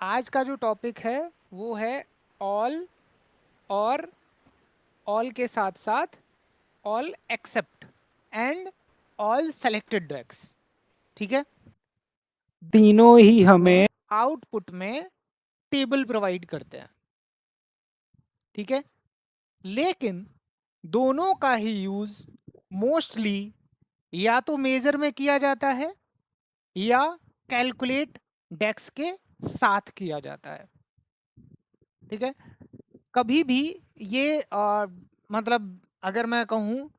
आज का जो टॉपिक है वो है ऑल, और ऑल के साथ साथ all except and all selected DAX. ठीक है, तीनों ही हमें आउटपुट में टेबल प्रोवाइड करते हैं। ठीक है, लेकिन दोनों का ही यूज मोस्टली या तो मेजर में किया जाता है या कैलकुलेट डेक्स के साथ किया जाता है। ठीक है, कभी भी ये मतलब अगर मैं कहूँ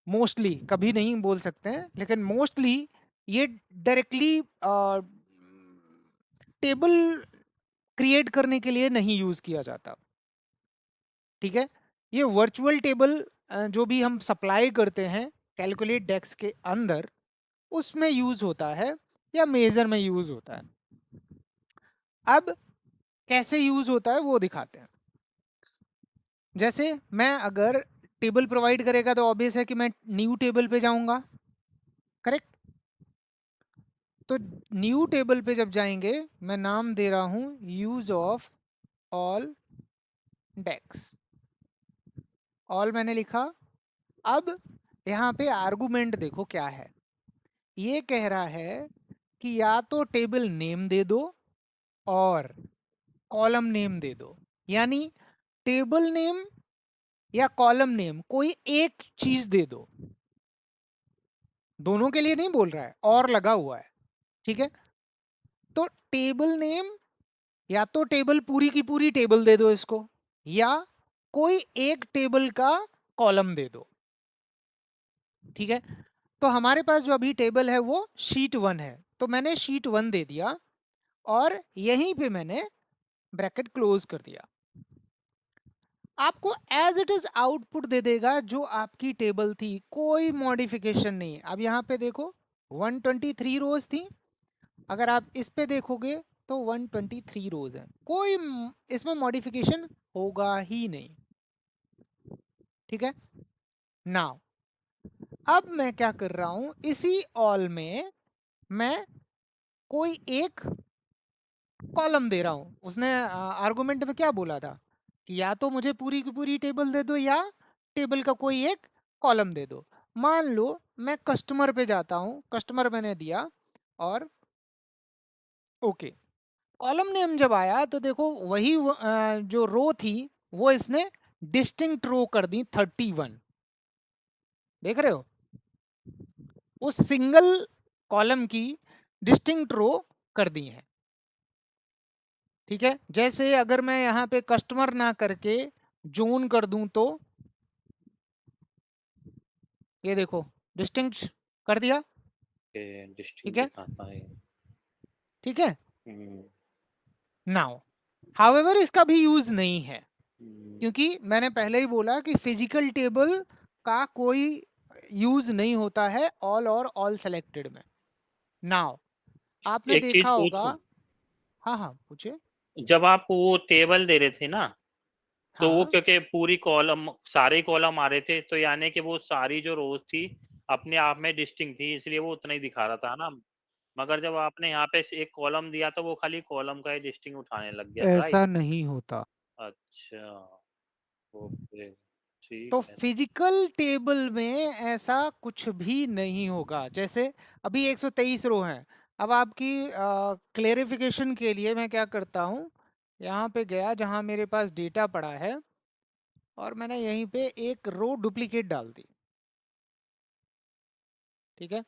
मोस्टली, कभी नहीं बोल सकते हैं, लेकिन मोस्टली ये डायरेक्टली टेबल क्रिएट करने के लिए नहीं यूज किया जाता। ठीक है, ये वर्चुअल टेबल जो भी हम सप्लाई करते हैं कैलकुलेट डेक्स के अंदर, उसमें यूज होता है या मेजर में यूज होता है। अब कैसे यूज होता है वो दिखाते हैं। जैसे मैं अगर टेबल प्रोवाइड करेगा तो ऑब्वियस है कि मैं न्यू टेबल पे जाऊंगा, करेक्ट। तो न्यू टेबल पे जब जाएंगे, मैं नाम दे रहा हूं use of all DAX. All मैंने लिखा। अब यहाँ पे आर्गुमेंट देखो क्या है। ये कह रहा है कि या तो टेबल नेम दे दो और कॉलम नेम दे दो, यानी टेबल नेम या कॉलम नेम कोई एक चीज दे दो। दोनों के लिए नहीं बोल रहा है, और लगा हुआ है। ठीक है, तो टेबल नेम या तो टेबल पूरी की पूरी टेबल दे दो इसको, या कोई एक टेबल का कॉलम दे दो। ठीक है, तो हमारे पास जो अभी टेबल है वो शीट 1 है, तो मैंने शीट 1 दे दिया और यहीं पे मैंने ब्रैकेट क्लोज कर दिया। आपको एज इट इज आउटपुट दे देगा जो आपकी टेबल थी, कोई मॉडिफिकेशन नहीं। अब यहाँ पे देखो 123 रोज थी, अगर आप इस पे देखोगे तो 123 रोज है, कोई इसमें मॉडिफिकेशन होगा ही नहीं। ठीक है, नाउ अब मैं क्या कर रहा हूं, इसी ऑल में मैं कोई एक कॉलम दे रहा हूं। उसने आर्गुमेंट में क्या बोला था कि या तो मुझे पूरी की पूरी टेबल दे दो या टेबल का कोई एक कॉलम दे दो। मान लो मैं कस्टमर पे जाता हूं, कस्टमर मैंने दिया और ओके, कॉलम नेम जब आया तो देखो वही जो रो थी वो इसने डिस्टिंक्ट रो कर दी 31। देख रहे हो, उस सिंगल कॉलम की डिस्टिंक्ट रो कर दी है। ठीक है, जैसे अगर मैं यहाँ पे कस्टमर ना करके जोन कर दूं तो ये देखो डिस्टिंक्ट कर दिया। ठीक डिस्टिंक्ट है, दिखाता है। ठीक है। हम्म, नाउ हाउएवर इसका भी यूज नहीं है, हम्म। क्योंकि मैंने पहले ही बोला कि फिजिकल टेबल का कोई यूज नहीं होता है ऑल और ऑल सेलेक्टेड में। नाउ आपने एक देखा चीज होगा। पूछूं। हाँ हाँ पूछे। जब आप वो टेबल दे रहे थे ना, तो वो हाँ, क्योंकि पूरी कॉलम सारे कॉलम आ रहे थे, तो यानी कि वो सारी जो रोज थी अपने आप में डिस्टिंक्ट थी, इसलिए वो उतना ही दिखा रहा था ना। मगर जब आपने यहाँ पे एक कॉलम दिया तो वो खाली कॉलम का ही डिस्टिंक्ट उठाने लग गया, राइट? ऐसा नहीं होता। अच्छा। ओके। ठीक तो है। फिजिकल टेबल में ऐसा कुछ भी नहीं होगा। जैसे अभी 123 रो हैं। अब आपकी क्लेरिफिकेशन के लिए मैं क्या करता हूँ, यहाँ पे गया जहाँ मेरे पास डेटा पड़ा है और मैंने यहीं पे एक रो डुप्लीकेट डाल दी। ठीक है,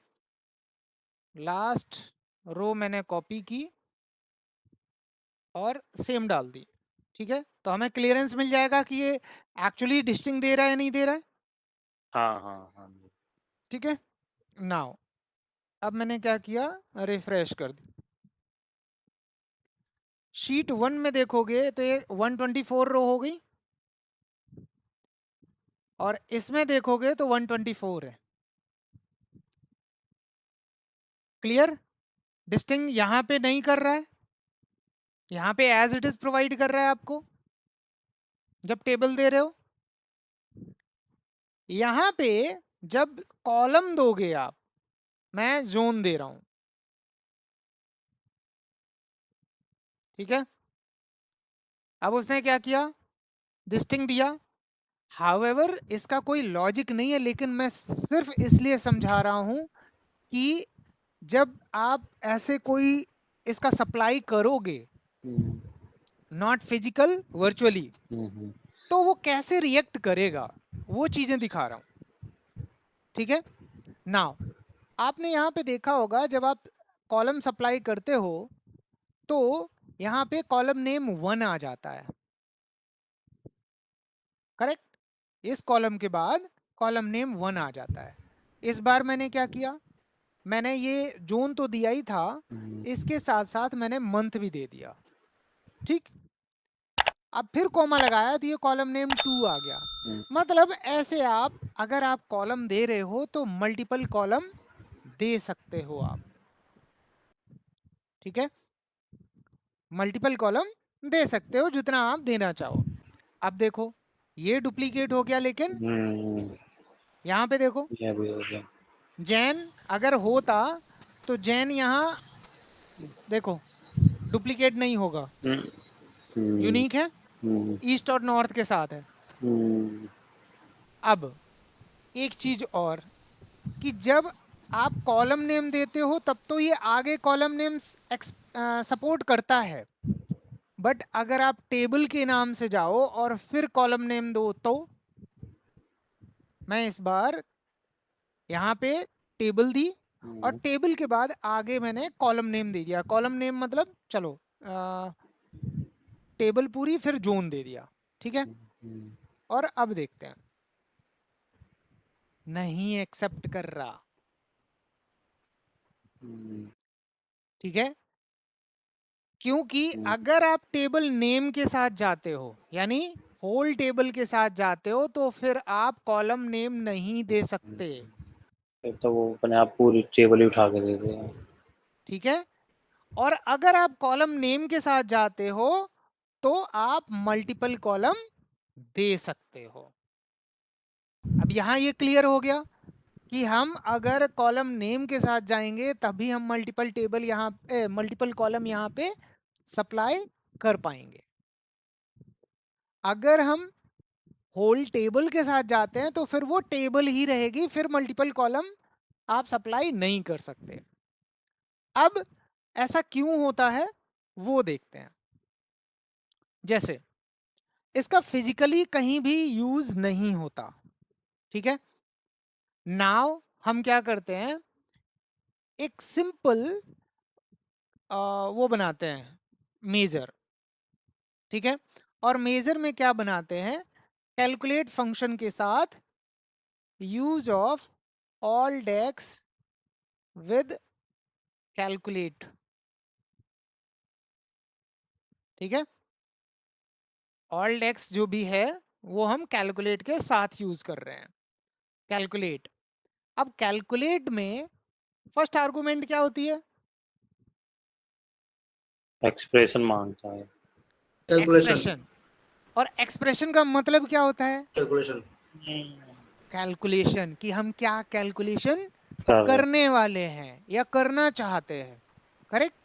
लास्ट रो मैंने कॉपी की और सेम डाल दी। ठीक है, तो हमें क्लियरेंस मिल जाएगा कि ये एक्चुअली डिस्टिंक्ट दे रहा है नहीं दे रहा है। हाँ हाँ हाँ। ठीक है, नाउ अब मैंने क्या किया, रिफ्रेश कर दी। शीट 1 में देखोगे तो ये 124 रो हो गई, और इसमें देखोगे तो 124 है। क्लियर, डिस्टिंग यहां पे नहीं कर रहा है, यहां पे एज इट इज प्रोवाइड कर रहा है आपको जब टेबल दे रहे हो। यहां पे जब कॉलम दोगे आप, मैं जोन दे रहा हूं। ठीक है, अब उसने क्या किया, डिस्टिंग दिया। हाउएवर इसका कोई लॉजिक नहीं है, लेकिन मैं सिर्फ इसलिए समझा रहा हूं कि जब आप ऐसे कोई इसका सप्लाई करोगे, हम्म, नॉट फिजिकल, वर्चुअली, हम्म, तो वो कैसे रिएक्ट करेगा, वो चीजें दिखा रहा हूं। ठीक है, नाउ आपने यहां पे देखा होगा जब आप कॉलम सप्लाई करते हो तो यहां पे कॉलम नेम 1 आ जाता है, करेक्ट। इस कॉलम के बाद कॉलम नेम 1 आ जाता है। इस बार मैंने क्या किया, मैंने ये जोन तो दिया ही था, हम्म, इसके साथ साथ मैंने मंथ भी दे दिया। ठीक, अब फिर कॉमा लगाया तो ये कॉलम नेम 2 आ गया। हम्म, मतलब ऐसे आप अगर आप कॉलम दे रहे हो तो मल्टीपल कॉलम दे सकते हो आप। ठीक है, मल्टीपल कॉलम दे सकते हो जितना आप देना चाहो। अब देखो ये डुप्लीकेट हो गया, लेकिन हम्म, यहां पे देखो ये भी हो गया। जैन अगर होता तो जैन यहां देखो डुप्लीकेट नहीं होगा, हम्म, हम्म, यूनिक है, हम्म, ईस्ट और नॉर्थ के साथ है। हम्म, अब एक चीज और, कि जब आप कॉलम नेम देते हो तब तो ये आगे कॉलम नेम्स सपोर्ट करता है, बट अगर आप टेबल के नाम से जाओ और फिर कॉलम नेम दो तो मैं इस बार यहाँ पे टेबल दी और हम्म, टेबल के बाद आगे मैंने कॉलम नेम दे दिया। कॉलम नेम मतलब चलो टेबल पूरी फिर जोन दे दिया। ठीक है, हम्म, और अब देखते हैं, नहीं एक्सेप्ट कर रहा। हम्म, ठीक है, क्योंकि हम्म, अगर आप टेबल नेम के साथ जाते हो यानी होल टेबल के साथ जाते हो तो फिर आप कॉलम नेम नहीं दे सकते। फिर तो वो अपने आप पूरी टेबल ही उठा के दे देगा। ठीक है, और अगर आप कॉलम नेम के साथ जाते हो तो आप मल्टीपल कॉलम दे सकते हो। अब यहां ये क्लियर हो गया कि हम अगर कॉलम नेम के साथ जाएंगे तभी हम मल्टीपल टेबल यहाँ मल्टीपल कॉलम यहाँ पे सप्लाई कर पाएंगे। अगर हम होल टेबल के साथ जाते हैं तो फिर वो टेबल ही रहेगी, फिर मल्टीपल कॉलम आप सप्लाई नहीं कर सकते। अब ऐसा क्यों होता है वो देखते हैं। जैसे इसका फिजिकली कहीं भी यूज नहीं होता। ठीक है, नाउ हम क्या करते हैं, एक सिंपल वो बनाते हैं, मेजर। ठीक है, और मेजर में क्या बनाते हैं, कैलकुलेट फंक्शन के साथ use of all DAX with calculate. ठीक है, ऑल डेक्स जो भी है वो हम कैलकुलेट के साथ यूज कर रहे हैं, कैलकुलेट। अब कैलकुलेट में फर्स्ट आर्गुमेंट क्या होती है, एक्सप्रेशन मांगता है। कैलकुलेशन। एक्सप्रेशन। और एक्सप्रेशन का मतलब क्या होता है, कैलकुलेशन। कैलकुलेशन, कि हम क्या कैलकुलेशन कर रहे। करने वाले हैं या करना चाहते हैं। करेक्ट,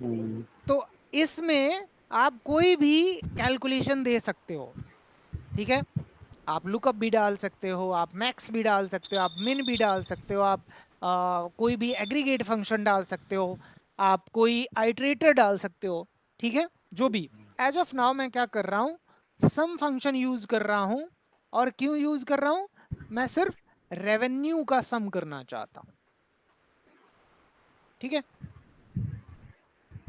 हम्म, तो इसमें आप कोई भी कैलकुलेशन दे सकते हो। ठीक है, आप लुकअप भी डाल सकते हो, आप मैक्स भी डाल सकते हो, आप मिन भी डाल सकते हो, आप कोई भी एग्रीगेट फंक्शन डाल सकते हो, आप कोई आइटरेटर डाल सकते हो। ठीक है, जो भी। एज ऑफ नाउ मैं क्या कर रहा हूं, सम फंक्शन यूज कर रहा हूं। और क्यों यूज कर रहा हूं, मैं सिर्फ रेवेन्यू का सम करना चाहता हूं। ठीक है,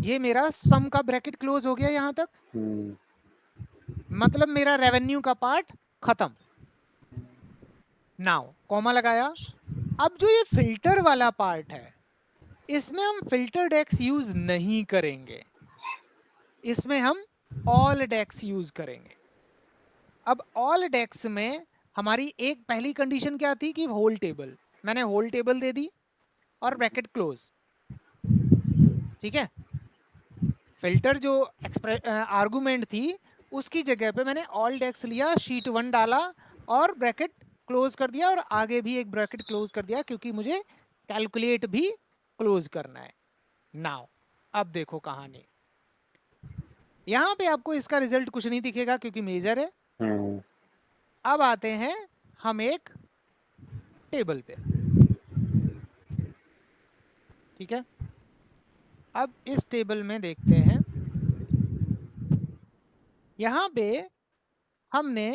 ये मेरा सम का ब्रैकेट क्लोज हो गया यहां तक, हम्म, मतलब मेरा रेवेन्यू का पार्ट खत्म। नाउ कॉमा लगाया। अब जो ये फिल्टर वाला पार्ट है इसमें हम फिल्टर डेक्स यूज नहीं करेंगे, इसमें हम ऑल डेक्स यूज करेंगे। अब ऑल डेक्स में हमारी एक पहली कंडीशन क्या थी कि होल टेबल, मैंने होल टेबल दे दी और ब्रैकेट क्लोज। ठीक है, फिल्टर जो आर्गुमेंट थी उसकी जगह पे मैंने ऑल डेक्स लिया, शीट 1 डाला और ब्रैकेट क्लोज कर दिया, और आगे भी एक ब्रैकेट क्लोज कर दिया क्योंकि मुझे कैलकुलेट भी क्लोज करना है। नाउ अब देखो कहानी, यहाँ पे आपको इसका रिजल्ट कुछ नहीं दिखेगा क्योंकि मेजर है। हम्म, अब आते हैं हम एक टेबल पे, ठीक है। अब इस टेबल में देखते हैं, यहाँ पे हमने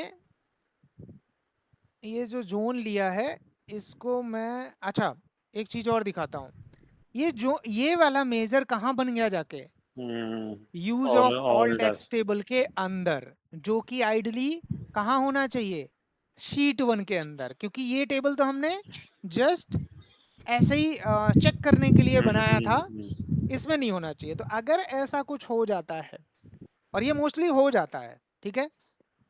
ये जो जोन लिया है इसको मैं, अच्छा एक चीज और दिखाता हूँ। ये वाला मेजर कहाँ बन गया जाके, hmm, use of all all text text. Table के अंदर, जो कि आइडली कहाँ होना चाहिए, शीट 1 के अंदर, क्योंकि ये टेबल तो हमने जस्ट ऐसे ही चेक करने के लिए बनाया था, इसमें नहीं होना चाहिए। तो अगर ऐसा कुछ हो जाता है, और ये मोस्टली हो जाता है, ठीक है,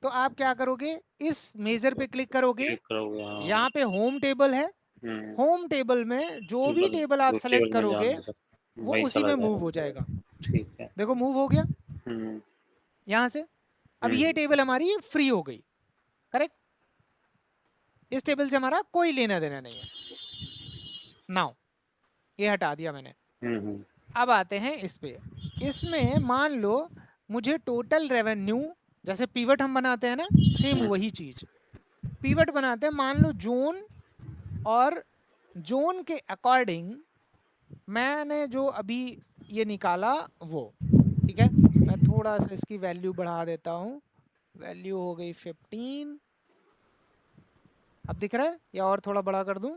तो आप क्या करोगे, इस मेजर पे क्लिक करोगे, क्लिक करोगे, हाँ। यहाँ पे होम टेबल है, हम्म, होम टेबल में जो भी बस टेबल आप उस सेलेक्ट टेबल में करोगे जाना सकते, वो वहीं उसी चला में मूव हो जाएगा। जाएगा। ठीक है। देखो मूव हो गया हम्म, यहाँ से। अब ये हम्म, टेबल हमारी फ्री हो गई, करेक्ट। इस टेबल से हमारा कोई लेना देना नहीं है। नाउ ये हटा दिया मैंने। हम्म, अब आते हैं इस पे। इसमें मान लो मुझे टोटल रेवेन्यू, जैसे पीवट हम बनाते हैं ना, सेम हम्म, वही चीज, पीवट बनाते हैं, मान लो जोन, और जोन के अकॉर्डिंग मैंने जो अभी ये निकाला वो, ठीक है। मैं थोड़ा सा इसकी वैल्यू बढ़ा देता हूँ, वैल्यू हो गई 15। अब दिख रहा है या और थोड़ा बड़ा कर दूं,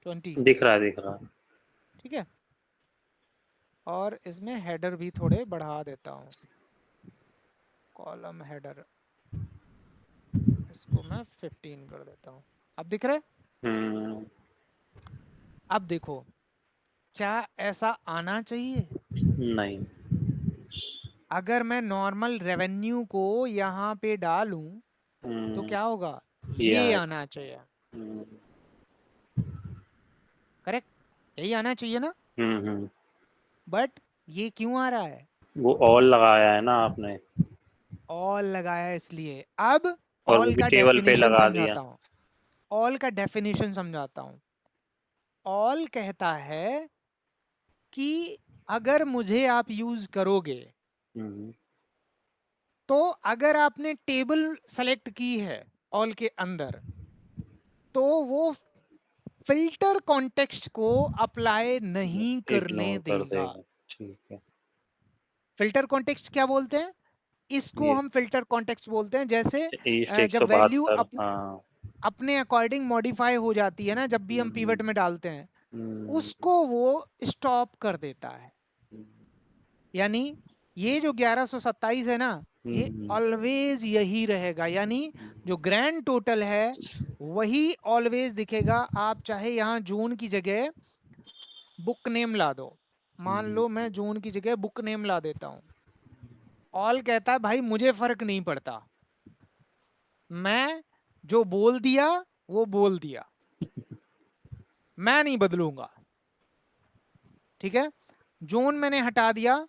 20, दिख रहा है, दिख रहा है। ठीक है। और इसमें हेडर भी थोड़े बढ़ा देता हूँ, कॉलम हेडर, इसको मैं 15 कर देता हूँ। अब दिख रहा है। हम्म, अब देखो, क्या ऐसा आना चाहिए, नहीं। अगर मैं नॉर्मल रेवेन्यू को यहाँ पे डालूं तो हम्म, क्या होगा, ये ये आएगा। आना चाहिए, हम्म, करेक्ट, यही आना चाहिए ना। हम्म। बट ये क्यों आ रहा है, वो ऑल लगाया है ना आपने, ऑल लगाया है इसलिए। अब और वो ऑल भी का टेबल पे डेफिनेशन लगा दिया। समझाता हूँ, ऑल का डेफिनेशन समझाता हूँ। ऑल कहता है कि अगर मुझे आप यूज करोगे, हम्म, तो अगर आपने टेबल सेलेक्ट की है ऑल के अंदर, तो वो फिल्टर कॉन्टेक्स्ट को अप्लाई नहीं करने इग्नोर कर देगा। देगा। ठीक है। फिल्टर कॉन्टेक्स्ट क्या बोलते हैं, इसको ये हम फिल्टर कॉन्टेक्स्ट बोलते हैं। जैसे ईस्ट जब वैल्यू 172, हाँ। अपने अकॉर्डिंग मॉडिफाई हो जाती है ना, जब भी हम हम्म, पीवट में डालते हैं, हम्म, उसको वो स्टॉप कर देता है। यानी ये जो 1127 है ना, ये हम्म, ऑलवेज यही रहेगा, यानी जो ग्रैंड टोटल है वही ऑलवेज दिखेगा। आप चाहे यहाँ जून की जगह बुक नेम ला दो, मान हम्म, लो मैं जून की जगह बुक नेम ला देता हूँ, ऑल कहता है भाई मुझे फर्क नहीं पड़ता, मैं जो बोल दिया वो बोल दिया, मैं नहीं बदलूंगा, ठीक है। जोन मैंने हटा दिया,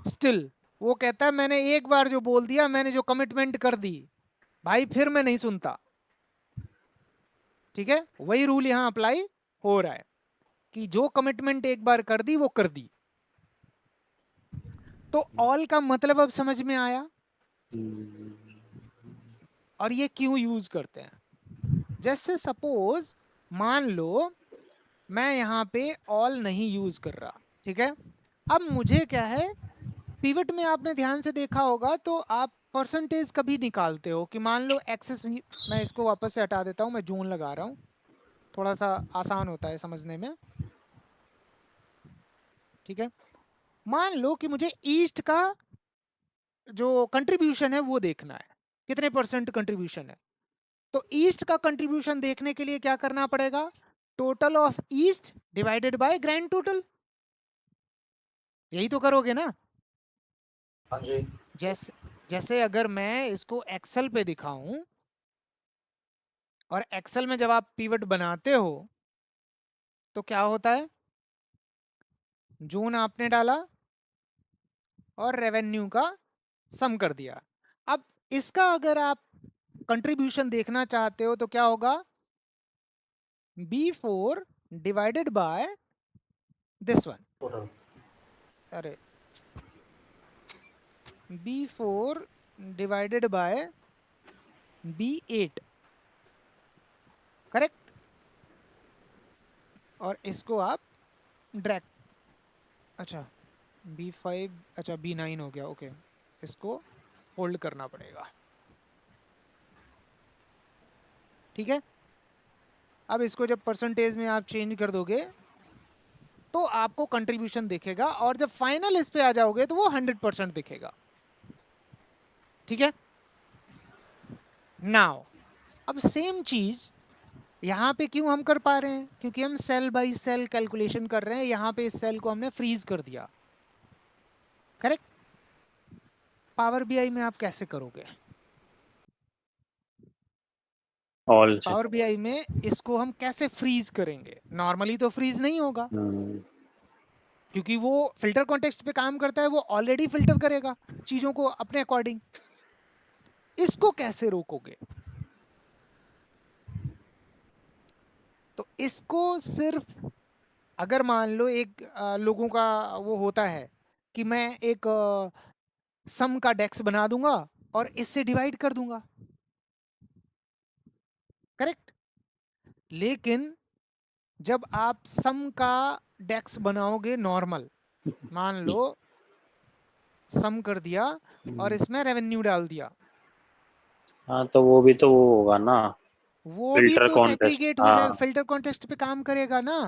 स्टिल वो कहता है मैंने एक बार जो बोल दिया, मैंने जो कमिटमेंट कर दी भाई, फिर मैं नहीं सुनता, ठीक है। वही रूल यहां अप्लाई हो रहा है कि जो कमिटमेंट एक बार कर दी वो कर दी। तो ऑल का मतलब अब समझ में आया, हम्म, और ये क्यों यूज करते हैं। जैसे सपोज मान लो मैं यहाँ पे ऑल नहीं यूज कर रहा, ठीक है। अब मुझे क्या है, पिवट में आपने ध्यान से देखा होगा तो आप परसेंटेज कभी निकालते हो कि मान लो एक्सेस, मैं इसको वापस से हटा देता हूँ, मैं जून लगा रहा हूँ, थोड़ा सा आसान होता है समझने में, ठीक है। मान लो कि मुझे ईस्ट का जो कंट्रीब्यूशन है वो देखना है, कितने परसेंट कंट्रीब्यूशन है। तो ईस्ट का कंट्रीब्यूशन देखने के लिए क्या करना पड़ेगा, total of east divided by grand total, यही तो करोगे ना। हाँ जी। जैसे जैसे अगर मैं इसको एक्सेल पे दिखाऊं, और एक्सेल में जब आप पीवट बनाते हो तो क्या होता है, जून आपने डाला और रेवेन्यू का सम कर दिया। अब इसका अगर आप कंट्रीब्यूशन देखना चाहते हो तो क्या होगा, B4 divided by this one, total. अरे B4 divided by B8, correct. और इसको आप ड्रैग, अच्छा B5, अच्छा B9 हो गया, ओके। इसको फोल्ड करना पड़ेगा, ठीक है। अब इसको जब परसेंटेज में आप चेंज कर दोगे तो आपको कंट्रीब्यूशन दिखेगा, और जब फाइनल इस पे आ जाओगे तो वो 100% दिखेगा, ठीक है। नाउ अब सेम चीज यहाँ पे क्यों हम कर पा रहे हैं, क्योंकि हम सेल बाय सेल कैलकुलेशन कर रहे हैं। यहाँ पे इस सेल को हमने फ्रीज कर दिया, करेक्ट। पावर बीआई में आप कैसे करोगे? ऑल से। पावर बीआई में इसको हम कैसे फ्रीज करेंगे? नॉर्मली तो फ्रीज नहीं होगा, क्योंकि वो फिल्टर कॉन्टेक्स्ट पे काम करता है, वो ऑलरेडी फिल्टर करेगा चीजों को अपने अकॉर्डिंग। इसको कैसे रोकोगे? तो इसको सिर्फ, अगर मान लो एक लोगों का वो होता है कि मैं एक सम का डेक्स बना दूंगा और इससे डिवाइड कर दूंगा, करेक्ट। लेकिन जब आप सम का डेक्स बनाओगे नॉर्मल, मान लो सम कर दिया और इसमें रेवेन्यू डाल दिया, हाँ तो वो भी तो वो होगा ना, वो भी फिल्टर तो कॉन्टेस्ट। सेग्रीगेट हो जाएगा, हाँ। फिल्टर कॉन्टेक्स्ट पे काम करेगा ना,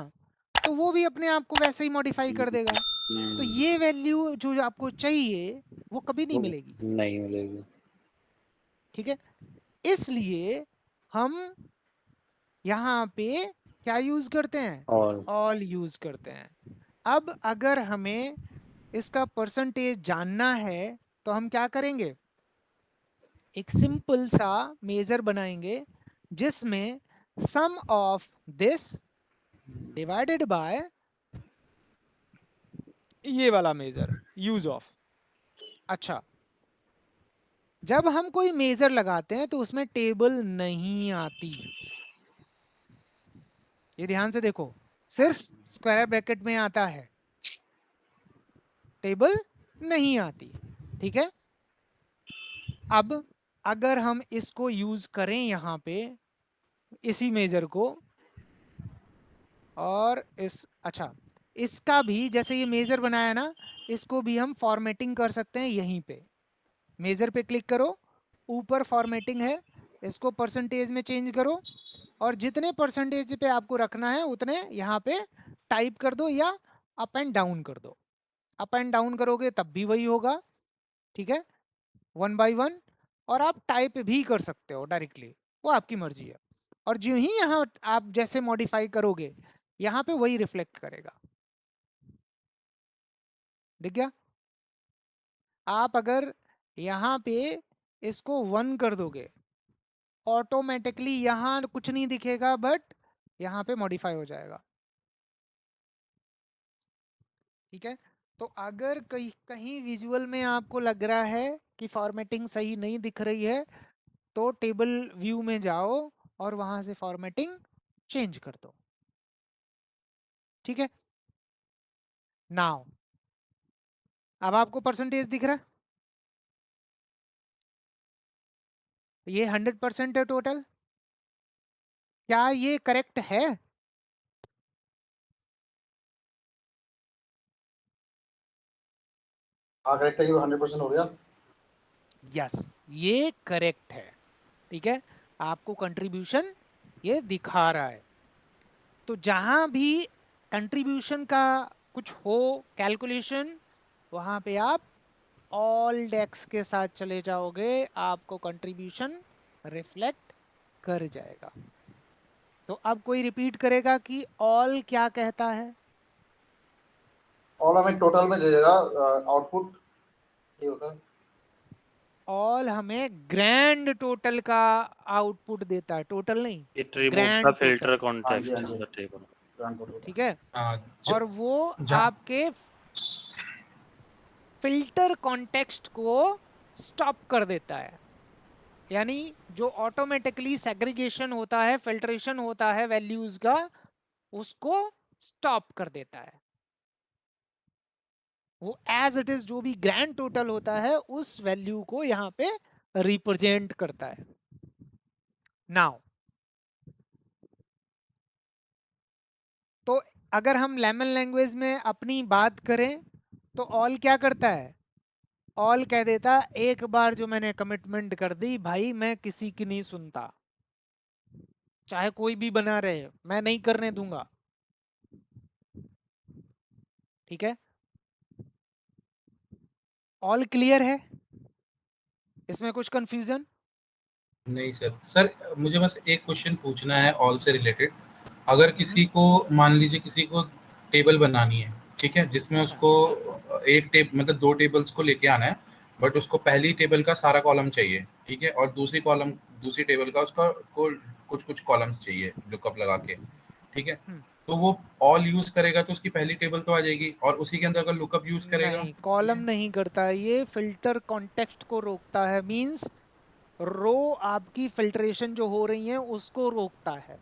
तो वो भी अपने आप को वैसे ही मॉडिफाई कर देगा। तो ये वैल्यू जो आपको चाहिए वो कभी नहीं मिलेगी, नहीं मिलेगी। ठीक है। इसलिए हम यहाँ पे क्या यूज करते हैं? ऑल। ऑल यूज करते हैं। अब अगर हमें इसका परसेंटेज जानना है तो हम क्या करेंगे? एक सिंपल सा मेजर बनाएंगे जिसमें सम ऑफ दिस डिवाइडेड बाय ये वाला मेजर, यूज ऑफ। अच्छा, जब हम कोई मेजर लगाते हैं तो उसमें टेबल नहीं आती, ये ध्यान से देखो, सिर्फ स्क्वायर ब्रैकेट में आता है, टेबल नहीं आती, ठीक है। अब अगर हम इसको यूज करें यहां पे, इसी मेजर को, और इस, अच्छा इसका भी जैसे ये मेजर बनाया ना, इसको भी हम फॉर्मेटिंग कर सकते हैं यहीं पे। मेजर पे क्लिक करो, ऊपर फॉर्मेटिंग है, इसको परसेंटेज में चेंज करो, और जितने परसेंटेज पे आपको रखना है उतने यहाँ पे टाइप कर दो, या अप एंड डाउन कर दो। अप एंड डाउन करोगे तब भी वही होगा, ठीक है, 1 बाई 1। और आप टाइप भी कर सकते हो डायरेक्टली, वो आपकी मर्जी है। और जो ही यहाँ आप जैसे मॉडिफाई करोगे यहाँ पे वही रिफ्लेक्ट करेगा, दिख गया? आप अगर यहाँ पे इसको 1 कर दोगे, ऑटोमेटिकली यहाँ कुछ नहीं दिखेगा, बट यहाँ पे मॉडिफाई हो जाएगा, ठीक है। तो अगर कहीं कहीं विजुअल में आपको लग रहा है कि फॉर्मेटिंग सही नहीं दिख रही है, तो टेबल व्यू में जाओ और वहां से फॉर्मेटिंग चेंज कर दो, ठीक है। नाउ अब आपको परसेंटेज दिख रहा है, ये 100% है टोटल। क्या ये करेक्ट है? हाँ करेक्ट है, ये 100% हो गया। यस, ये करेक्ट है, ठीक है। आपको कंट्रीब्यूशन ये दिखा रहा है। तो जहां भी कंट्रीब्यूशन का कुछ हो कैलकुलेशन, वहां पे आप ऑल डेक्स के साथ चले जाओगे, आपको कंट्रीब्यूशन रिफ्लेक्ट कर जाएगा। तो अब कोई रिपीट करेगा कि ऑल क्या कहता है? और हमें टोटल में दे देगा आउटपुट, ये होगा। ऑल हमें ग्रैंड टोटल का आउटपुट देता है, टोटल नहीं, it remove the grand total, filter हाँ जी कॉन्टेक्स्ट हाँ इन जी, द टेबल। Grand total. ठीक है। ज- और वो जा- आपके फिल्टर कॉन्टेक्स्ट को स्टॉप कर देता है, यानी जो ऑटोमेटिकली सेग्रीगेशन होता है, फिल्ट्रेशन होता है वैल्यूज का, उसको स्टॉप कर देता है। वो एज इट इज जो भी ग्रैंड टोटल होता है उस वैल्यू को यहाँ पे रिप्रेजेंट करता है। नाउ तो अगर हम लेमन लैंग्वेज में अपनी बात करें तो ऑल क्या करता है, ऑल कह देता एक बार जो मैंने कमिटमेंट कर दी भाई मैं किसी की नहीं सुनता, चाहे कोई भी बना रहे मैं नहीं करने दूंगा। ठीक है, ऑल क्लियर है, इसमें कुछ कंफ्यूजन? नहीं सर। सर मुझे बस एक क्वेश्चन पूछना है ऑल से रिलेटेड। अगर किसी को मान लीजिए किसी को टेबल बनानी है, ठीक है, जिसमें उसको एक मतलब दो टेबल्स को लेके आना है, बट उसको पहली टेबल का सारा कॉलम चाहिए, ठीक है, और दूसरी टेबल का उसका को कुछ कुछ कॉलम्स चाहिए लुकअप लगा के, ठीक है, तो वो ऑल यूज करेगा तो उसकी पहली टेबल तो आ जाएगी, और उसी के अंदर अगर लुकअप यूज करेगा, नहीं, कॉलम नहीं करता, ये फिल्टर कॉन्टेक्स्ट को रोकता है। मींस रो आपकी फिल्ट्रेशन जो हो रही है उसको रोकता है,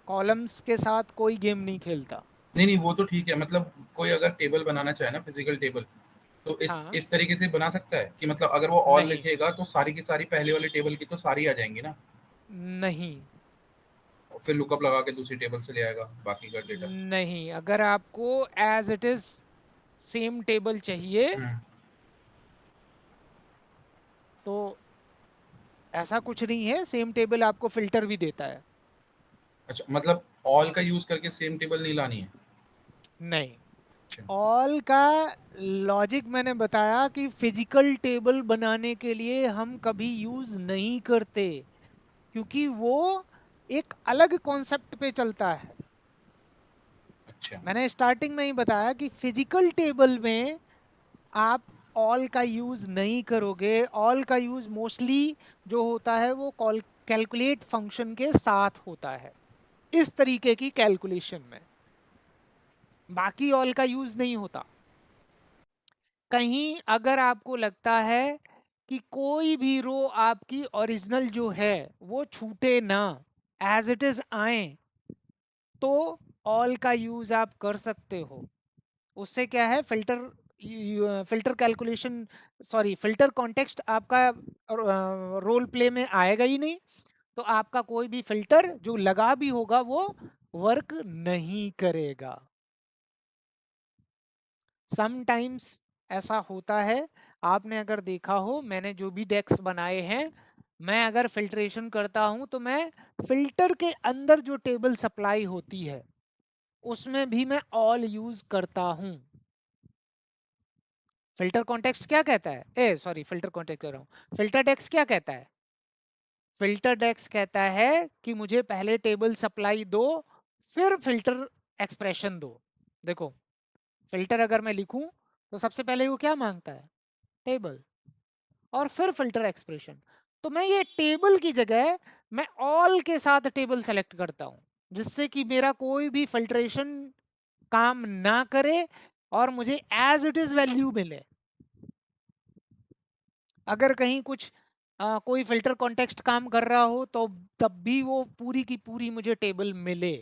कॉलम्स के साथ कोई गेम नहीं खेलता। नहीं नहीं वो तो ठीक है, मतलब कोई अगर टेबल बनाना चाहे ना, फिजिकल टेबल, तो हाँ, इस तरीके से बना सकता है कि मतलब अगर वो ऑल नहीं लिखेगा तो सारी की सारी पहले वाली टेबल की तो सारी आ जाएंगी ना, नहीं और फिर लुकअप लगा के दूसरी टेबल से ले आएगा बाकी का डेटा। नहीं, अगर आपको as it is same table चाहिए तो ऐसा कुछ नहीं है, सेम टेबल आपको फिल्टर भी देता है। अच्छा, मतलब ऑल का यूज करके सेम टेबल नहीं लानी है? नहीं, अच्छा। ऑल का लॉजिक मैंने बताया कि फिजिकल टेबल बनाने के लिए हम कभी यूज नहीं करते, क्योंकि वो एक अलग कॉन्सेप्ट पे चलता है। अच्छा। मैंने स्टार्टिंग में ही बताया कि फिजिकल टेबल में आप ऑल का यूज नहीं करोगे। ऑल का यूज मोस्टली जो होता है वो कैलकुलेट फंक्शन के साथ होता है, इस तरीके की कैलकुलेशन में, बाकी ऑल का यूज नहीं होता। कहीं अगर आपको लगता है कि कोई भी रो आपकी ओरिजिनल जो है वो छूटे ना, एज इट इज आए, तो ऑल का यूज आप कर सकते हो। उससे क्या है, filter calculation, sorry filter context आपका रोल प्ले में आएगा ही नहीं, तो आपका कोई भी फिल्टर जो लगा भी होगा वो वर्क नहीं करेगा। समटाइम्स ऐसा होता है, आपने अगर देखा हो मैंने जो भी डेक्स बनाए हैं, मैं अगर फिल्ट्रेशन करता हूं तो मैं फिल्टर के अंदर जो टेबल सप्लाई होती है उसमें भी मैं ऑल यूज करता हूं। फिल्टर कॉन्टेक्स्ट क्या कहता है, ए सॉरी फिल्टर कॉन्टेक्स्ट कह रहा हूं, फिल्टर डेक्स क्या कहता है, फिल्टर डेक्स कहता है कि मुझे पहले टेबल सप्लाई दो फिर फिल्टर एक्सप्रेशन दो। देखो, फिल्टर अगर मैं लिखूं तो सबसे पहले वो क्या मांगता है, टेबल, और फिर फिल्टर एक्सप्रेशन। तो मैं ये टेबल की जगह मैं ऑल के साथ टेबल सेलेक्ट करता हूं, जिससे कि मेरा कोई भी फिल्ट्रेशन काम ना करे और मुझे एज इट इज वैल्यू मिले। अगर कहीं कुछ कोई फिल्टर कॉन्टेक्स्ट काम कर रहा हो तो तब भी वो पूरी की पूरी मुझे टेबल मिले।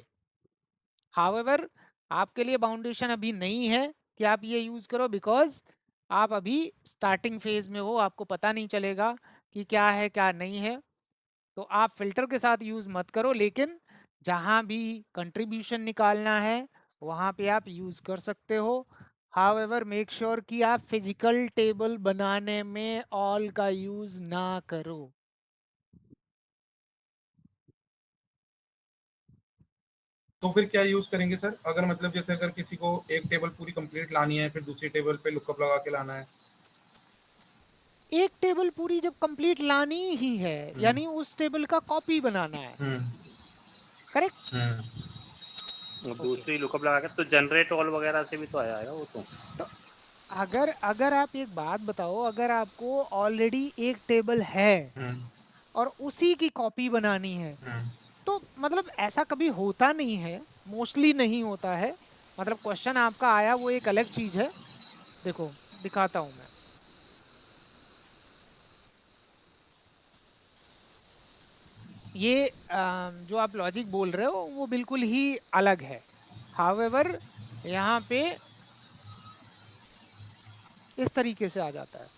हाउएवर आपके लिए बाउंडेशन अभी नहीं है कि आप ये यूज करो, बिकॉज आप अभी स्टार्टिंग फेज में हो, आपको पता नहीं चलेगा कि क्या है क्या नहीं है। तो आप फिल्टर के साथ यूज मत करो, लेकिन जहां भी कंट्रीब्यूशन निकालना है वहां पे आप यूज कर सकते हो। हाउएवर मेक श्योर कि आप फिजिकल टेबल बनाने में ऑल का यूज ना करो। तो फिर क्या यूज करेंगे सर, अगर मतलब जैसे अगर किसी को एक टेबल पूरी कंप्लीट लानी है फिर दूसरी टेबल पे लुकअप लगा के लाना है? एक टेबल पूरी जब कंप्लीट लानी ही है यानी उस टेबल का कॉपी बनाना है, करेक्ट? ओके, दूसरी लुकअप लगा के तो जनरेट ऑल वगैरह से भी तो आया है वो तो। तो अगर अगर आप एक बात बताओ, अगर आपको ऑलरेडी एक टेबल है और उसी की कॉपी बनानी है, तो मतलब ऐसा कभी होता नहीं है, मोस्टली नहीं होता है। मतलब क्वेश्चन आपका आया वो एक अलग चीज है। देखो दिखाता हूं मैं, ये जो आप लॉजिक बोल रहे हो वो बिल्कुल ही अलग है। हाउएवर यहाँ पे इस तरीके से आ जाता है।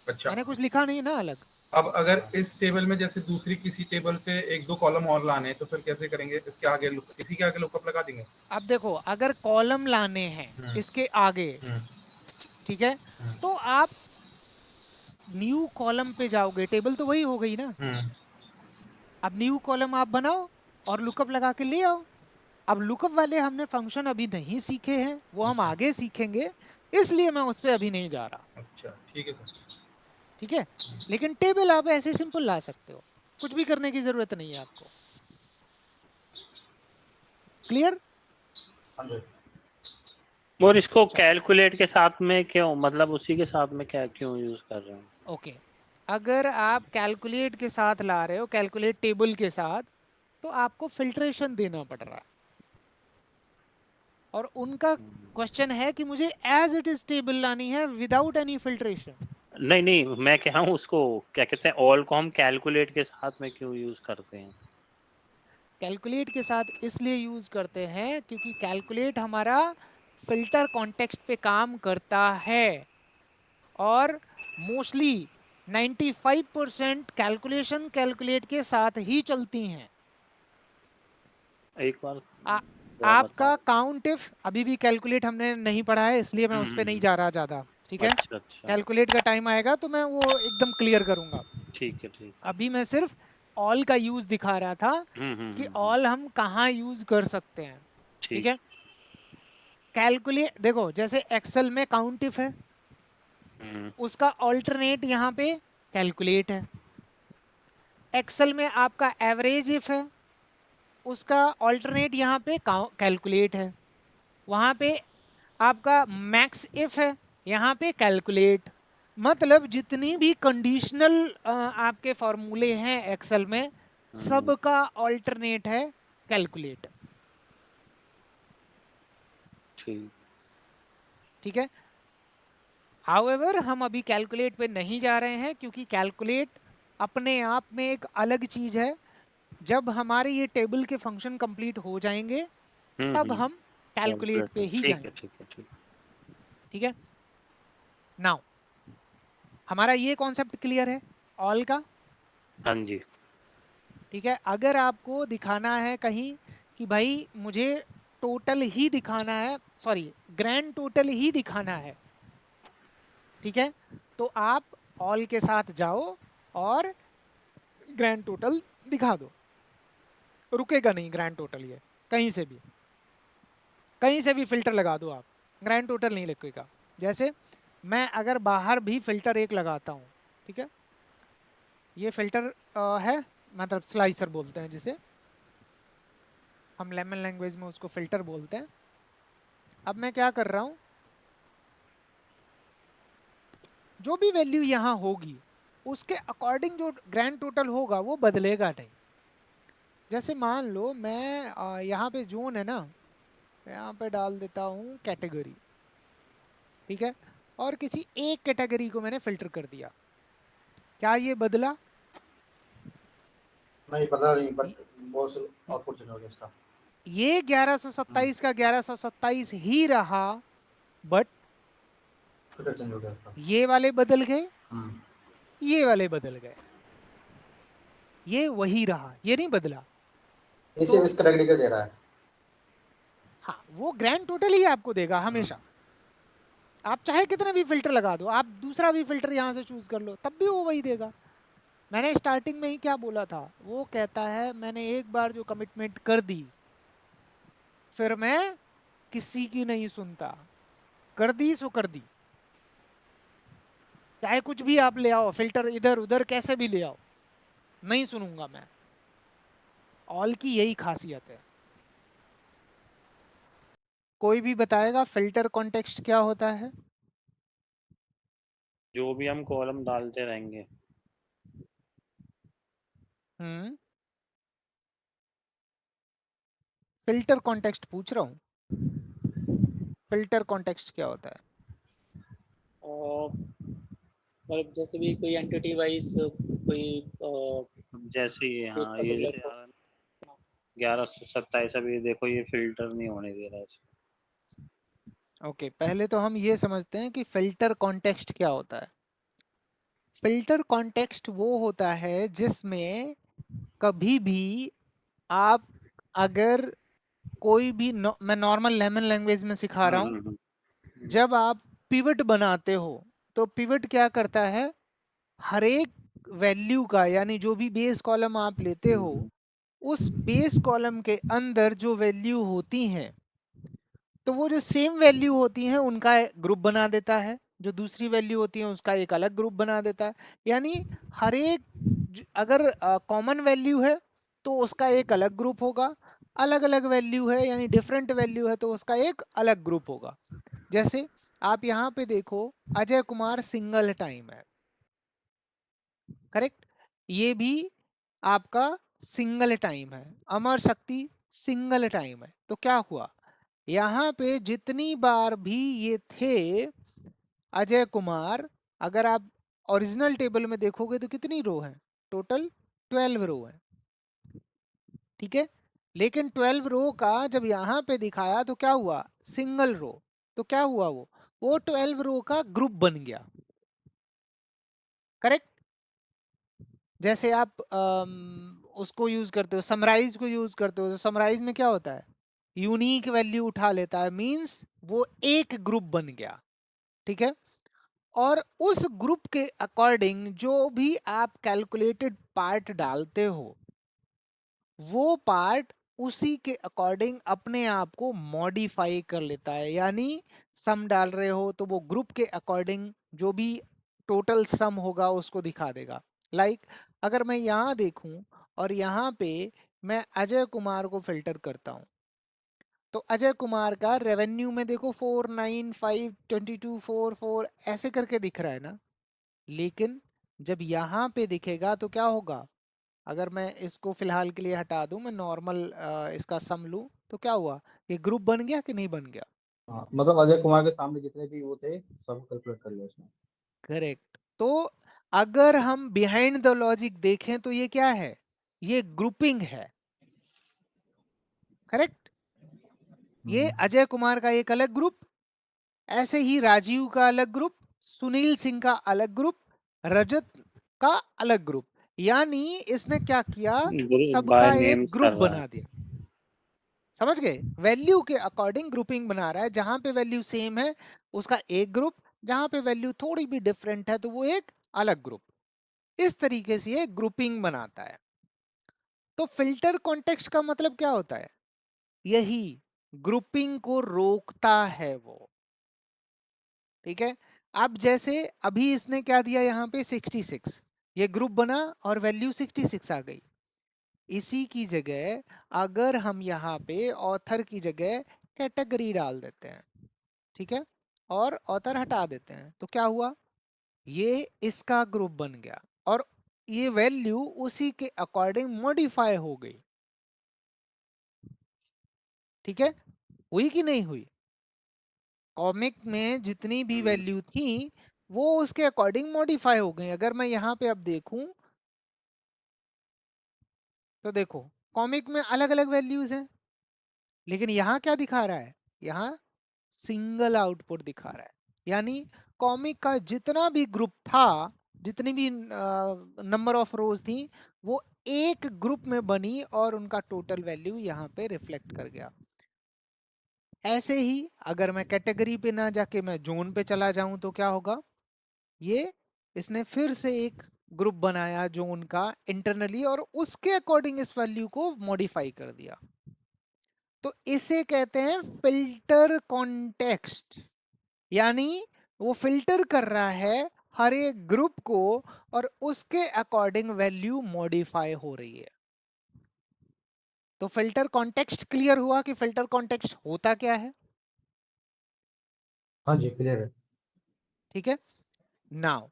अच्छा, मैंने कुछ लिखा नहीं ना अलग। अब अगर इस टेबल में जैसे दूसरी किसी टेबल से एक दो कॉलम और लाने हैं तो फिर कैसे करेंगे? इसके आगे इसी के आगे लुकअप लगा देंगे? अब देखो, अगर कॉलम लाने हैं हम्म, इसके आगे, हम्म, ठीक है, तो आप न्यू कॉलम पे जाओगे, टेबल तो वही हो गई ना। हम्म, अब न्यू कॉलम आप बनाओ और लुकअप लगा के ले आओ। अब लुकअप वाले हमने फंक्शन अभी नहीं सीखे हैं, वो हम आगे सीखेंगे, इसलिए मैं उस पर अभी नहीं जा रहा। अच्छा ठीक है सर। ठीक है, लेकिन टेबल आप ऐसे सिंपल ला सकते हो, कुछ भी करने की जरूरत नहीं है आपको। क्लियर? हाँ जी। और इसको कैलकुलेट के साथ में क्यों, मतलब उसी के साथ में क्या क्यों यूज कर रहे हैं? ओके, अगर आप कैलकुलेट के साथ ला रहे हो, कैलकुलेट टेबल के साथ, तो आपको फिल्ट्रेशन देना पड़ रहा है। और उनका क्वेश्चन है कि मुझे एज इट इज टेबल लानी है विदाउट एनी फिल्ट्रेशन। नहीं नहीं, मैं कह रहा हूँ उसको क्या कहते हैं, ऑल को हम कैलकुलेट के साथ में क्यों यूज करते हैं? कैलकुलेट के साथ इसलिए यूज करते हैं क्योंकि कैलकुलेट हमारा फिल्टर कॉन्टेक्स्ट पे काम करता है, और मोस्टली 95% कैलकुलेशन कैलकुलेट के साथ ही चलती हैं। एक बार आ, जरा आपका बताओ। काउंट इफ अभी भी कैलकुलेट हमने नहीं पढ़ा है, इसलिए मैं उस पर नहीं जा रहा ज़्यादा। ठीक है, अच्छा अच्छा, कैलकुलेट का टाइम आएगा तो मैं वो एकदम क्लियर करूंगा। ठीक है ठीक। अभी मैं सिर्फ ऑल का यूज दिखा रहा था कि ऑल हम कहाँ यूज कर सकते हैं। ठीक ठीक। है, कैलकुलेट देखो, जैसे एक्सेल में काउंट इफ है, उसका ऑल्टरनेट यहाँ पे कैलकुलेट है। एक्सेल में आपका एवरेज इफ है, उसका ऑल्टरनेट यहाँ पे कैलकुलेट है। वहाँ पे आपका मैक्स इफ है, यहाँ पे कैलकुलेट। मतलब जितनी भी कंडीशनल आपके फॉर्मूले हैं एक्सेल में, सबका ऑल्टरनेट है कैलकुलेट। ठीक। ठीक है, हाउएवर हम अभी कैलकुलेट पे नहीं जा रहे हैं क्योंकि कैलकुलेट अपने आप में एक अलग चीज है। जब हमारे ये टेबल के फंक्शन कंप्लीट हो जाएंगे तब हम कैलकुलेट पे ही ठीक है जाएंगे। ठीक है ठीक। ठीक है, नाउ हमारा ये कॉन्सेप्ट क्लियर है ऑल का। हाँ जी। ठीक है, अगर आपको दिखाना है कहीं कि भाई मुझे टोटल ही दिखाना है, सॉरी ग्रैंड टोटल ही दिखाना है, ठीक है, तो आप ऑल के साथ जाओ और ग्रैंड टोटल दिखा दो। रुकेगा नहीं ग्रैंड टोटल, ये कहीं से भी फिल्टर लगा दो आप, ग्रैंड टोटल नहीं लगेगा। जैसे मैं अगर बाहर भी फिल्टर एक लगाता हूँ, ठीक है, ये फिल्टर है, मतलब स्लाइसर बोलते हैं जिसे, हम लेमन लैंग्वेज में उसको फिल्टर बोलते हैं। अब मैं क्या कर रहा हूँ, जो भी वैल्यू यहाँ होगी उसके अकॉर्डिंग जो ग्रैंड टोटल होगा वो बदलेगा नहीं। जैसे मान लो मैं यहाँ पे जोन है ना, यहाँ पे डाल देता हूँ कैटेगरी, ठीक है, और किसी एक कैटेगरी को मैंने फिल्टर कर दिया, क्या ये बदला? नहीं पता नहीं, बट बहुत से आउटपुट चेंज हो गया इसका। ये 1127 का 1127 ही रहा, बट फिल्टर चेंज हो गया इसका। ये वाले बदल गए, हम्म। ये वाले बदल गए, ये वही रहा, ये नहीं बदला। इसे तो इस कैटेगरी का दे रहा है। हाँ, वो ग्रैंड टोटल ही आपको देगा हमेशा। आप चाहे कितने भी फिल्टर लगा दो, आप दूसरा भी फिल्टर यहाँ से चूज कर लो, तब भी वो वही देगा। मैंने स्टार्टिंग में ही क्या बोला था, वो कहता है मैंने एक बार जो कमिटमेंट कर दी फिर मैं किसी की नहीं सुनता, कर दी सो कर दी, चाहे कुछ भी आप ले आओ फिल्टर, इधर उधर कैसे भी ले आओ, नहीं सुनूंगा मैं। ऑल की यही खासियत है। कोई भी बताएगा फिल्टर कॉन्टेक्स्ट क्या होता है? जो भी हम कॉलम डालते रहेंगे। हम्म, फिल्टर कॉन्टेक्स्ट पूछ रहा हूँ, फिल्टर कॉन्टेक्स्ट क्या होता है? और मतलब जैसे भी कोई एंटिटी वाइज कोई जैसे ये, से हाँ ये पर्टिकुलर को 1127 अभी देखो ये फिल्टर नहीं होने दे रहा है इसको। ओके, पहले तो हम ये समझते हैं कि फिल्टर कॉन्टेक्स्ट क्या होता है। फिल्टर कॉन्टेक्स्ट वो होता है जिसमें कभी भी आप अगर कोई भी मैं नॉर्मल लेमन लैंग्वेज में सिखा रहा हूँ, जब आप पिवट बनाते हो तो पिवट क्या करता है, हर एक वैल्यू का, यानी जो भी बेस कॉलम आप लेते हो उस बेस कॉलम के अंदर जो वैल्यू होती हैं, तो वो जो सेम वैल्यू होती हैं उनका ग्रुप बना देता है, जो दूसरी वैल्यू होती है उसका एक अलग ग्रुप बना देता है। यानी हर एक अगर कॉमन वैल्यू है तो उसका एक अलग ग्रुप होगा, अलग अलग वैल्यू है यानी डिफरेंट वैल्यू है तो उसका एक अलग ग्रुप होगा। जैसे आप यहाँ पे देखो, अजय कुमार सिंगल टाइम है, करेक्ट, ये भी आपका सिंगल टाइम है। अमर शक्ति सिंगल टाइम है। तो क्या हुआ, यहाँ पे जितनी बार भी ये थे अजय कुमार, अगर आप ओरिजिनल टेबल में देखोगे तो कितनी रो है, टोटल 12 रो है, ठीक है। लेकिन 12 रो का जब यहाँ पे दिखाया तो क्या हुआ, सिंगल रो। तो क्या हुआ, वो 12 रो का ग्रुप बन गया, करेक्ट। जैसे आप उसको यूज करते हो, समराइज को यूज करते हो, तो समराइज में क्या होता है, यूनिक वैल्यू उठा लेता है, मींस वो एक ग्रुप बन गया, ठीक है। और उस ग्रुप के अकॉर्डिंग जो भी आप कैलकुलेटेड पार्ट डालते हो, वो पार्ट उसी के अकॉर्डिंग अपने आप को मॉडिफाई कर लेता है। यानी सम डाल रहे हो तो वो ग्रुप के अकॉर्डिंग जो भी टोटल सम होगा उसको दिखा देगा। लाइक अगर मैं यहाँ देखूं और यहाँ पे मैं अजय कुमार को फिल्टर करता हूँ, तो अजय कुमार का रेवेन्यू में देखो 4952244 ऐसे करके दिख रहा है ना। लेकिन जब यहाँ पे दिखेगा तो क्या होगा, अगर मैं इसको फिलहाल के लिए हटा दूं, मैं नॉर्मल इसका सम लूं, तो क्या हुआ, ये ग्रुप बन गया कि नहीं बन गया। हाँ, मतलब अजय कुमार के सामने जितने भी वो थे सब कैलकुलेट कर लिया उसने। करेक्ट। तो अगर हम बिहाइंड द लॉजिक देखें तो ये क्या है, ये ग्रुपिंग है, करेक्ट। ये अजय कुमार का एक अलग ग्रुप, ऐसे ही राजीव का अलग ग्रुप, सुनील सिंह का अलग ग्रुप, रजत का अलग ग्रुप। यानी इसने क्या किया, बाय सबका एक नेम्स ग्रुप कर रहा बना है। दिया। समझ गए, वैल्यू के अकॉर्डिंग ग्रुपिंग बना रहा है, जहां पे वैल्यू सेम है उसका एक ग्रुप, जहां पे वैल्यू थोड़ी भी डिफरेंट है तो वो एक अलग ग्रुप। इस तरीके से ये ग्रुपिंग बनाता है। तो फिल्टर कॉन्टेक्स्ट का मतलब क्या होता है, यही ग्रुपिंग को रोकता है वो, ठीक है। अब जैसे अभी इसने क्या दिया यहाँ पे 66, ये ग्रुप बना और वैल्यू 66 आ गई। इसी की जगह अगर हम यहाँ पे ऑथर की जगह कैटेगरी डाल देते हैं, ठीक है, और ऑथर हटा देते हैं, तो क्या हुआ, ये इसका ग्रुप बन गया और ये वैल्यू उसी के अकॉर्डिंग मॉडिफाई हो गई, ठीक है। हुई कि नहीं हुई, कॉमिक में जितनी भी वैल्यू थी वो उसके अकॉर्डिंग मॉडिफाई हो गई। अगर मैं यहाँ पे अब देखूं तो देखो कॉमिक में अलग अलग वैल्यूज हैं, लेकिन यहाँ क्या दिखा रहा है, यहाँ सिंगल आउटपुट दिखा रहा है। यानी कॉमिक का जितना भी ग्रुप था, जितनी भी नंबर ऑफ रोज थी, वो एक ग्रुप में बनी और उनका टोटल वैल्यू यहाँ पे रिफ्लेक्ट कर गया। ऐसे ही अगर मैं कैटेगरी पे ना जाके मैं जोन पे चला जाऊं तो क्या होगा, ये इसने फिर से एक ग्रुप बनाया जोन का इंटरनली और उसके अकॉर्डिंग इस वैल्यू को मॉडिफाई कर दिया। तो इसे कहते हैं फिल्टर कॉन्टेक्स्ट। यानी वो फिल्टर कर रहा है हर एक ग्रुप को और उसके अकॉर्डिंग वैल्यू मॉडिफाई हो रही है। तो फिल्टर कॉन्टेक्स्ट क्लियर हुआ कि फिल्टर कॉन्टेक्स्ट होता क्या है। हाँ जी, क्लियर है। ठीक है, नाउ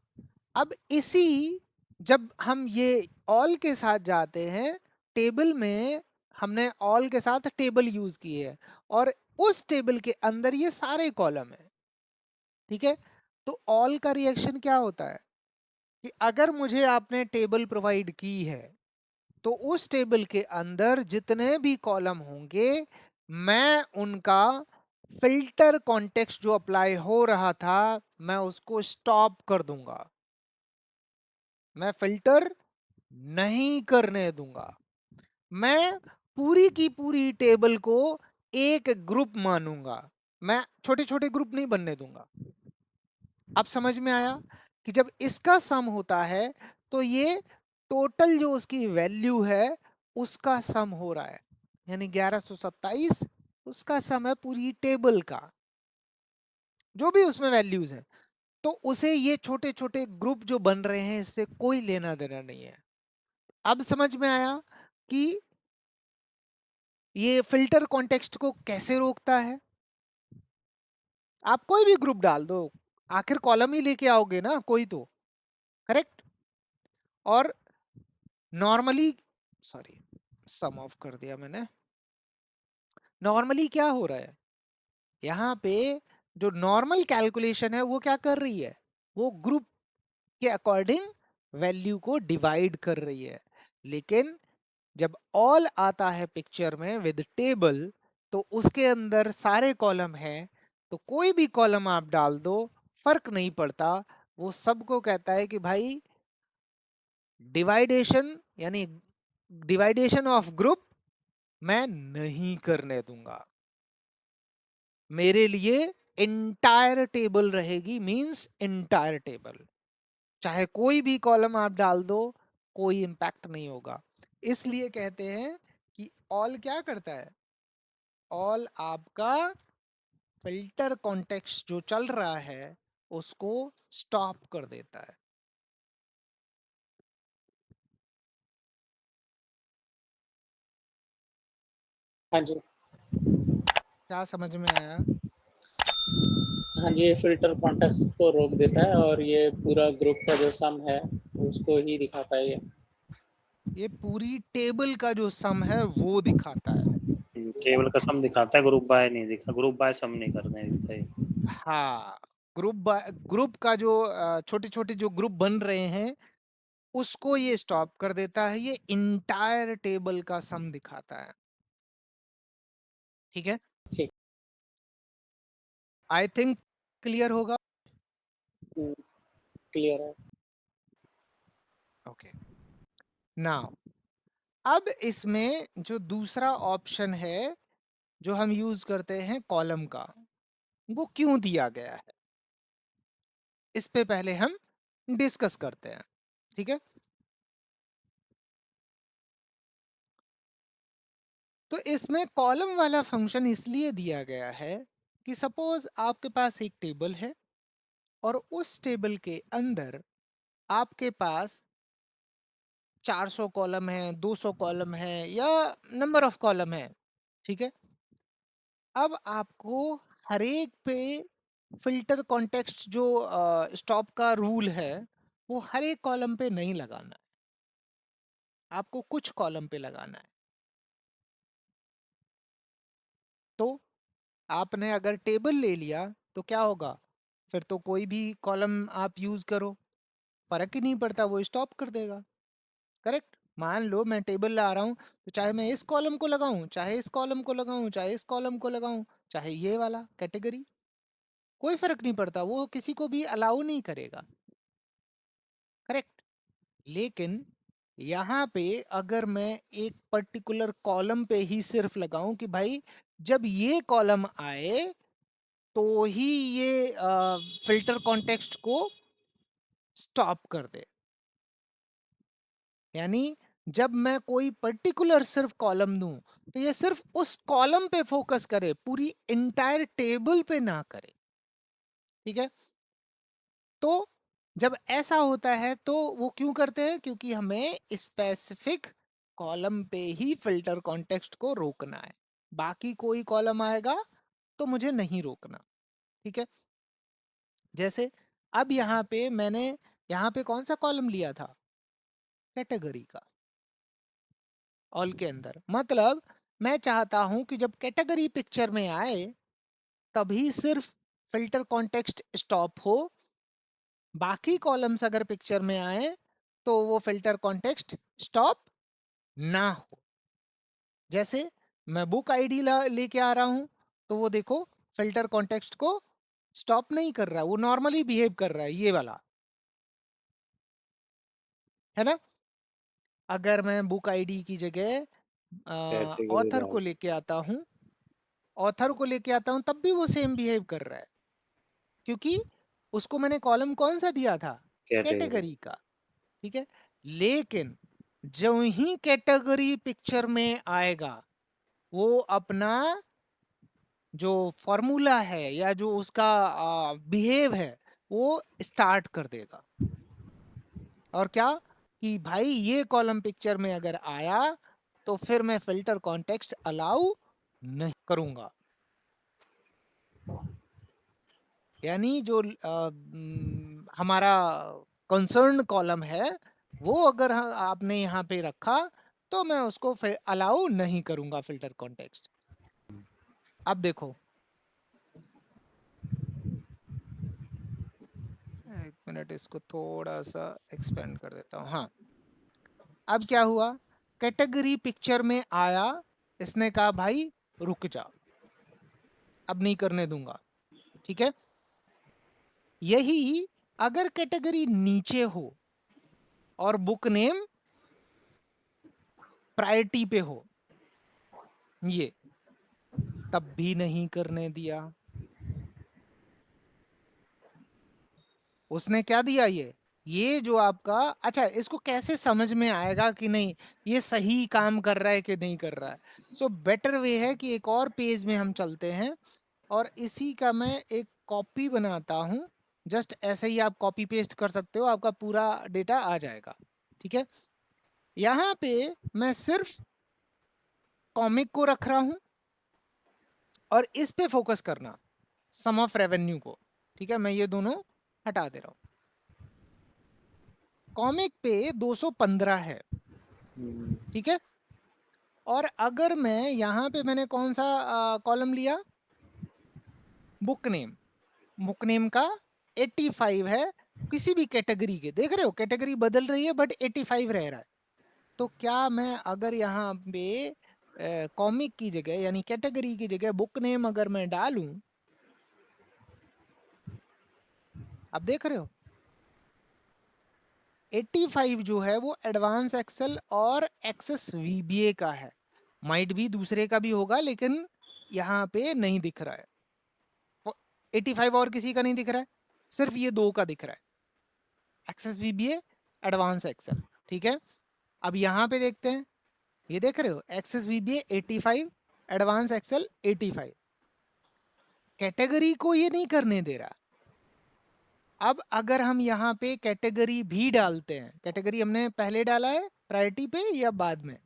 अब इसी, जब हम ये ऑल के साथ जाते हैं टेबल में, हमने ऑल के साथ टेबल यूज की है और उस टेबल के अंदर ये सारे कॉलम है, ठीक है। तो ऑल का रिएक्शन क्या होता है कि अगर मुझे आपने टेबल प्रोवाइड की है तो उस टेबल के अंदर जितने भी कॉलम होंगे मैं उनका फिल्टर कॉन्टेक्स्ट जो अप्लाई हो रहा था मैं उसको स्टॉप कर दूंगा, मैं फिल्टर नहीं करने दूंगा, मैं पूरी की पूरी टेबल को एक ग्रुप मानूंगा, मैं छोटे छोटे ग्रुप नहीं बनने दूंगा। अब समझ में आया कि जब इसका सम होता है तो ये टोटल जो उसकी वैल्यू है उसका सम हो रहा है, यानी 1127 उसका सम है पूरी टेबल का, जो भी उसमें वैल्यूज हैं। तो उसे ये छोटे छोटे ग्रुप जो बन रहे हैं इससे कोई लेना देना नहीं है। अब समझ में आया कि ये फिल्टर कॉन्टेक्स्ट को कैसे रोकता है। आप कोई भी ग्रुप डाल दो, आखिर कॉलम ही लेके आओगे ना कोई तो, करेक्ट। और नॉर्मली, सॉरी सम ऑफ कर दिया मैंने, नॉर्मली क्या हो रहा है यहाँ पे, जो नॉर्मल कैलकुलेशन है वो क्या कर रही है, वो ग्रुप के अकॉर्डिंग वैल्यू को डिवाइड कर रही है। लेकिन जब ऑल आता है पिक्चर में विद टेबल, तो उसके अंदर सारे कॉलम हैं, तो कोई भी कॉलम आप डाल दो फर्क नहीं पड़ता, वो सबको कहता है कि भाई डिवाइडेशन, यानी डिवाइडेशन ऑफ ग्रुप मैं नहीं करने दूंगा, मेरे लिए इंटायर टेबल रहेगी, मींस इंटायर टेबल, चाहे कोई भी कॉलम आप डाल दो कोई इंपैक्ट नहीं होगा। इसलिए कहते हैं कि ऑल क्या करता है, ऑल आपका फिल्टर कॉन्टेक्स्ट जो चल रहा है उसको स्टॉप कर देता है। हाँ जी। क्या समझ में आया? हाँ जी, ये फिल्टर कॉन्टेक्स्ट को रोक देता है और ये पूरा ग्रुप का जो सम है उसको ही दिखाता है ये पूरी टेबल का जो सम है वो दिखाता है। टेबल का सम दिखाता है, ग्रुप बाय नहीं दिखा, ग्रुप बाय सम नहीं करने देता है। हाँ, ग्रुप का जो छोटे छोटे जो ग्रुप बन रहे हैं उसको ये स्टॉप कर देता है, ये इंटायर टेबल का सम दिखाता है। ठीक है, ठीक। आई थिंक क्लियर होगा। क्लियर है। ओके, नाउ अब इसमें जो दूसरा ऑप्शन है जो हम यूज करते हैं कॉलम का, वो क्यों दिया गया है इस पे पहले हम डिस्कस करते हैं। ठीक है, तो इसमें कॉलम वाला फंक्शन इसलिए दिया गया है कि सपोज आपके पास एक टेबल है और उस टेबल के अंदर आपके पास 400 कॉलम है, 200 कॉलम है, या नंबर ऑफ कॉलम है। ठीक है, अब आपको हर एक पे फिल्टर कॉन्टेक्स्ट जो स्टॉप का रूल है वो हर एक कॉलम पे नहीं लगाना है, आपको कुछ कॉलम पे लगाना है। तो आपने अगर टेबल ले लिया तो क्या होगा, फिर तो कोई भी कॉलम आप यूज करो फर्क ही नहीं पड़ता, वो स्टॉप कर देगा। करेक्ट, मान लो मैं टेबल ला रहा हूँ तो चाहे मैं इस कॉलम को लगाऊं, चाहे इस कॉलम को लगाऊं, चाहे इस कॉलम को लगाऊं, चाहे ये वाला कैटेगरी, कोई फर्क नहीं पड़ता, वो किसी को भी अलाउ नहीं करेगा। करेक्ट, लेकिन यहाँ पे अगर मैं एक पर्टिकुलर कॉलम पे ही सिर्फ लगाऊं कि भाई जब ये कॉलम आए तो ही ये फिल्टर कॉन्टेक्स्ट को स्टॉप कर दे, यानी जब मैं कोई पर्टिकुलर सिर्फ कॉलम दूं तो ये सिर्फ उस कॉलम पे फोकस करे, पूरी इंटायर टेबल पे ना करे। ठीक है, तो जब ऐसा होता है तो वो क्यों करते हैं, क्योंकि हमें स्पेसिफिक कॉलम पे ही फिल्टर कॉन्टेक्स्ट को रोकना है, बाकी कोई कॉलम आएगा तो मुझे नहीं रोकना। ठीक है, जैसे अब यहाँ पे मैंने यहाँ पे कौन सा कॉलम लिया था, कैटेगरी का, ऑल के अंदर, मतलब मैं चाहता हूं कि जब कैटेगरी पिक्चर में आए तभी सिर्फ फिल्टर कॉन्टेक्स्ट स्टॉप हो, बाकी कॉलम्स अगर पिक्चर में आए तो वो फिल्टर कॉन्टेक्स्ट स्टॉप ना हो। जैसे मैं बुक आईडी लेके आ रहा हूं तो वो देखो फिल्टर कॉन्टेक्स्ट को स्टॉप नहीं कर रहा, वो नॉर्मली बिहेव कर रहा है, ये वाला है ना। अगर मैं बुक आईडी की जगह ऑथर को लेके आता हूं, तब भी वो सेम बिहेव कर रहा है, क्योंकि उसको मैंने कॉलम कौन सा दिया था, कैटेगरी का, ठीक है। लेकिन जो ही कैटेगरी पिक्चर में आएगा, वो अपना जो फॉर्मूला है या जो उसका बिहेव है वो स्टार्ट कर देगा। और क्या कि भाई ये कॉलम पिक्चर में अगर आया तो फिर मैं फिल्टर कॉन्टेक्स्ट अलाउ नहीं करूंगा। यानी जो हमारा कंसर्न कॉलम है वो अगर आपने यहाँ पे रखा तो मैं उसको अलाउ नहीं करूंगा फिल्टर कॉन्टेक्स्ट। अब देखो, एक मिनट इसको थोड़ा सा एक्सपेंड कर देता हूँ। हाँ, अब क्या हुआ, कैटेगरी पिक्चर में आया, इसने कहा भाई रुक जा, अब नहीं करने दूंगा, ठीक है। यही अगर कैटेगरी नीचे हो और बुक नेम प्रायोरिटी पे हो, ये तब भी नहीं करने दिया। उसने क्या दिया, ये जो आपका, अच्छा इसको कैसे समझ में आएगा कि नहीं ये सही काम कर रहा है कि नहीं कर रहा है। सो बेटर वे है कि एक और पेज में हम चलते हैं और इसी का मैं एक कॉपी बनाता हूं। जस्ट ऐसे ही आप कॉपी पेस्ट कर सकते हो, आपका पूरा डेटा आ जाएगा, ठीक है। यहाँ पे मैं सिर्फ कॉमिक को रख रहा हूं और इस पे फोकस करना, सम ऑफ रेवेन्यू को, ठीक है। मैं ये दोनों हटा दे रहा हूं। कॉमिक पे 215 है, ठीक है। और अगर मैं यहाँ पे मैंने कौन सा कॉलम लिया, बुक नेम का 85 है, किसी भी कैटेगरी के, देख रहे हो कैटेगरी बदल रही है बट 85 रह रहा है। तो क्या मैं अगर यहाँ पे कॉमिक की जगह यानी कैटेगरी की जगह बुक नेम अगर मैं डालूं, आप देख रहे हो 85 जो है वो एडवांस एक्सेल और एक्सेस वीबीए का है। माइट भी दूसरे का भी होगा लेकिन यहाँ पे नहीं दिख रहा है। 85 और किसी का नहीं दिख रहा है, सिर्फ ये दो का दिख रहा है, एक्सेस वीबीए, एडवांस एक्सेल, ठीक है। अब यहाँ पे देखते हैं, ये देख रहे हो access VBA 85, advance Excel 85, category को ये नहीं करने दे रहा। अब अगर हम यहाँ पे कैटेगरी भी डालते हैं, कैटेगरी हमने पहले डाला है प्रायोरिटी पे या बाद में,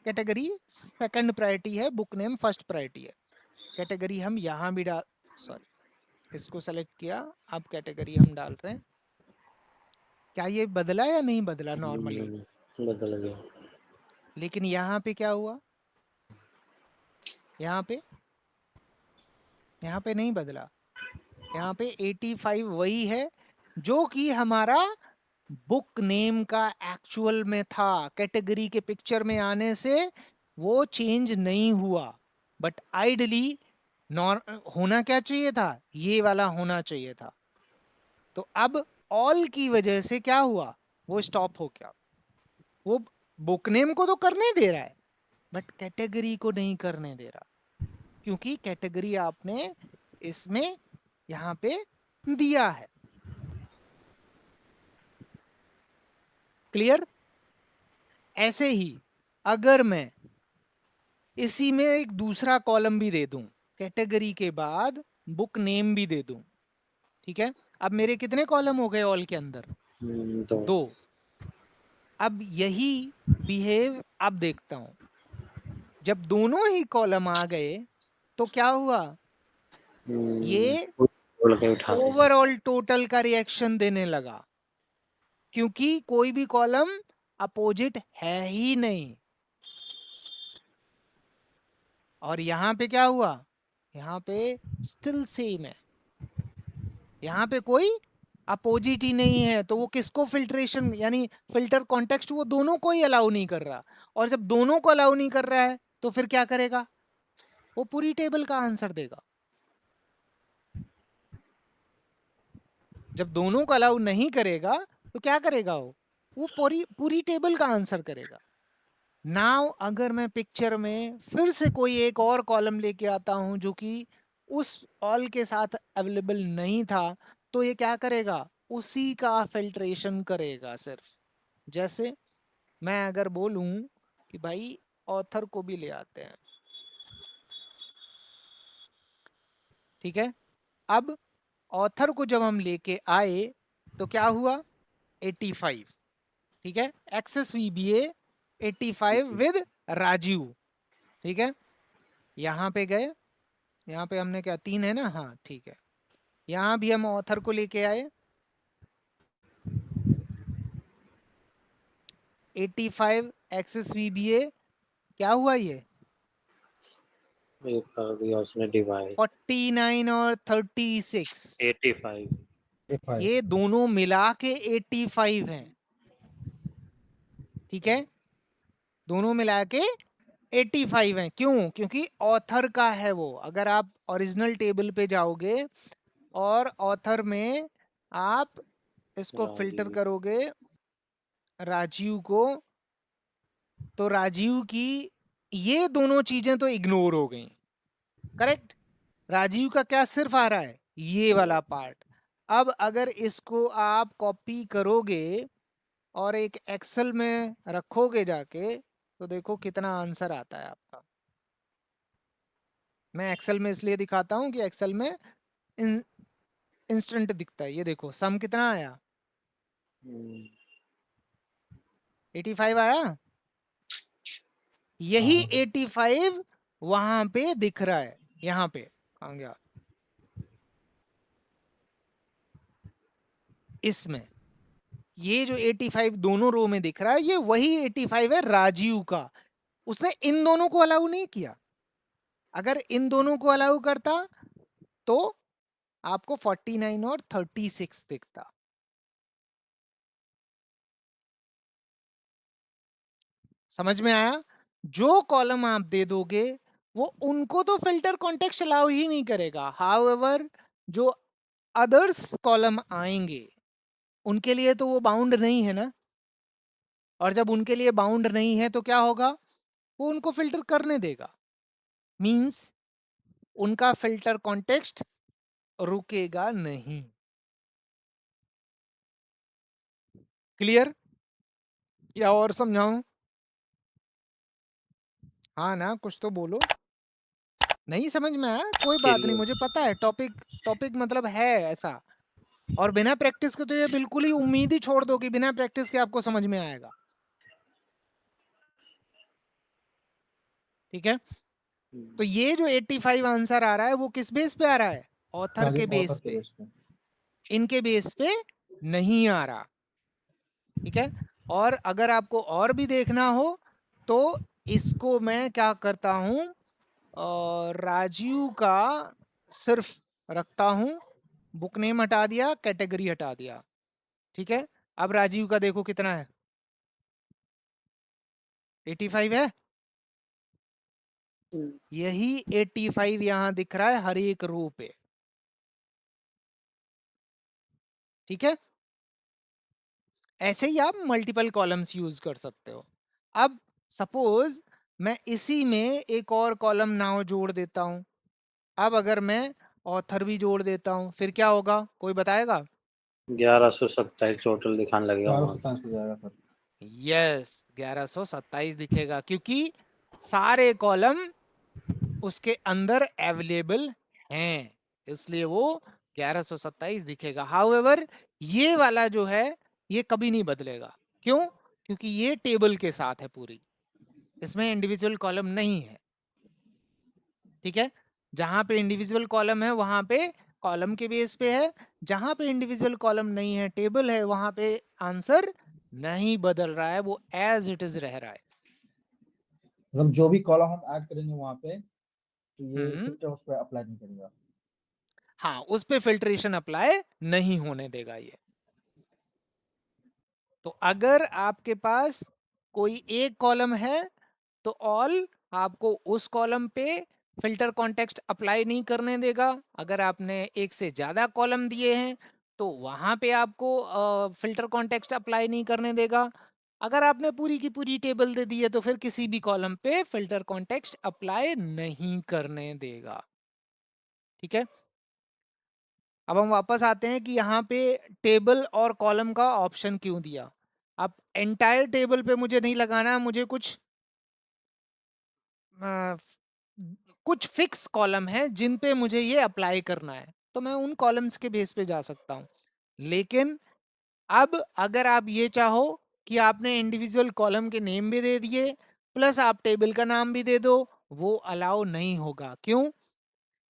कैटेगरी सेकंड प्रायोरिटी है, बुक नेम फर्स्ट प्रायोरिटी है। कैटेगरी हम यहाँ भी डाल, सॉरी इसको सेलेक्ट किया, अब कैटेगरी हम डाल रहे हैं। क्या ये बदला या नहीं बदला, नॉर्मली बदल गया। लेकिन यहाँ पे क्या हुआ, यहाँ पे नहीं बदला, यहाँ पे 85 वही है जो कि हमारा बुक नेम का एक्चुअल में था। कैटेगरी के पिक्चर में आने से वो चेंज नहीं हुआ, बट आइडली होना क्या चाहिए था, ये वाला होना चाहिए था। तो अब ऑल की वजह से क्या हुआ, वो स्टॉप हो गया। वो बुक नेम को तो करने दे रहा है बट कैटेगरी को नहीं करने दे रहा, क्योंकि कैटेगरी आपने इसमें यहाँ पे दिया है। क्लियर। ऐसे ही अगर मैं इसी में एक दूसरा कॉलम भी दे दूं, कैटेगरी के बाद बुक नेम भी दे दूं, ठीक है। अब मेरे कितने कॉलम हो गए ऑल के अंदर, दो। अब यही बिहेव अब देखता हूं, जब दोनों ही कॉलम आ गए तो क्या हुआ, ये ओवरऑल टोटल का रिएक्शन देने लगा, क्योंकि कोई भी कॉलम अपोजिट है ही नहीं। और यहाँ पे क्या हुआ, यहाँ पे स्टिल सेम है, यहाँ पे कोई अपोजिट ही नहीं है, तो वो किसको फिल्ट्रेशन यानी फिल्टर कॉन्टेक्स्ट वो दोनों को ही अलाउ नहीं कर रहा। और जब दोनों को अलाउ नहीं कर रहा है तो फिर क्या करेगा, वो पूरी टेबल का आंसर देगा। जब दोनों को अलाउ नहीं करेगा तो क्या करेगा वो पूरी पूरी टेबल का आंसर करेगा। नाउ अगर मैं पिक्चर में फिर से कोई एक और कॉलम लेके आता हूं जो कि उस ऑल के साथ अवेलेबल नहीं था, तो ये क्या करेगा, उसी का फिल्ट्रेशन करेगा सिर्फ। जैसे मैं अगर बोलूं कि भाई ऑथर को भी ले आते हैं, ठीक है। अब ऑथर को जब हम लेके आए तो क्या हुआ, 85, ठीक है, एक्सेस VBA 85 विद राजीव, ठीक है। यहाँ पे गए, यहाँ पे हमने क्या 3 है ना, हाँ ठीक है। यहाँ भी हम ऑथर को लेके आए, 85 एक्सेस VBA, क्या हुआ ये एक कर दिया उसने डिवाइड, 49 और 36, 85। ये दोनों मिला के 85 हैं, ठीक है। दोनों मिला के 85 हैं। क्यों? क्योंकि ऑथर का है वो। अगर आप ओरिजिनल टेबल पे जाओगे और ऑथर में आप इसको फिल्टर राजीव। करोगे राजीव को, तो राजीव की ये दोनों चीजें तो इग्नोर हो गई, करेक्ट। राजीव का क्या सिर्फ आ रहा है, ये वाला पार्ट। अब अगर इसको आप कॉपी करोगे और एक एक्सेल में रखोगे जाके, तो देखो कितना आंसर आता है आपका। मैं एक्सेल में इसलिए दिखाता हूं कि एक्सेल में इंस्टेंट दिखता है। ये देखो सम कितना आया, 85 आया। यही 85 वहां पे दिख रहा है, यहाँ पे कहाँ गया, इसमें ये जो 85 दोनों रो में दिख रहा है, ये वही 85 है राजीव का। उसने इन दोनों को अलाउ नहीं किया। अगर इन दोनों को अलाउ करता तो आपको 49 और 36 दिखता। समझ में आया? जो कॉलम आप दे दोगे वो उनको तो फिल्टर कॉन्टेक्स्ट अलाउ ही नहीं करेगा। हाउएवर जो अदर्स कॉलम आएंगे उनके लिए तो वो बाउंड नहीं है ना। और जब उनके लिए बाउंड नहीं है तो क्या होगा, वो उनको फिल्टर करने देगा। मींस उनका फिल्टर कॉन्टेक्स्ट रुकेगा नहीं। क्लियर? या और समझाऊं? हाँ ना, कुछ तो बोलो। नहीं समझ में आया कोई बात नहीं, मुझे पता है टॉपिक मतलब है ऐसा। और बिना प्रैक्टिस के तो ये बिल्कुल ही उम्मीद ही छोड़ दो कि बिना प्रैक्टिस के आपको समझ में आएगा। ठीक है, तो ये जो 85 आंसर आ रहा है वो किस बेस पे आ रहा है, ऑथर के बेस पे। इनके बेस पे नहीं आ रहा। ठीक है, और अगर आपको और भी देखना हो तो इसको मैं क्या करता हूं, राजीव का सिर्फ रखता हूं, बुक नेम हटा दिया, कैटेगरी हटा दिया। ठीक है, अब राजीव का देखो कितना है, 85 है। यही 85 यहां दिख रहा है हर एक रो पे। ठीक है, ऐसे ही आप मल्टीपल कॉलम्स यूज कर सकते हो। अब सपोज मैं इसी में एक और कॉलम नाउ जोड़ देता हूं। अब अगर मैं ऑथर भी जोड़ देता हूं फिर क्या होगा, कोई बताएगा? 1127 टोटल दिखाने लगेगा वहां पे। यस, 1127 दिखेगा क्योंकि सारे कॉलम उसके अंदर अवेलेबल हैं, इसलिए वो 1127 दिखेगा। हाउएवर ये वाला जो है ये कभी नहीं बदलेगा। क्यों? क्योंकि ये टेबल के साथ है पूरी, इसमें इंडिविजुअल कॉलम नहीं है। ठीक है, जहां पे इंडिविजुअल कॉलम है वहां पे कॉलम के बेस पे है, जहां पे इंडिविजुअल कॉलम नहीं है टेबल है, वहां पे आंसर नहीं बदल रहा है, वो एज इट इज रह रहा है। मतलब जो भी कॉलम हम ऐड करेंगे वहां पे तो ये हम्म, फिल्टर उस पर अप्लाई नहीं करेगा। हाँ, उस पे फिल्ट्रेशन अप्लाई नहीं होने देगा ये। तो अगर आपके पास कोई एक कॉलम है तो ऑल आपको उस कॉलम पे फिल्टर कॉन्टेक्स्ट अप्लाई नहीं करने देगा। अगर आपने एक से ज्यादा कॉलम दिए हैं तो वहां पे आपको फिल्टर कॉन्टेक्स्ट अप्लाई नहीं करने देगा। अगर आपने पूरी की पूरी टेबल दे दी है तो फिर किसी भी कॉलम पे फिल्टर कॉन्टेक्स्ट अप्लाई नहीं करने देगा। ठीक है, अब हम वापस आते हैं कि यहाँ पे टेबल और कॉलम का ऑप्शन क्यों दिया। अब एंटायर टेबल पे मुझे नहीं लगाना, मुझे कुछ फिक्स कॉलम है जिन पे मुझे ये अप्लाई करना है, तो मैं उन कॉलम्स के बेस पे जा सकता हूँ। लेकिन अब अगर आप ये चाहो कि आपने इंडिविजुअल कॉलम के नेम भी दे दिए प्लस आप टेबल का नाम भी दे दो, वो अलाउ नहीं होगा। क्यों?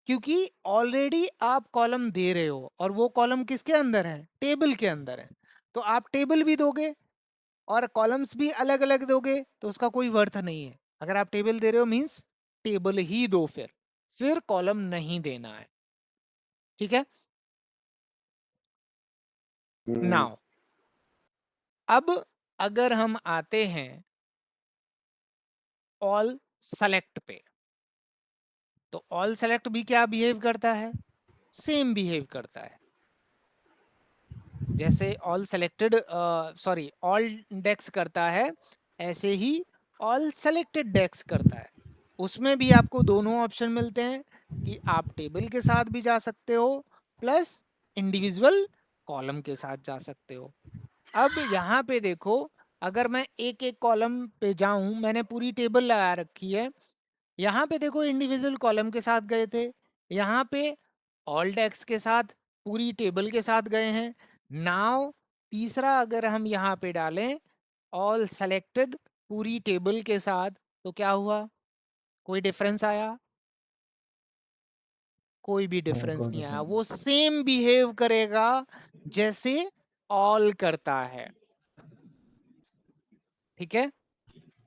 क्योंकि ऑलरेडी आप कॉलम दे रहे हो और वो कॉलम किसके अंदर है? टेबल के अंदर है। तो आप टेबल भी दोगे और कॉलम्स भी अलग अलग दोगे तो उसका कोई वर्थ नहीं है। अगर आप टेबल दे रहे हो मींस टेबल ही दो, फिर कॉलम नहीं देना है। ठीक है, नाउ अब अगर हम आते हैं ऑल सेलेक्ट पे, तो ऑल सेलेक्ट भी क्या बिहेव करता है? सेम बिहेव करता है। जैसे ऑल सेलेक्टेड सॉरी ऑल डेक्स करता है, ऐसे ही ऑल सेलेक्टेड डेक्स करता है। उसमें भी आपको दोनों ऑप्शन मिलते हैं कि आप टेबल के साथ भी जा सकते हो प्लस इंडिविजुअल कॉलम के साथ जा सकते हो। अब यहाँ पे देखो, अगर मैं एक एक कॉलम पे जाऊं, मैंने पूरी टेबल लगा रखी है, यहाँ पे देखो इंडिविजुअल कॉलम के साथ गए थे, यहाँ पे ऑल डेक्स के साथ पूरी टेबल के साथ गए हैं। नाउ तीसरा अगर हम यहाँ पे डालें ऑल सेलेक्टेड पूरी टेबल के साथ, तो क्या हुआ? कोई डिफरेंस आया? कोई भी डिफरेंस नहीं आया। वो सेम बिहेव करेगा जैसे ऑल करता है। ठीक है,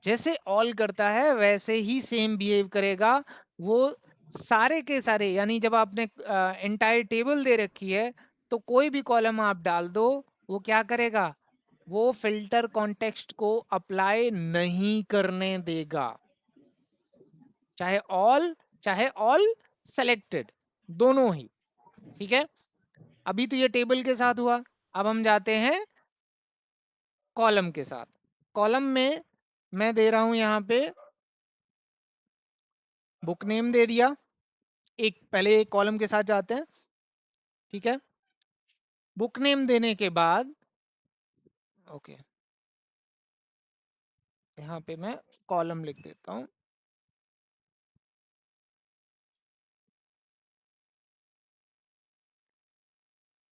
जैसे ऑल करता है वैसे ही सेम बिहेव करेगा। वो सारे के सारे, यानी जब आपने एंटायर टेबल दे रखी है तो कोई भी कॉलम आप डाल दो, वो क्या करेगा? वो फिल्टर कॉन्टेक्स्ट को अप्लाई नहीं करने देगा, चाहे ऑल सेलेक्टेड, दोनों ही। ठीक है, अभी तो ये टेबल के साथ हुआ, अब हम जाते हैं कॉलम के साथ। कॉलम में मैं दे रहा हूं यहाँ पे बुक नेम दे दिया। पहले एक कॉलम के साथ जाते हैं। ठीक है, बुक नेम देने के बाद ओके, यहाँ पे मैं कॉलम लिख देता हूं।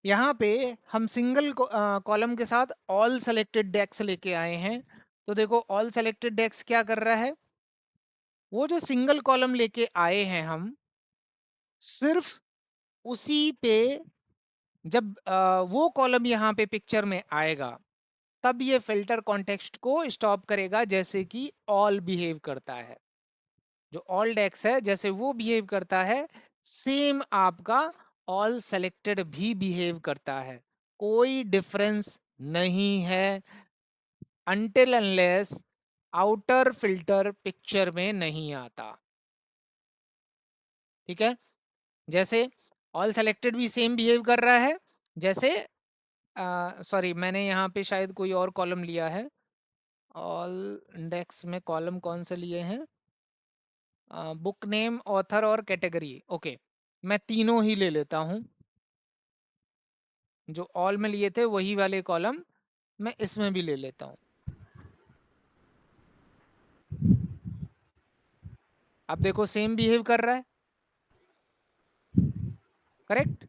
यहाँ पे हम सिंगल कॉलम के साथ ऑल सेलेक्टेड डेक्स लेके आए हैं। तो देखो ऑल सेलेक्टेड डेक्स क्या कर रहा है? वो जो सिंगल कॉलम लेके आए हैं हम, सिर्फ उसी पे जब वो कॉलम यहाँ पे पिक्चर में आएगा तब ये फिल्टर कॉन्टेक्स्ट को स्टॉप करेगा, जैसे कि ऑल बिहेव करता है। जो ऑल डेक्स है जैसे वो बिहेव करता है, सेम आपका ऑल सेलेक्टेड भी बिहेव करता है। कोई डिफरेंस नहीं है until unless outer filter picture में नहीं आता। ठीक है, जैसे ऑल सेलेक्टेड भी सेम बिहेव कर रहा है जैसे सॉरी मैंने यहाँ पे शायद कोई और कॉलम लिया है। ऑल इंडेक्स में कॉलम कौन से लिए हैं? बुक नेम, ऑथर और कैटेगरी। ओके, मैं तीनों ही ले लेता हूँ। जो ऑल में लिए थे वही वाले कॉलम मैं इसमें भी ले लेता हूँ। अब देखो सेम बिहेव कर रहा है, करेक्ट?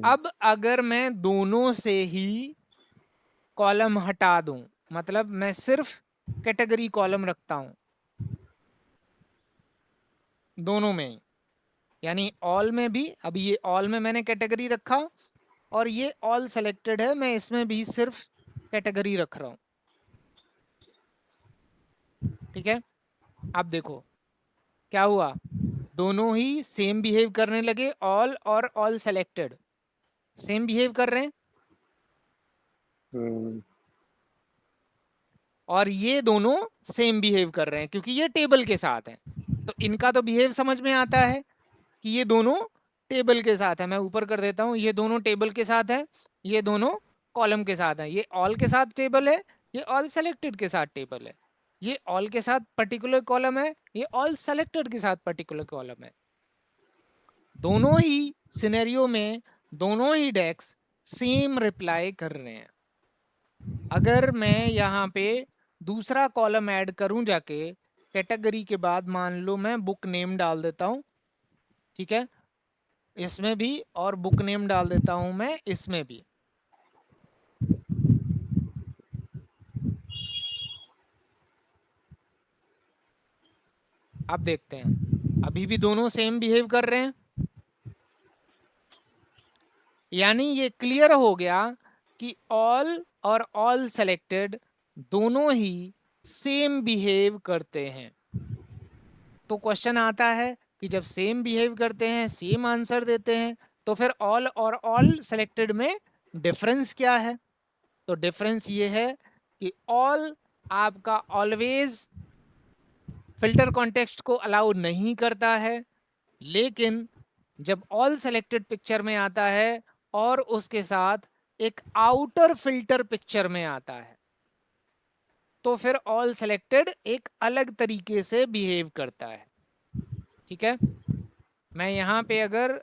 अब अगर मैं दोनों से ही कॉलम हटा दूं, मतलब मैं सिर्फ कैटेगरी कॉलम रखता हूं दोनों में ही, यानी ऑल में भी, अभी ये ऑल में मैंने कैटेगरी रखा और ये ऑल सेलेक्टेड है, मैं इसमें भी सिर्फ कैटेगरी रख रहा हूं। ठीक है, अब देखो क्या हुआ, दोनों ही सेम बिहेव करने लगे। ऑल और ऑल सेलेक्टेड सेम बिहेव कर रहे हैं और ये दोनों सेम बिहेव कर रहे हैं क्योंकि ये टेबल के साथ है। तो इनका तो बिहेव समझ में आता है कि ये दोनों टेबल के साथ है, मैं ऊपर कर देता हूँ, ये दोनों टेबल के साथ है, ये दोनों कॉलम के साथ है। ये ऑल के साथ टेबल है, ये ऑल सेलेक्टेड के साथ टेबल है। ये ऑल के साथ पर्टिकुलर कॉलम है, ये ऑल सेलेक्टेड के साथ पर्टिकुलर कॉलम है। दोनों ही सिनेरियो में दोनों ही डेस्क सेम रिप्लाई कर रहे हैं। अगर मैं यहाँ पे दूसरा कॉलम ऐड करूं जाके कैटेगरी के बाद, मान लो मैं बुक नेम डाल देता हूं, ठीक है, इसमें भी, और बुक नेम डाल देता हूं मैं इसमें भी। अब देखते हैं, अभी भी दोनों सेम बिहेव कर रहे हैं। यानी ये क्लियर हो गया कि ऑल और ऑल सेलेक्टेड दोनों ही सेम बिहेव करते हैं। तो क्वेश्चन आता है कि जब सेम बिहेव करते हैं, सेम आंसर देते हैं, तो फिर ऑल और ऑल सेलेक्टेड में डिफरेंस क्या है? तो डिफरेंस ये है कि ऑल आपका ऑलवेज फिल्टर कॉन्टेक्स्ट को अलाउ नहीं करता है, लेकिन जब ऑल सेलेक्टेड पिक्चर में आता है और उसके साथ एक आउटर फिल्टर पिक्चर में आता है, तो फिर ऑल सेलेक्टेड एक अलग तरीके से बिहेव करता है। ठीक है, मैं यहाँ पे अगर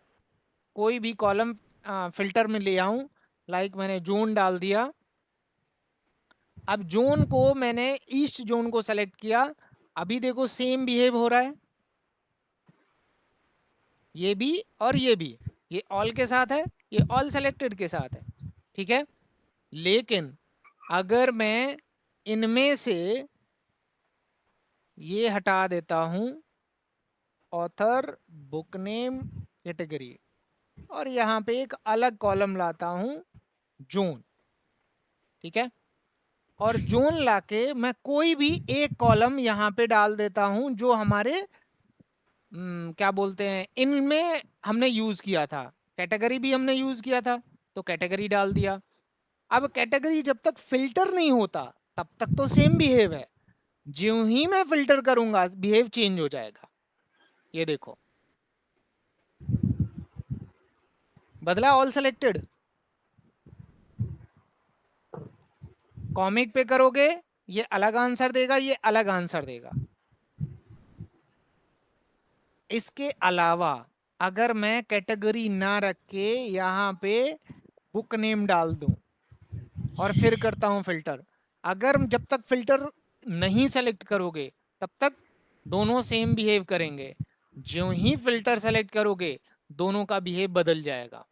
कोई भी कॉलम फिल्टर में ले आऊं, लाइक मैंने जोन डाल दिया, अब जोन को मैंने ईस्ट जोन को सेलेक्ट किया, अभी देखो सेम बिहेव हो रहा है, ये भी और ये भी, ये ऑल के साथ है, ये ऑल सेलेक्टेड के साथ है। ठीक है, लेकिन अगर मैं इनमें से ये हटा देता हूं, ऑथर, बुक नेम, कैटेगरी, और यहाँ पे एक अलग कॉलम लाता हूं जोन, ठीक है, और जोन लाके मैं कोई भी एक कॉलम यहाँ पे डाल देता हूं जो हमारे क्या बोलते हैं, इनमें हमने यूज किया था, कैटेगरी भी हमने यूज किया था, तो कैटेगरी डाल दिया। अब कैटेगरी जब तक फिल्टर नहीं होता तब तक तो सेम बिहेव है, ज्यों ही मैं फिल्टर करूंगा बिहेव चेंज हो जाएगा। ये देखो बदला, ऑल सेलेक्टेड। कॉमिक पे करोगे ये अलग आंसर देगा, ये अलग आंसर देगा। इसके अलावा अगर मैं कैटेगरी ना रख के यहाँ पे बुक नेम डाल दूं और फिर करता हूं फिल्टर, अगर जब तक फिल्टर नहीं सेलेक्ट करोगे तब तक दोनों सेम बिहेव करेंगे, ज्यों ही फिल्टर सेलेक्ट करोगे दोनों का बिहेव बदल जाएगा।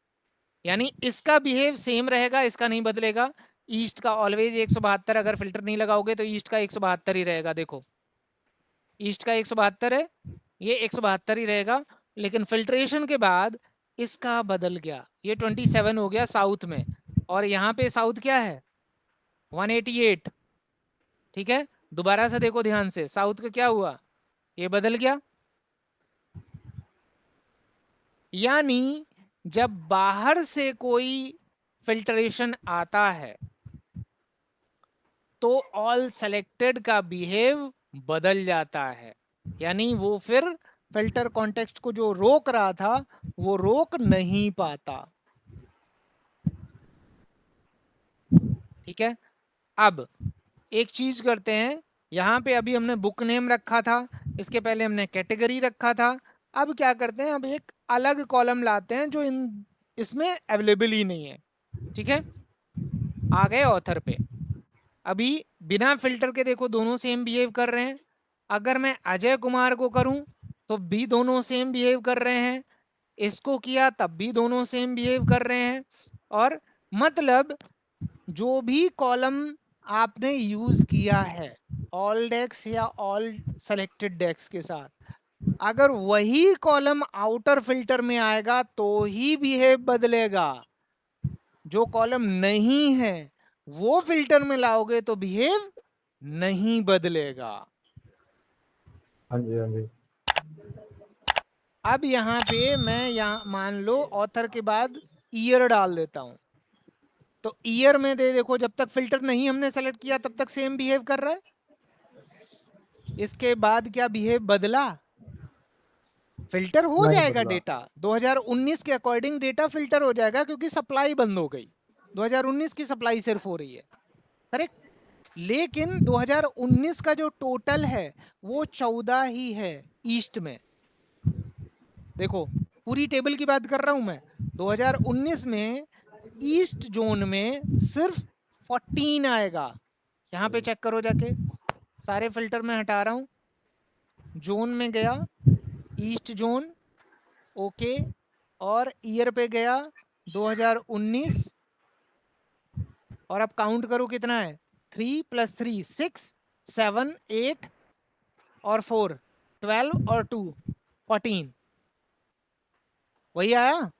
यानी इसका बिहेव सेम रहेगा, इसका नहीं बदलेगा। ईस्ट का ऑलवेज 172, अगर फिल्टर नहीं लगाओगे तो ईस्ट का 172 ही रहेगा। देखो ईस्ट का 172 है, ये 172 ही रहेगा, लेकिन फिल्ट्रेशन के बाद इसका बदल गया, ये 27 हो गया साउथ में, और यहाँ पे साउथ क्या है 188। ठीक है, दोबारा से देखो ध्यान से, साउथ का क्या हुआ, ये बदल गया। यानी जब बाहर से कोई फिल्ट्रेशन आता है तो ऑल सेलेक्टेड का बिहेव बदल जाता है, यानी वो फिर फिल्टर कॉन्टेक्स्ट को जो रोक रहा था वो रोक नहीं पाता। ठीक है, अब एक चीज करते हैं, यहाँ पे अभी हमने बुक नेम रखा था, इसके पहले हमने कैटेगरी रखा था, अब क्या करते हैं, अब एक अलग कॉलम लाते हैं जो इसमें अवेलेबल ही नहीं है। ठीक है, आ गए ऑथर पे, अभी बिना फिल्टर के देखो दोनों सेम बिहेव कर रहे हैं। अगर मैं अजय कुमार को करूं तो भी दोनों सेम बिहेव कर रहे हैं, इसको किया तब भी दोनों सेम बिहेव कर रहे हैं। और मतलब जो भी कॉलम आपने यूज किया है ऑल डेस्क या ऑल सेलेक्टेड डेस्क के साथ, अगर वही कॉलम आउटर फिल्टर में आएगा तो ही बिहेव बदलेगा। जो कॉलम नहीं है वो फिल्टर में लाओगे तो बिहेव नहीं बदलेगा। हाँ जी, हाँ जी। अब यहाँ पे मैं यहाँ मान लो ऑथर के बाद ईयर डाल देता हूं, तो ईयर में देखो जब तक फिल्टर नहीं हमने सेलेक्ट किया तब तक सेम बिहेव कर रहा है, इसके बाद क्या बिहेव बदला, फिल्टर हो नहीं जाएगा बदला। डेटा 2019 के अकॉर्डिंग डेटा फिल्टर हो जाएगा क्योंकि सप्लाई बंद हो गई 2019 की सप्लाई सिर्फ हो रही है करेक्ट लेकिन 2019 का जो टोटल है वो 14 ही है ईस्ट में देखो पूरी टेबल की बात कर रहा हूं मैं 2019 में ईस्ट जोन में सिर्फ 14 आएगा यहां पे चेक करो जाके सारे फिल्टर में हटा रहा हूं जोन में गया ईस्ट जोन ओके और ईयर पे गया 2019 और अब काउंट करो कितना है 3 + 3 6 7 8 और 4 12 और 2 14 वही आया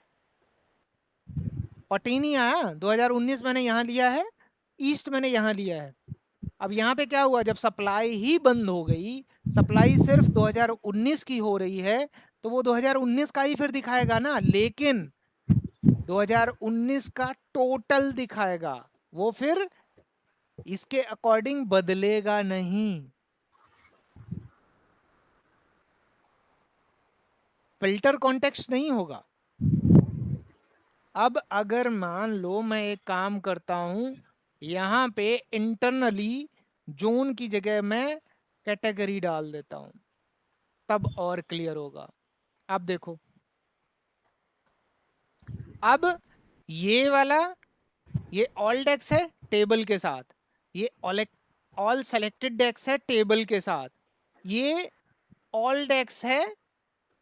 14 ही आया 2019 मैंने यहाँ लिया है ईस्ट मैंने यहाँ लिया है अब यहाँ पे क्या हुआ जब सप्लाई ही बंद हो गई सप्लाई सिर्फ 2019 की हो रही है तो वो 2019 का ही फिर दिखाएगा ना लेकिन 2019 का टोटल दिखाएगा वो फिर इसके अकॉर्डिंग बदलेगा नहीं फिल्टर कॉन्टेक्स्ट नहीं होगा अब अगर मान लो मैं एक काम करता हूं यहां पे इंटरनली जोन की जगह मैं कैटेगरी डाल देता हूं तब और क्लियर होगा अब देखो अब ये वाला ये ऑल डेक्स है टेबल के साथ ये ऑल सेलेक्टेड डेक्स है टेबल के साथ ये ऑल डेक्स है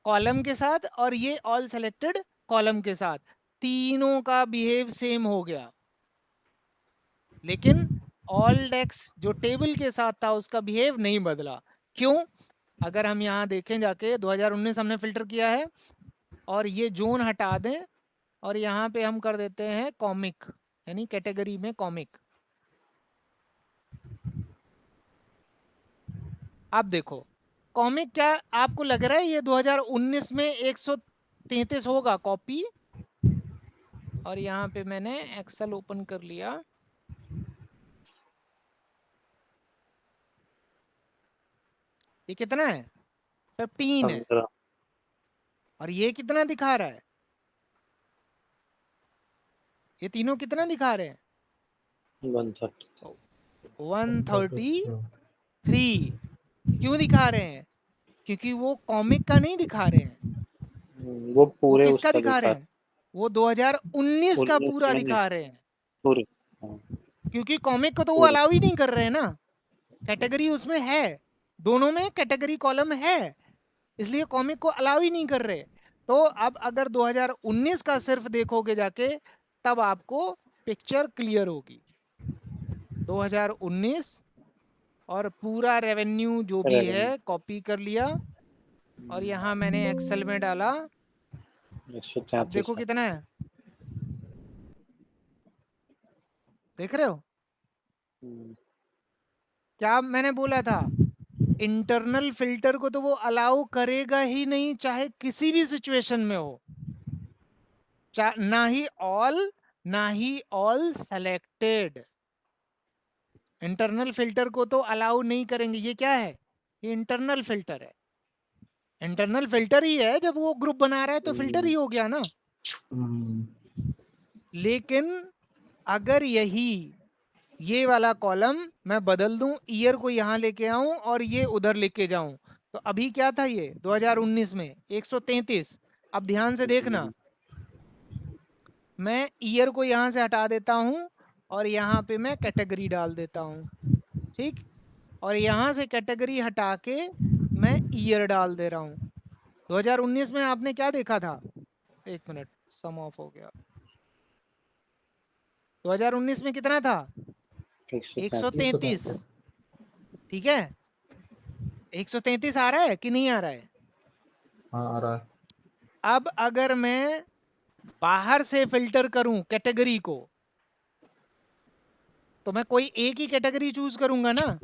कॉलम के साथ और ये ऑल सेलेक्टेड कॉलम के साथ तीनों का बिहेव सेम हो गया लेकिन ऑल डेक्स जो टेबल के साथ था उसका बिहेव नहीं बदला क्यों अगर हम यहाँ देखें जाके 2019 हमने फिल्टर किया है और ये जोन हटा दें और यहाँ पे हम कर देते हैं कॉमिक यानी कैटेगरी में कॉमिक अब देखो कॉमिक क्या आपको लग रहा है ये 2019 में 133 होगा कॉपी और यहाँ पे मैंने एक्सेल ओपन कर लिया ये कितना है 15 है 15 और ये कितना दिखा रहा है ये तीनों कितना दिखा रहे हैं 130 133 क्यों दिखा रहे हैं क्योंकि वो कॉमिक का नहीं दिखा रहे हैं वो वो पूरे किसका उसका दिखा रहे हैं वो 2019 का 19 पूरा में दिखा रहे हैं पूरे हाँ, क्योंकि कॉमिक को तो वो पूरे अलाउ ही नहीं कर रहे हैं ना कैटेगरी उसमें है दोनों में कैटेगरी कॉलम है इसलिए कॉमिक को अलाउ ही नहीं कर रहे तो अब अगर 2019 का सिर्फ देखोगे जाके तब आपको पिक्चर क्लियर होगी 2019 और पूरा रेवेन्यू जो भी है रेवेन्यू कॉपी कर लिया और यहाँ मैंने एक्सेल में डाला अब देखो 133 कितना है देख रहे हो क्या मैंने बोला था इंटरनल फिल्टर को तो वो अलाउ करेगा ही नहीं चाहे किसी भी सिचुएशन में हो ना ही ऑल सेलेक्टेड इंटरनल फिल्टर को तो अलाउ नहीं करेंगे ये क्या है ये इंटरनल फिल्टर है इंटरनल फिल्टर ही है जब वो ग्रुप बना रहा है तो फिल्टर ही हो गया ना लेकिन अगर ये वाला कॉलम मैं बदल दूं ईयर को यहां लेके आऊं और ये उधर लेके जाऊं तो अभी क्या था ये 2019 में 133 अब ध्यान से देखना मैं ईयर को यहां से हटा देता हूं और यहाँ पे मैं कैटेगरी डाल देता हूं ठीक और यहाँ से कैटेगरी हटा के मैं ईयर डाल दे रहा हूं 2019 में आपने क्या देखा था एक मिनट सम ऑफ हो गया 2019 में कितना था 133 ठीक है 133 आ रहा है कि नहीं आ रहा है हाँ आ रहा है अब अगर मैं बाहर से फिल्टर करूं कैटेगरी को तो मैं कोई एक ही कैटेगरी चूज करूंगा ना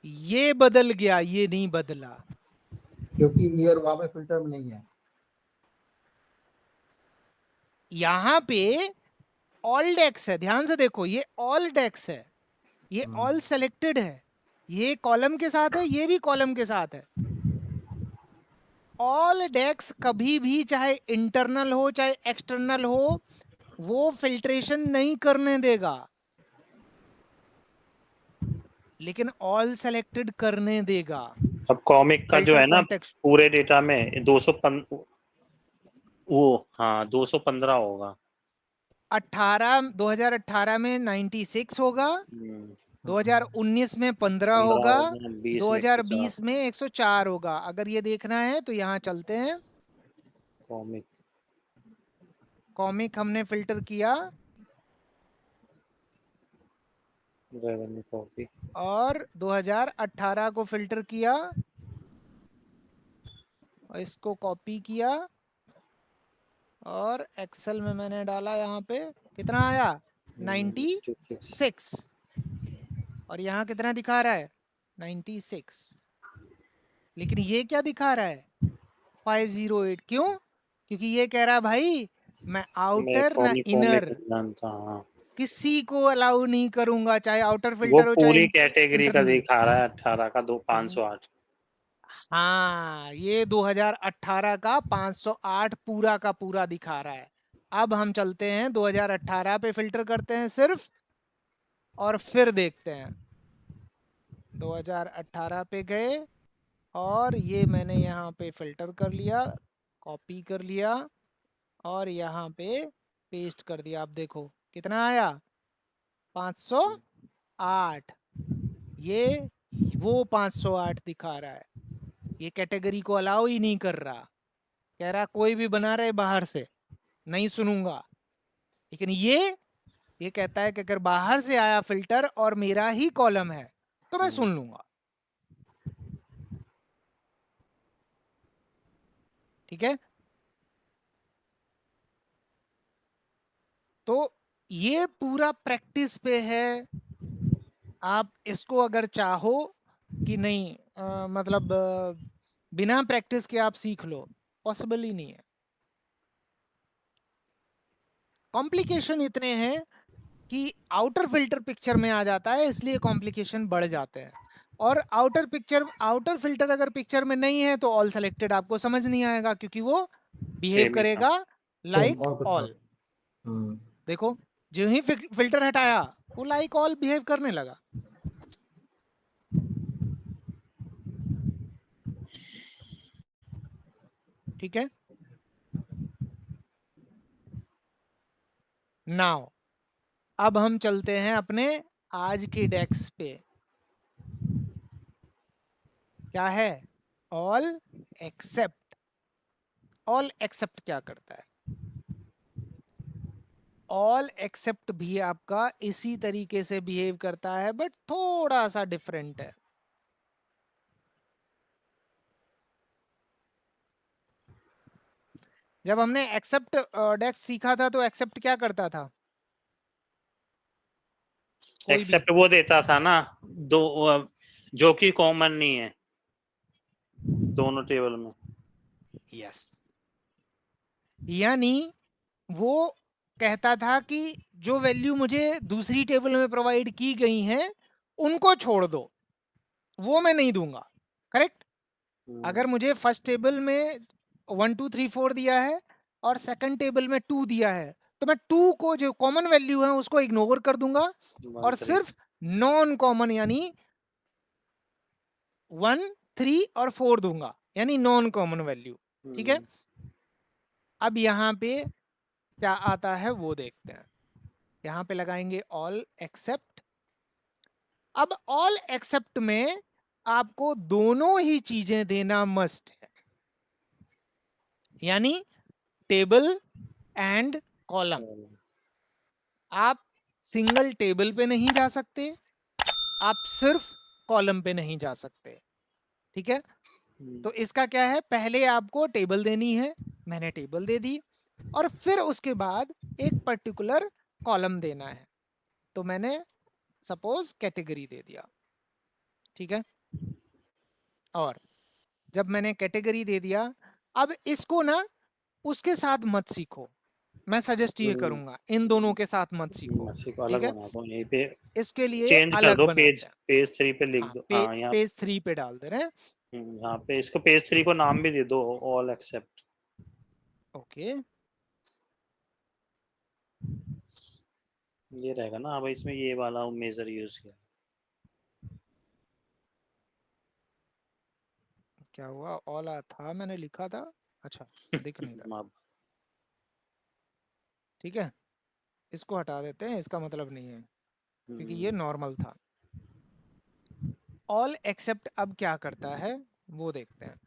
ये बदल गया ये नहीं बदला क्योंकि ईयर वहां पे फिल्टर में नहीं है यहां पे ऑल डेक्स है ध्यान से देखो ये ऑल डेक्स है ये ऑल सेलेक्टेड है ये कॉलम के साथ है ये भी कॉलम के साथ है ऑल डेक्स कभी भी चाहे इंटरनल हो चाहे एक्सटर्नल हो वो फिल्ट्रेशन नहीं करने देगा, लेकिन ऑल सेलेक्टेड करने देगा। अब कॉमिक का जो फिल्टर है ना कॉन्टेक्स्ट पूरे डेटा में 215 वो हाँ 215 होगा। 2018 में 96 होगा, 2019 में 15 15 होगा, होगा, 20 में 2020 में 104 होगा। अगर ये देखना है तो यहाँ चलते हैं, कॉमिक कॉमिक हमने फिल्टर किया रेवेन्यू कॉपी और 2018 को फिल्टर किया और इसको कॉपी किया और एक्सेल में मैंने डाला, यहाँ पे कितना आया 96 और यहाँ कितना दिखा रहा है 96, लेकिन ये क्या दिखा रहा है 508। क्यों? क्योंकि ये कह रहा है भाई मैं आउटर ना इनर हाँ किसी को अलाउ नहीं करूंगा, चाहे आउटर वो फिल्टर हो चाहे पूरी कैटेगरी का इंटरनल। दिखा रहा है 18 का 508। हाँ, ये 2018 का 508 पूरा का पूरा दिखा रहा है। अब हम चलते हैं 2018 पे फिल्टर करते हैं सिर्फ, और फिर देखते हैं 2018 पे गए और ये मैंने यहाँ पे फिल्टर कर लिया, कॉपी कर लिया और यहाँ पे पेस्ट कर दिया। आप देखो कितना आया 508। ये वो 508 दिखा रहा है, ये कैटेगरी को अलाउ ही नहीं कर रहा, कह रहा कोई भी बना रहे बाहर से नहीं सुनूंगा। लेकिन ये कहता है कि अगर बाहर से आया फिल्टर और मेरा ही कॉलम है तो मैं सुन लूंगा। ठीक है, तो ये पूरा प्रैक्टिस पे है। आप इसको अगर चाहो कि नहीं मतलब बिना प्रैक्टिस के आप सीख लो, पॉसिबल ही नहीं है। कॉम्प्लिकेशन इतने हैं कि आउटर फिल्टर पिक्चर में आ जाता है, इसलिए कॉम्प्लिकेशन बढ़ जाते हैं। और आउटर फिल्टर अगर पिक्चर में नहीं है तो ऑल सेलेक्टेड आपको समझ नहीं आएगा, क्योंकि वो बिहेव Same ही था। करेगा लाइक और कुछ ऑल। हम्म, देखो जो ही फिल्टर हटाया वो लाइक ऑल बिहेव करने लगा। ठीक है, नाउ अब हम चलते हैं अपने आज के डेस्क पे। क्या है ऑल एक्सेप्ट। ऑल एक्सेप्ट क्या करता है? ऑल एक्सेप्ट भी आपका इसी तरीके से बिहेव करता है, बट थोड़ा सा डिफरेंट है। जब हमने एक्सेप्ट डेक्स सीखा था तो एक्सेप्ट क्या करता था? कोई भी एक्सेप्ट वो देता था ना दो जो कि कॉमन नहीं है दोनों टेबल में। यस, यानी वो कहता था कि जो वैल्यू मुझे दूसरी टेबल में प्रोवाइड की गई हैं उनको छोड़ दो, वो मैं नहीं दूंगा। करेक्ट? अगर मुझे फर्स्ट टेबल में 1 2 3 4 दिया है और सेकंड टेबल में 2 दिया है तो मैं 2 को जो कॉमन वैल्यू है उसको इग्नोर कर दूंगा और सिर्फ नॉन कॉमन यानी 1 3 और 4 दूंगा, यानी नॉन कॉमन वैल्यू। ठीक है, अब यहाँ पे क्या आता है वो देखते हैं। यहाँ पे लगाएंगे ऑल एक्सेप्ट। अब ऑल एक्सेप्ट में आपको दोनों ही चीजें देना मस्ट है, यानी टेबल एंड कॉलम। आप सिंगल टेबल पे नहीं जा सकते, आप सिर्फ कॉलम पे नहीं जा सकते। ठीक है, तो इसका क्या है, पहले आपको टेबल देनी है, मैंने टेबल दे दी, और फिर उसके बाद एक पर्टिकुलर कॉलम देना है, तो मैंने सपोज कैटेगरी दे दिया। ठीक है, और जब मैंने कैटेगरी दे दिया, अब इसको ना उसके साथ मत सीखो, मैं सजेस्ट ये करूंगा इन दोनों के साथ मत सीखो। को अलग ठीक है, बना दो, यहीं पे इसके लिए चेंज कर अलग दो, बनाते हैं। पेज 3 पे लिख हाँ, दो। हाँ यहाँ पेज 3 पे डाल दे रहे हैं। यहाँ पे इसको पेज 3 को नाम भी दे दो, ऑल एक्सेप्ट। ओके ये रहेगा ना, अब इसमें ये वाला मेजर यूज किया। क्या हुआ, ऑल था मैंने लिखा था, अच्छा दिख नहीं रहा। अब ठीक है, इसको हटा देते हैं, इसका मतलब नहीं है क्योंकि ये नॉर्मल था। ऑल एक्सेप्ट अब क्या करता है वो देखते हैं।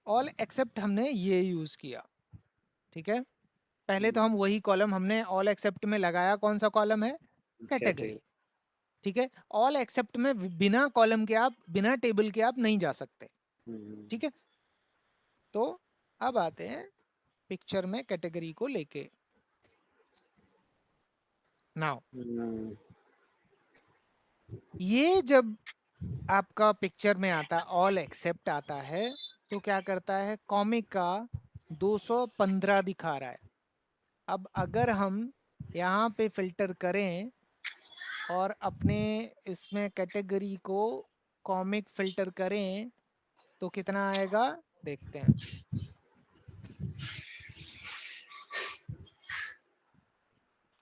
ऑल एक्सेप्ट हमने ये यूज किया, ठीक है। पहले तो हम वही कॉलम हमने ऑल एक्सेप्ट में लगाया, कौन सा कॉलम है, कैटेगरी, ठीक है। ऑल एक्सेप्ट में बिना कॉलम के आप, बिना टेबल के आप नहीं जा सकते, ठीक है। तो अब आते हैं पिक्चर में कैटेगरी को लेके। नाउ ये जब आपका पिक्चर में आता, ऑल एक्सेप्ट आता है, तो क्या करता है, कॉमिक का 215 दिखा रहा है। अब अगर हम यहाँ पे फिल्टर करें और अपने इसमें कैटेगरी को कॉमिक फिल्टर करें तो कितना आएगा देखते हैं।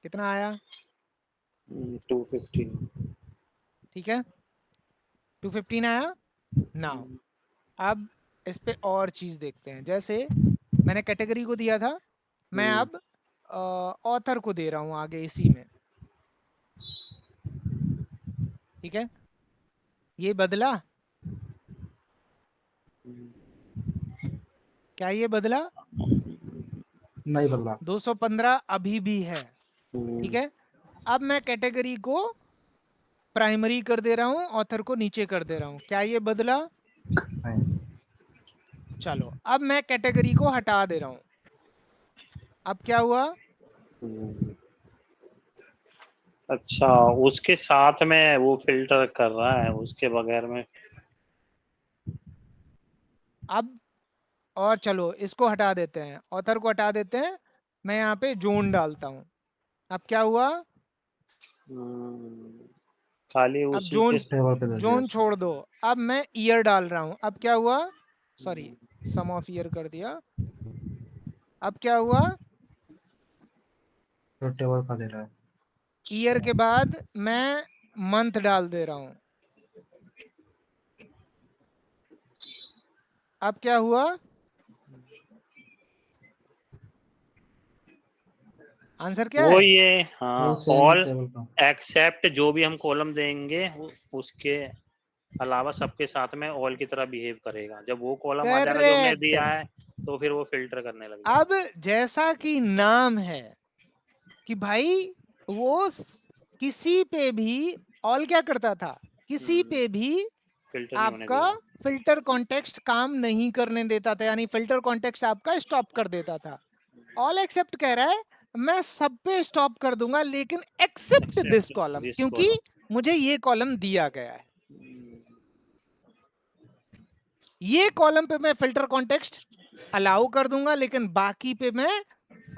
कितना आया, 215। ठीक है 215 आया। नाउ अब इस पे और चीज देखते हैं। जैसे मैंने कैटेगरी को दिया था, मैं अब ऑथर को दे रहा हूं आगे इसी में, ठीक है। ये बदला, क्या ये बदला, नहीं बदला। 215 अभी भी है, ठीक है। अब मैं कैटेगरी को प्राइमरी कर दे रहा हूं, ऑथर को नीचे कर दे रहा हूं, क्या ये बदला, नहीं। चलो अब मैं कैटेगरी को हटा दे रहा हूं, अब क्या हुआ, अच्छा, उसके साथ में वो फिल्टर कर रहा है, उसके बगैर में। अब और चलो इसको हटा देते हैं, ऑथर को हटा देते हैं, मैं यहाँ पे जोन डालता हूं। अब क्या हुआ, खाली अब उसी के जोन, टेबल पे दे दिया जोन उसको। छोड़ दो। अब मैं ईयर डाल रहा हूं, अब क्या हुआ, सॉरी सम ऑफ ईयर कर दिया। अब क्या हुआ, तो टेबल का दे रहा है। ईयर के बाद मैं मंथ डाल दे रहा हूं। अब क्या हुआ, आंसर क्या वो है, ये, हाँ, वो सेम ऑल टेबल का। एक्सेप्ट जो भी हम कॉलम देंगे उसके अलावा सबके साथ में ऑल की तरह बिहेव करेगा। जब वो कॉलम आ जाएगा जो हमने करेक्ट। दिया है, तो फिर वो फिल्टर करने लग जाएगा। अब जैसा कि नाम है कि भाई वो किसी पे भी ऑल क्या करता था, किसी पे भी फिल्टर नहीं होने आपका देगा। फिल्टर कॉन्टेक्स्ट काम नहीं करने देता था, यानी फिल्टर कॉन्टेक्स्ट आपका स्टॉप कर देता था। ऑल एक्सेप्ट कह रहा है मैं सब पे स्टॉप कर दूंगा लेकिन except this except column, this क्योंकि कॉलम। मुझे ये कॉलम दिया गया है। ये कॉलम पे मैं फिल्टर कॉन्टेक्स्ट अलाउ कर दूंगा लेकिन बाकी पे मैं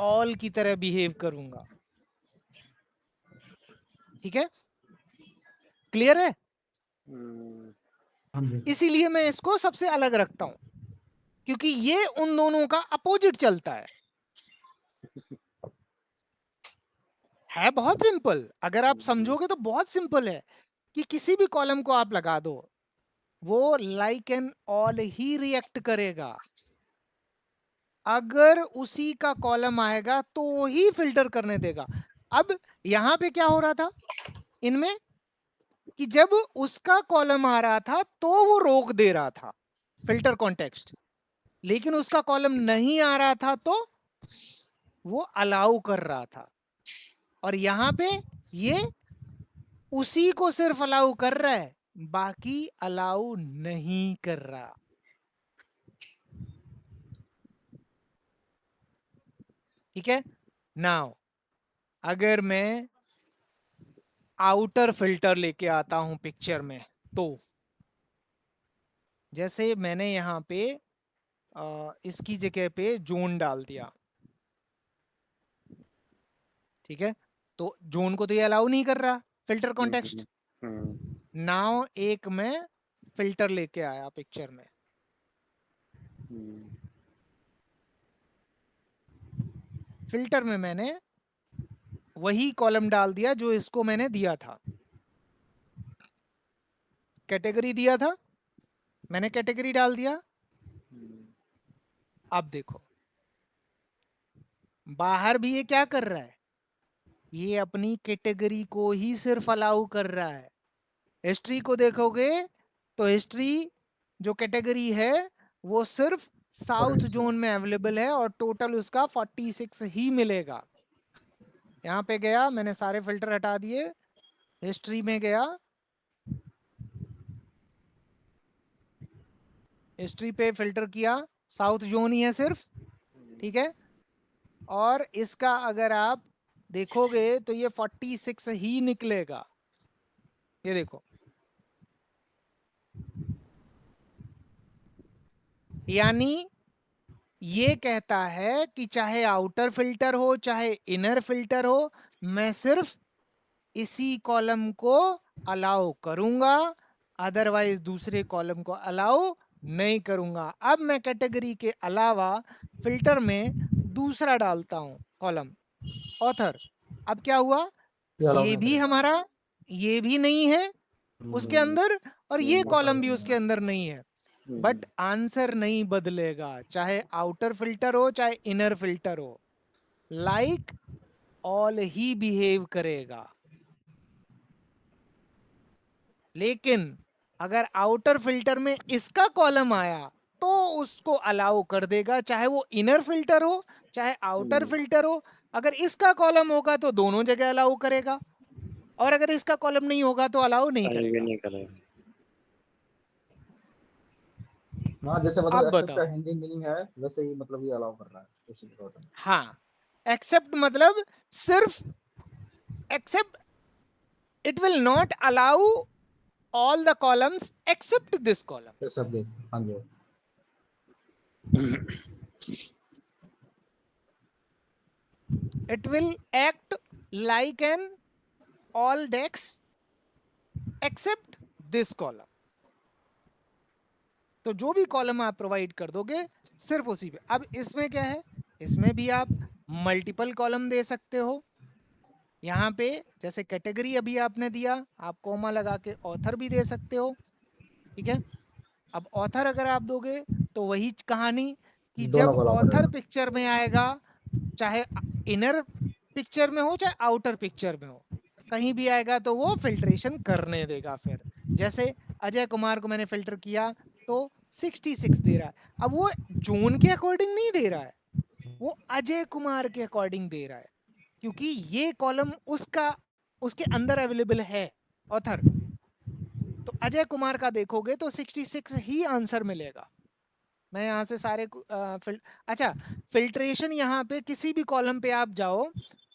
ऑल की तरह बिहेव करूंगा, ठीक है, क्लियर है। हाँ जी। इसीलिए मैं इसको सबसे अलग रखता हूं क्योंकि ये उन दोनों का अपोजिट चलता है बहुत सिंपल। अगर आप समझोगे तो बहुत सिंपल है कि किसी भी कॉलम को आप लगा दो, वो like an all he react करेगा। अगर उसी का कॉलम आएगा तो ही फिल्टर करने देगा। अब यहां पे क्या हो रहा था इनमें कि जब उसका कॉलम आ रहा था तो वो रोक दे रहा था फिल्टर कॉन्टेक्स्ट, लेकिन उसका कॉलम नहीं आ रहा था तो वो अलाउ कर रहा था। और यहां पे ये उसी को सिर्फ अलाउ कर रहा है, बाकी अलाउ नहीं कर रहा। ठीक है। नाउ अगर मैं आउटर फिल्टर लेके आता हूं पिक्चर में, तो जैसे मैंने यहां पे इसकी जगह पे जोन डाल दिया, ठीक है, तो जोन को तो ये अलाउ नहीं कर रहा फिल्टर कॉन्टेक्स्ट। नाउ एक मैं फिल्टर लेके आया पिक्चर में, फिल्टर में मैंने वही कॉलम डाल दिया जो इसको मैंने दिया था, कैटेगरी दिया था, मैंने कैटेगरी डाल दिया। अब देखो बाहर भी ये क्या कर रहा है, ये अपनी कैटेगरी को ही सिर्फ अलाउ कर रहा है। हिस्ट्री को देखोगे तो हिस्ट्री जो कैटेगरी है वो सिर्फ साउथ जोन में अवेलेबल है और टोटल उसका 46 ही मिलेगा। यहाँ पे गया, मैंने सारे फिल्टर हटा दिए, हिस्ट्री में गया, हिस्ट्री पे फिल्टर किया, साउथ जोन ही है सिर्फ, ठीक है। और इसका अगर आप देखोगे तो ये 46 ही निकलेगा। ये देखो, यानी ये कहता है कि चाहे आउटर फिल्टर हो चाहे इनर फिल्टर हो, मैं सिर्फ इसी कॉलम को अलाउ करूंगा, अदरवाइज दूसरे कॉलम को अलाउ नहीं करूंगा। अब मैं कैटेगरी के अलावा फिल्टर में दूसरा डालता हूं कॉलम, ऑथर। अब क्या हुआ, ये भी हमारा, ये भी नहीं है उसके अंदर और ये कॉलम भी उसके अंदर नहीं है, बट आंसर नहीं बदलेगा, चाहे आउटर फिल्टर हो चाहे इनर फिल्टर हो, लाइक ऑल ही बिहेव करेगा। लेकिन अगर आउटर फिल्टर में इसका कॉलम आया तो उसको अलाउ कर देगा, चाहे वो इनर फिल्टर हो चाहे आउटर फिल्टर हो। अगर इसका कॉलम होगा तो दोनों जगह अलाउ करेगा, और अगर इसका कॉलम नहीं होगा तो अलाउ नहीं करेगा। हाँ, जैसे मतलब अब एक्सेप्ट का बताओ, हिंदी मीनिंग है वैसे ही मतलब ये अलाउ कर रहा है इसी के तौर पे। हाँ, एक्सेप्ट मतलब सिर्फ except, it will not allow all the columns except this column. ये सब देश, हाँ जी। It will act like an all dex except this column. तो जो भी कॉलम आप प्रोवाइड कर दोगे सिर्फ उसी पे। अब इसमें क्या है, इसमें भी आप मल्टीपल कॉलम दे सकते हो। यहाँ पे जैसे कैटेगरी अभी आपने दिया, आप कोमा लगा के ऑथर भी दे सकते हो, ठीक है। अब ऑथर अगर आप दोगे तो वही कहानी कि दोनों जब को अलाउ ऑथर करेगा। पिक्चर में आएगा, चाहे इनर पिक्चर में हो चाहे आउटर पिक्चर में हो, कहीं भी आएगा तो वो फिल्ट्रेशन करने देगा। फिर जैसे अजय कुमार को मैंने फिल्टर किया तो 66 दे रहा है। अब वो जोन के अकॉर्डिंग नहीं दे रहा है, वो अजय कुमार के अकॉर्डिंग दे रहा है, क्योंकि ये कॉलम उसका उसके अंदर अवेलेबल है ऑथर। तो अजय कुमार का देखोगे तो 66 ही आंसर मिलेगा। मैं यहाँ से सारे अच्छा, फिल्ट्रेशन यहाँ पे किसी भी कॉलम पे आप जाओ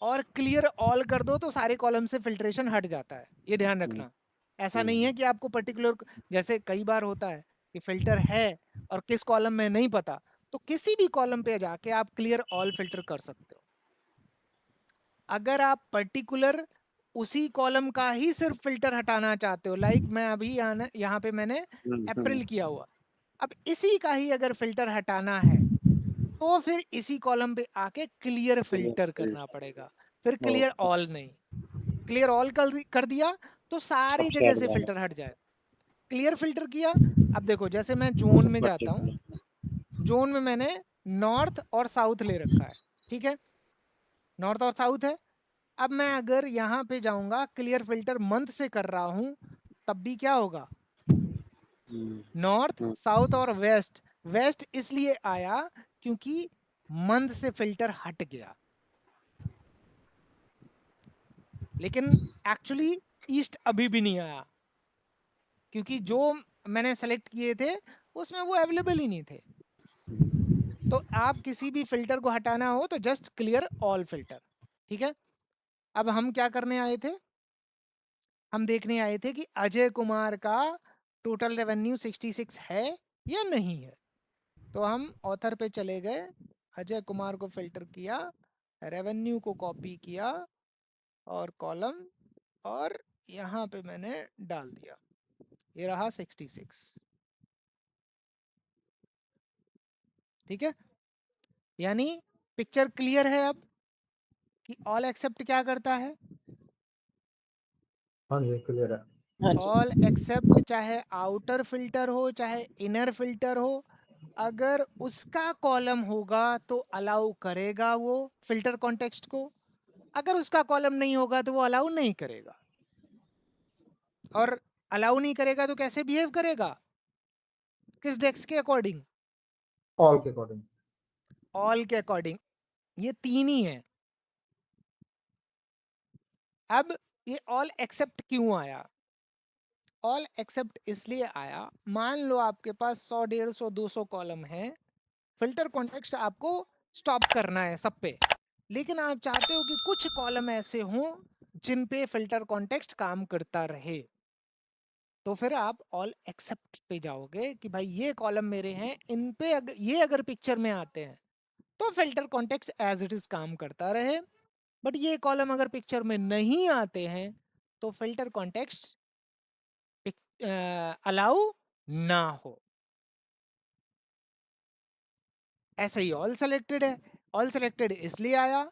और क्लियर ऑल कर दो तो सारे कॉलम से फिल्ट्रेशन हट जाता है, ये ध्यान रखना। ऐसा नहीं है कि आपको पर्टिकुलर, जैसे कई बार होता है कि फिल्टर है और किस कॉलम में नहीं पता, तो किसी भी कॉलम पे जाके आप क्लियर ऑल फिल्टर कर सकते हो। अगर आप पर्टिकुलर उसी कॉलम का ही सिर्फ फिल्टर हटाना चाहते हो, लाइक मैं अभी यहाँ पे मैंने अप्रैल किया हुआ, अब इसी का ही अगर फिल्टर हटाना है तो फिर इसी कॉलम पे आके क्लियर फिल्टर करना पड़ेगा, फिर क्लियर ऑल नहीं। क्लियर ऑल कर दिया तो सारी जगह से फिल्टर हट जाए। क्लियर फिल्टर किया, अब देखो जैसे मैं जोन में जाता हूँ, जोन में मैंने नॉर्थ और साउथ ले रखा है, ठीक है, नॉर्थ और साउथ है। अब मैं अगर यहाँ पे जाऊंगा, क्लियर फिल्टर मंथ से कर रहा हूं, तब भी क्या होगा, नॉर्थ साउथ और वेस्ट। वेस्ट इसलिए आया क्योंकि मंथ से फिल्टर हट गया, लेकिन एक्चुअली ईस्ट अभी भी नहीं आया, क्योंकि जो मैंने सेलेक्ट किए थे उसमें वो अवेलेबल ही नहीं थे। तो आप किसी भी फिल्टर को हटाना हो तो जस्ट क्लियर ऑल फिल्टर, ठीक है। अब हम क्या करने आए थे, हम देखने आए थे कि अजय कुमार का टोटल रेवेन्यू 66 है या नहीं है। तो हम ऑथर पे चले गए, अजय कुमार को फिल्टर किया, रेवेन्यू को कॉपी किया और कॉलम, और यहां पे मैंने डाल दिया, ये रहा 66। ठीक है, यानी पिक्चर क्लियर है अब कि ऑल एक्सेप्ट क्या करता है। हाँ जी क्लियर है। हाँ जी। ऑल एक्सेप्ट चाहे आउटर फिल्टर हो चाहे इनर फिल्टर हो, अगर उसका कॉलम होगा तो अलाउ करेगा वो फिल्टर कॉन्टेक्स्ट को, अगर उसका कॉलम नहीं होगा तो वो अलाउ नहीं करेगा। और अलाउ नहीं करेगा तो कैसे बिहेव करेगा, किस डेक्स के अकॉर्डिंग, ऑल के अकॉर्डिंग। ऑल के अकॉर्डिंग। ये तीन ही है। अब ये ऑल एक्सेप्ट क्यों आया, ऑल एक्सेप्ट इसलिए आया, मान लो आपके पास 100 150 200 कॉलम है, फिल्टर कॉन्टेक्स्ट आपको स्टॉप करना है सब पे, लेकिन आप चाहते हो कि कुछ कॉलम ऐसे हों जिन पे फिल्टर कॉन्टेक्स्ट काम करता रहे, तो फिर आप ऑल एक्सेप्ट पे जाओगे कि भाई ये कॉलम मेरे हैं, इन पे ये अगर पिक्चर में आते हैं तो filter context as it is काम करता रहे, बट ये कॉलम अगर पिक्चर में नहीं आते हैं तो फिल्टर कॉन्टेक्स्ट अलाउ ना हो। ऐसे ही ऑल सेलेक्टेड है, ऑल सेलेक्टेड इसलिए आया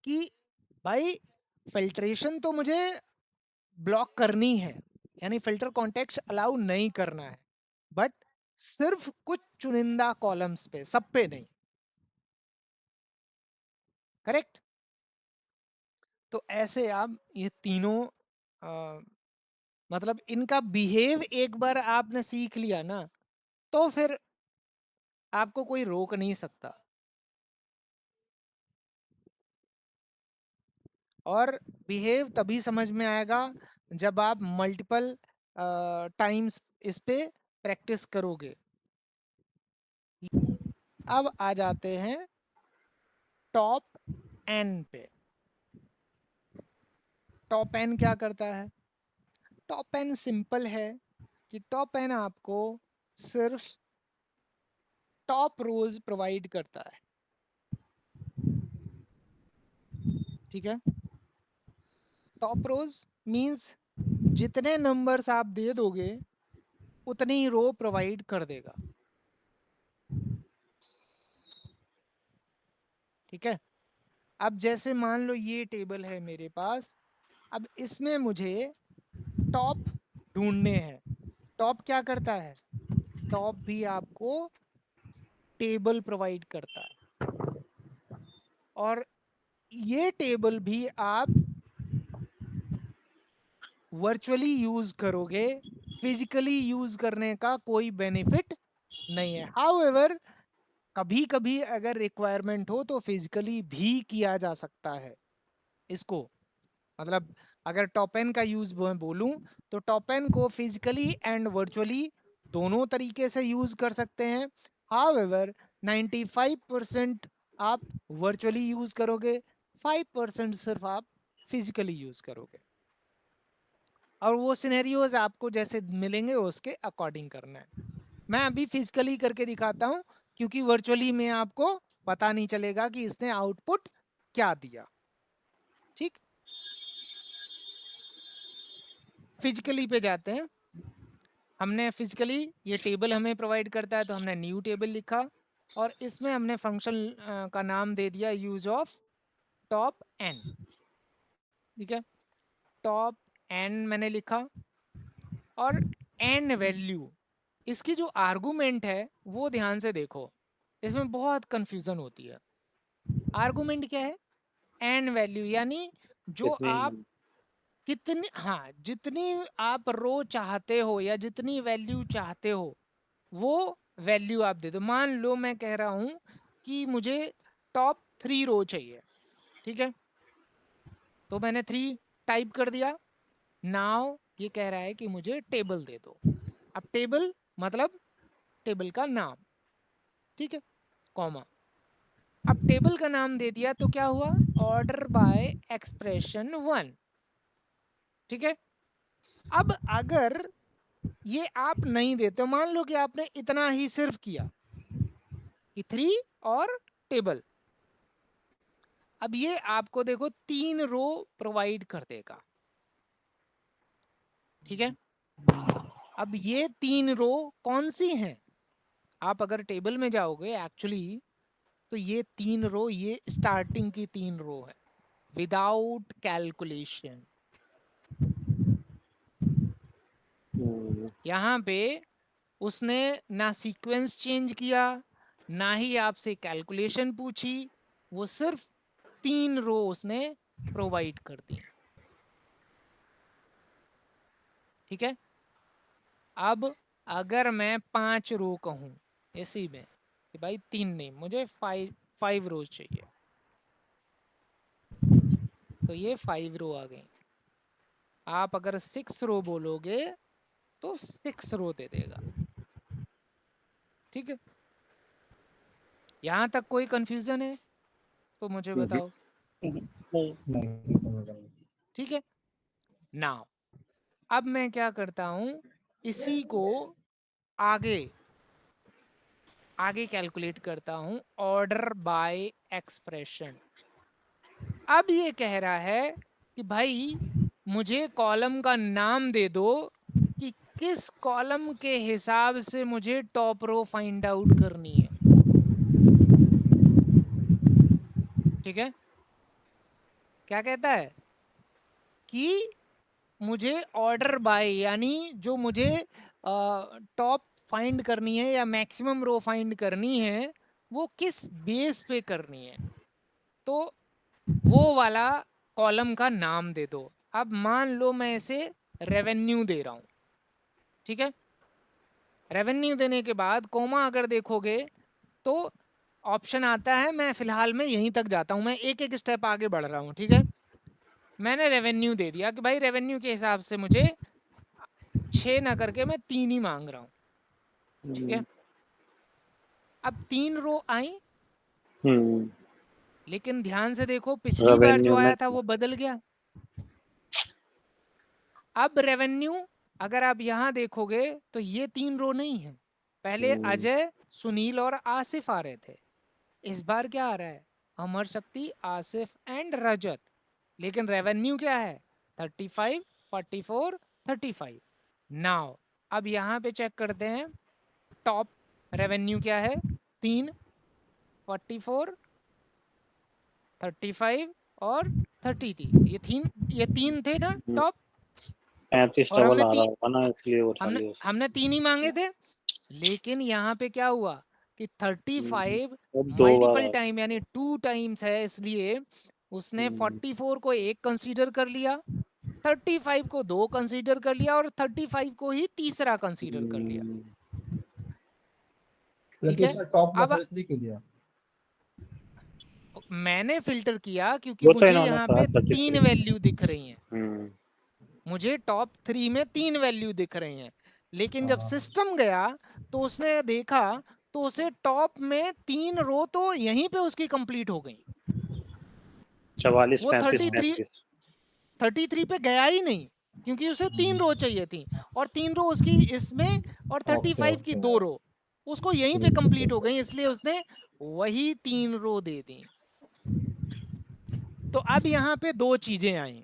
कि भाई फिल्ट्रेशन तो मुझे ब्लॉक करनी है, यानी फिल्टर कॉन्टेक्स्ट अलाउ नहीं करना है, बट सिर्फ कुछ चुनिंदा कॉलम्स पे, सब पे नहीं। करेक्ट। तो ऐसे आप ये तीनों मतलब इनका बिहेव एक बार आपने सीख लिया ना, तो फिर आपको कोई रोक नहीं सकता। और बिहेव तभी समझ में आएगा जब आप मल्टीपल टाइम्स इस पे प्रैक्टिस करोगे। अब आ जाते हैं टॉप एन पे। टॉप एन क्या करता है, टॉप एन सिंपल है कि टॉप एन आपको सिर्फ टॉप रोज प्रोवाइड करता है। ठीक है, टॉप रोज मींस जितने नंबर्स आप दे दोगे उतनी ही रो प्रोवाइड कर देगा। ठीक है, अब जैसे मान लो ये टेबल है मेरे पास, अब इसमें मुझे टॉप ढूंढने हैं। टॉप क्या करता है, टॉप भी आपको टेबल प्रोवाइड करता है, और ये टेबल भी आप वर्चुअली यूज करोगे, फिजिकली यूज करने का कोई बेनिफिट नहीं है। हाउएवर कभी कभी अगर रिक्वायरमेंट हो तो फिजिकली भी किया जा सकता है इसको। मतलब अगर टॉप एन का यूज मैं बोलूं तो टॉप एन को फिजिकली एंड वर्चुअली दोनों तरीके से यूज कर सकते हैं। हाउएवर 95% आप वर्चुअली यूज करोगे, 5% सिर्फ आप फिजिकली यूज करोगे, और वो सिनेरियोज आपको जैसे मिलेंगे उसके अकॉर्डिंग करना है। मैं अभी फिजिकली करके दिखाता हूं क्योंकि वर्चुअली में आपको पता नहीं चलेगा कि इसने आउटपुट क्या दिया। ठीक, फिजिकली पे जाते हैं। हमने फिजिकली ये टेबल हमें प्रोवाइड करता है तो हमने न्यू टेबल लिखा, और इसमें हमने फंक्शन का नाम दे दिया यूज ऑफ टॉप एन। ठीक है, टॉप एन मैंने लिखा, और एन वैल्यू, इसकी जो आर्गुमेंट है वो ध्यान से देखो, इसमें बहुत कंफ्यूजन होती है। आर्गुमेंट क्या है, एन वैल्यू, यानी जो आप कितनी, हाँ जितनी आप रो चाहते हो या जितनी वैल्यू चाहते हो वो वैल्यू आप दे दो। मान लो मैं कह रहा हूं कि मुझे टॉप 3 रो चाहिए, ठीक है, तो मैंने 3 टाइप कर दिया। नाउ ये कह रहा है कि मुझे टेबल दे दो। अब टेबल मतलब टेबल का नाम, ठीक है, कॉमा। अब टेबल का नाम दे दिया तो क्या हुआ, ऑर्डर बाय एक्सप्रेशन 1। ठीक है, अब अगर ये आप नहीं देते, मान लो कि आपने इतना ही सिर्फ किया कि 3 और टेबल, अब ये आपको देखो 3 रो प्रोवाइड कर देगा। ठीक है। अब ये 3 रो कौन सी हैं? आप अगर टेबल में जाओगे एक्चुअली तो ये 3 रो, ये स्टार्टिंग की 3 रो है विदाउट कैलकुलेशन। यहाँ पे उसने ना सीक्वेंस चेंज किया, ना ही आपसे कैलकुलेशन पूछी, वो सिर्फ 3 रो उसने प्रोवाइड कर दी। ठीक है। अब अगर मैं 5 रो कहूं इसी में कि भाई 3 नहीं, मुझे 5 रोज चाहिए, तो ये 5 रो आ गई। आप अगर 6 रो बोलोगे तो 6 रो दे देगा। ठीक है। यहां तक कोई कंफ्यूजन है तो मुझे बताओ। नहीं समझ रहा हूँ। ठीक है। नाउ अब मैं क्या करता हूं, इसी को आगे आगे कैलकुलेट करता हूं ऑर्डर बाय एक्सप्रेशन। अब ये कह रहा है कि भाई मुझे कॉलम का नाम दे दो कि किस कॉलम के हिसाब से मुझे टॉप रो फाइंड आउट करनी है। ठीक है। क्या कहता है कि मुझे ऑर्डर बाय, यानी जो मुझे टॉप फाइंड करनी है या मैक्सिमम रो फाइंड करनी है वो किस बेस पे करनी है, तो वो वाला कॉलम का नाम दे दो। अब मान लो मैं इसे रेवेन्यू दे रहा हूं। ठीक है। रेवेन्यू देने के बाद कोमा अगर देखोगे तो ऑप्शन आता है, मैं फिलहाल में यहीं तक जाता हूं, मैं एक एक स्टेप आगे बढ़ रहा हूं। ठीक है। मैंने रेवेन्यू दे दिया कि भाई रेवेन्यू के हिसाब से मुझे 6 ना करके मैं 3 ही मांग रहा हूं। ठीक है। अब 3 रो आई, लेकिन ध्यान से देखो पिछली बार जो रेवेन्यू में आया था वो बदल गया। अब रेवेन्यू अगर आप यहां देखोगे तो ये 3 रो नहीं है। पहले अजय, सुनील और आसिफ आ रहे थे। इस बार क्या आ रहा है? अमर शक्ति, आसिफ एंड रजत। लेकिन रेवेन्यू क्या है? 35, 44, 35। नाउ अब यहां पे चेक करते हैं टॉप रेवेन्यू क्या है। 3, 44, 35 और 33। ये तीन थे ना टॉप। 35 और डबल आ रहा होगा ना, इसलिए उठा लिया उसने। हमने 3 ही मांगे थे। लेकिन यहाँ पे क्या हुआ कि 35 अब 2 बार मल्टीपल आ टाइम यानी 2 टाइम्स है, इसलिए उसने हम्म, 44 को 1 कंसीडर कर लिया, 35 को 2 कंसीडर कर लिया और 35 को ही तीसरा कंसीडर कर लिया। ठीक लेकिन है। उसने टॉप में अब 33 क्यों दिया? मैंने फिल्टर किया क्योंकि वो तो मुझे इन्होंने यहाँ कहा पे 3 33। वैल्यू दिख रही हैं। मुझे टॉप 3 में 3 वैल्यू दिख रही हैं। लेकिन जब हाँ, सिस्टम गया तो उसने देखा तो उसे टॉप में 3 रो तो यहीं पे उसकी कंप्लीट हो गई। 44, वो 35, 33 35। 33 पे गया ही नहीं क्योंकि उसे 3 रो चाहिए थी, और 3 रो उसकी इसमें और ओके 35 की ओके 2 रो उसको यहीं पे ठीक है कंप्लीट ठीक हो है। गई, इसलिए उसने वही 3 रो दे दी। तो अब यहाँ पे 2 चीजें आई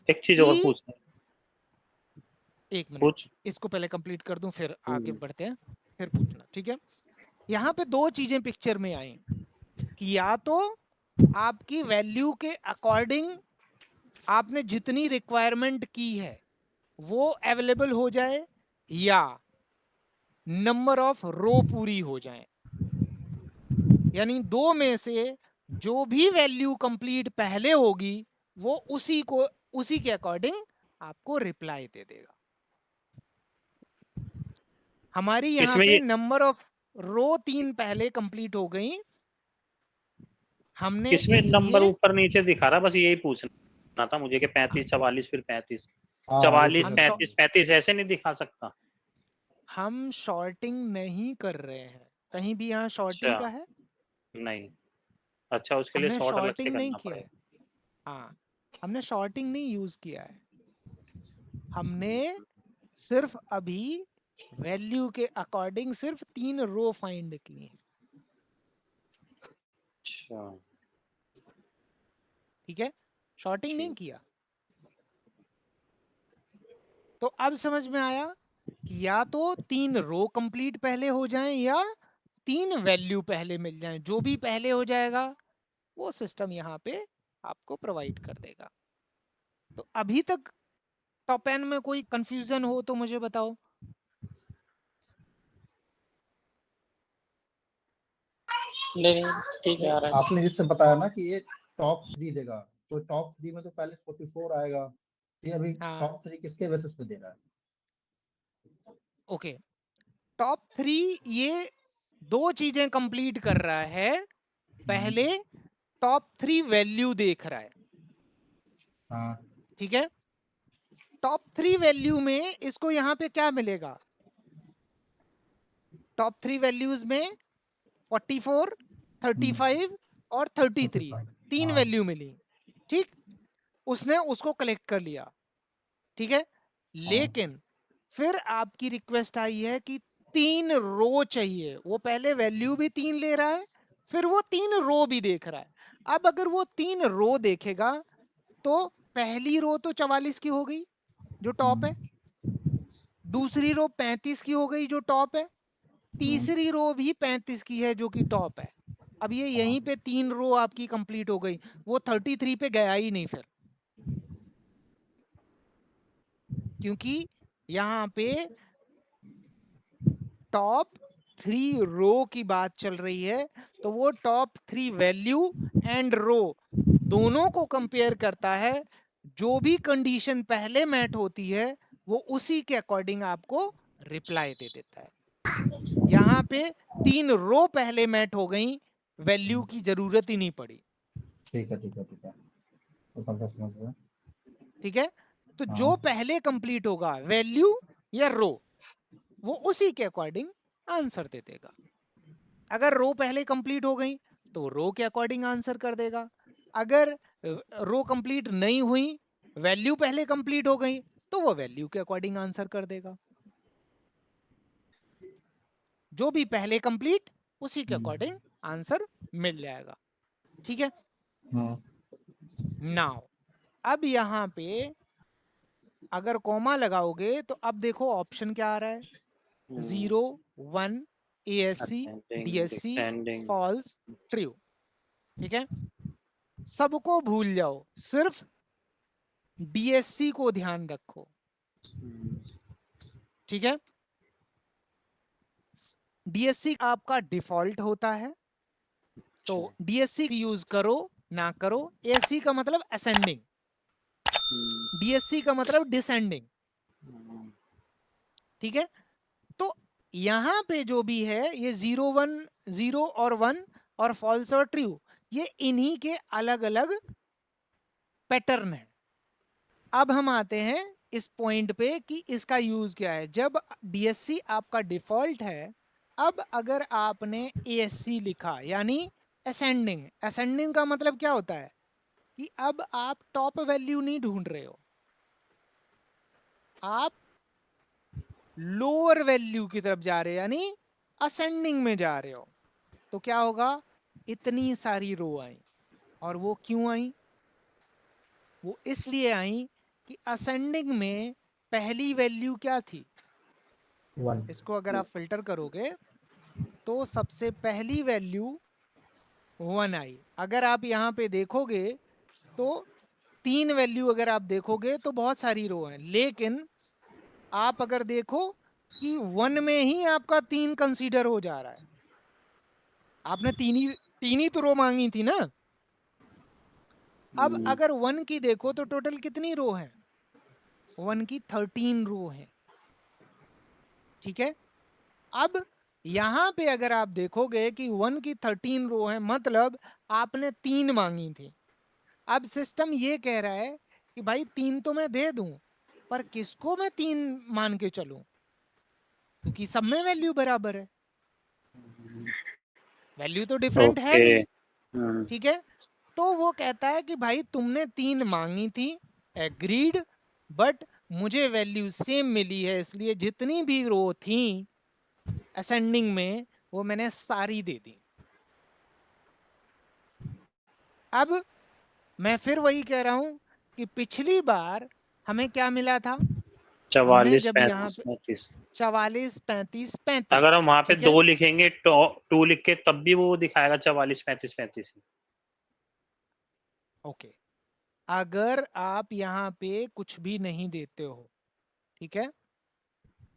एक चीज और कि पूछना है। एक मिनट, पूछ। इसको पहले कंप्लीट कर दूं फिर आगे बढ़ते हैं, फिर पूछना। ठीक है। यहाँ पे 2 चीजें पिक्चर में आई कि या तो आपकी वैल्यू के अकॉर्डिंग आपने जितनी रिक्वायरमेंट की है वो अवेलेबल हो जाए, या नंबर ऑफ रो पूरी हो जाए। यानी 2 में से जो भी वैल्यू कंप्लीट पहले होगी वो उसी के अकॉर्डिंग आपको रिप्लाई दे देगा। हमारी यहाँ इसमें पे ये नंबर ऑफ रो 3 पहले कंप्लीट हो गई, हमने इसमें नंबर इसलिए ऊपर नीचे दिखा रहा, बस यही पूछना था मुझे कि 35, 44 फिर 35, हाँ वो 44, तो हम है। 35, 35 ऐसे नहीं दिखा सकता। हम शॉर्टिंग नहीं कर रहे हैं। कहीं भी यहाँ शॉर्टिंग अच्छा, का है? नहीं। अच्छा, उसके लिए हमने शॉर्ट अलग से शॉर्टिंग नहीं करना किया है। पड़ेगा। हाँ, हमने शॉर्टिंग नहीं यूज किया है। हमने सिर्फ अभी वैल्यू के अकॉर्डिंग सिर्फ 3 रो फाइंड की है। अच्छा। ठीक है। शॉर्टिंग नहीं ठीक। किया। तो अब समझ में आया कि या तो 3 रो कंप्लीट पहले हो जाएं या 3 वैल्यू पहले मिल जाएं। जो भी पहले हो जाएगा वो सिस्टम यहाँ पे आपको प्रोवाइड कर देगा। तो अभी तक टॉप एन में कोई कंफ्यूजन हो तो मुझे बताओ। नहीं ठीक है आ रहा है। आपने जिससे बताया ना कि ये टॉप 3 देगा, तो टॉप 3 में तो पहले 44 आएगा। ये अभी हाँ टॉप 3 किसके बेसिस पे दे रहा है? ओके, टॉप 3 ये 2 चीजें कंप्लीट कर रहा है। पहले टॉप 3 वैल्यू देख रहा है, हाँ ठीक है। टॉप 3 वैल्यू में इसको यहाँ पे क्या मिलेगा? टॉप 3 वैल्यूज में 44, 35 और 33 3 हाँ वैल्यू मिली, ठीक। उसने उसको कलेक्ट कर लिया, ठीक है। लेकिन फिर आपकी रिक्वेस्ट आई है कि 3 रो चाहिए। वो पहले वैल्यू भी 3 ले रहा है, फिर वो 3 रो भी देख रहा है। अब अगर वो 3 रो देखेगा तो पहली रो तो 44 की हो गई जो टॉप है, दूसरी रो 35 की हो गई जो टॉप है, तीसरी रो भी 35 की है जो कि टॉप है। अब ये यहीं पे 3 रो आपकी कंप्लीट हो गई, वो 33 पे गया ही नहीं फिर, क्योंकि यहाँ पे टॉप 3 रो की बात चल रही है। तो वो टॉप 3 वैल्यू एंड रो दोनों को कंपेयर करता है। जो भी कंडीशन पहले मैट होती है वो उसी के अकॉर्डिंग आपको रिप्लाई दे देता है। यहाँ पे 3 रो पहले मैट हो गई, वैल्यू की जरूरत ही नहीं पड़ी, ठीक है ठीक है ठीक है, तो समझ गया। ठीक है। तो हाँ। जो पहले कंप्लीट होगा वैल्यू या रो, वो उसी के अकॉर्डिंग आंसर दे देगा। अगर रो पहले कंप्लीट हो गई तो रो के अकॉर्डिंग आंसर कर देगा। अगर रो कंप्लीट नहीं हुई, वैल्यू पहले कंप्लीट हो गई, तो वो वैल्यू के अकॉर्डिंग आंसर कर देगा। जो भी पहले कंप्लीट उसी के अकॉर्डिंग आंसर मिल जाएगा, ठीक है। नाउ अब यहां पे अगर कॉमा लगाओगे तो अब देखो ऑप्शन क्या आ रहा है, 0, 1, ASC, DSC, descending false, true, ठीक है। सबको भूल जाओ, सिर्फ DSC को ध्यान रखो, ठीक है। DSC आपका डिफॉल्ट होता है, तो DSC यूज करो ना करो। ASC का मतलब असेंडिंग, DSC का मतलब डिसेंडिंग, ठीक है। तो यहां पे जो भी है ये 0, 1, 0 और 1 और फॉल्स और ट्रू, ये इन्हीं के अलग अलग पैटर्न है। अब हम आते हैं इस पॉइंट पे कि इसका यूज क्या है। जब DSC आपका डिफॉल्ट है, अब अगर आपने ASC लिखा यानी असेंडिंग, असेंडिंग का मतलब क्या होता है कि अब आप टॉप वैल्यू नहीं ढूंढ रहे हो, आप लोअर वैल्यू की तरफ जा रहे हो, यानी असेंडिंग में जा रहे हो। तो क्या होगा, इतनी सारी रो आई। और वो क्यों आई? वो इसलिए आई कि असेंडिंग में पहली वैल्यू क्या थी। 1 इसको अगर आप फिल्टर करोगे तो सबसे पहली वैल्यू 1 आई। अगर आप यहाँ पे देखोगे तो 3 वैल्यू अगर आप देखोगे तो बहुत सारी रो हैं, लेकिन आप अगर देखो कि 1 में ही आपका 3 कंसीडर हो जा रहा है। आपने तीन ही तो रो मांगी थी ना। अब अगर 1 की देखो तो टोटल कितनी रो है, 1 की 13 रो है, ठीक है। अब यहां पे अगर आप देखोगे कि 1 की 13 रो है, मतलब आपने 3 मांगी थी। अब सिस्टम ये कह रहा है कि भाई 3 तो मैं दे दूं, पर किसको मैं 3 मान के चलूं, क्योंकि सब में वैल्यू बराबर है, वैल्यू तो डिफरेंट है ओके नहीं, ठीक है। तो वो कहता है कि भाई तुमने 3 मांगी थी, एग्रीड, बट मुझे वैल्यू सेम मिली है, इसलिए जितनी भी रो थी असेंडिंग में वो मैंने सारी दे दी। अब मैं फिर वही कह रहा हूं कि पिछली बार हमें क्या मिला था, 44 जब यहाँ 35 पे 35 44 35 अगर 35, हम वहां पे ठीक है। 2 लिखेंगे, 2 लिख के, तब भी वो दिखाएगा 44 35 35। ओके, अगर आप यहाँ पे कुछ भी नहीं देते हो, ठीक है,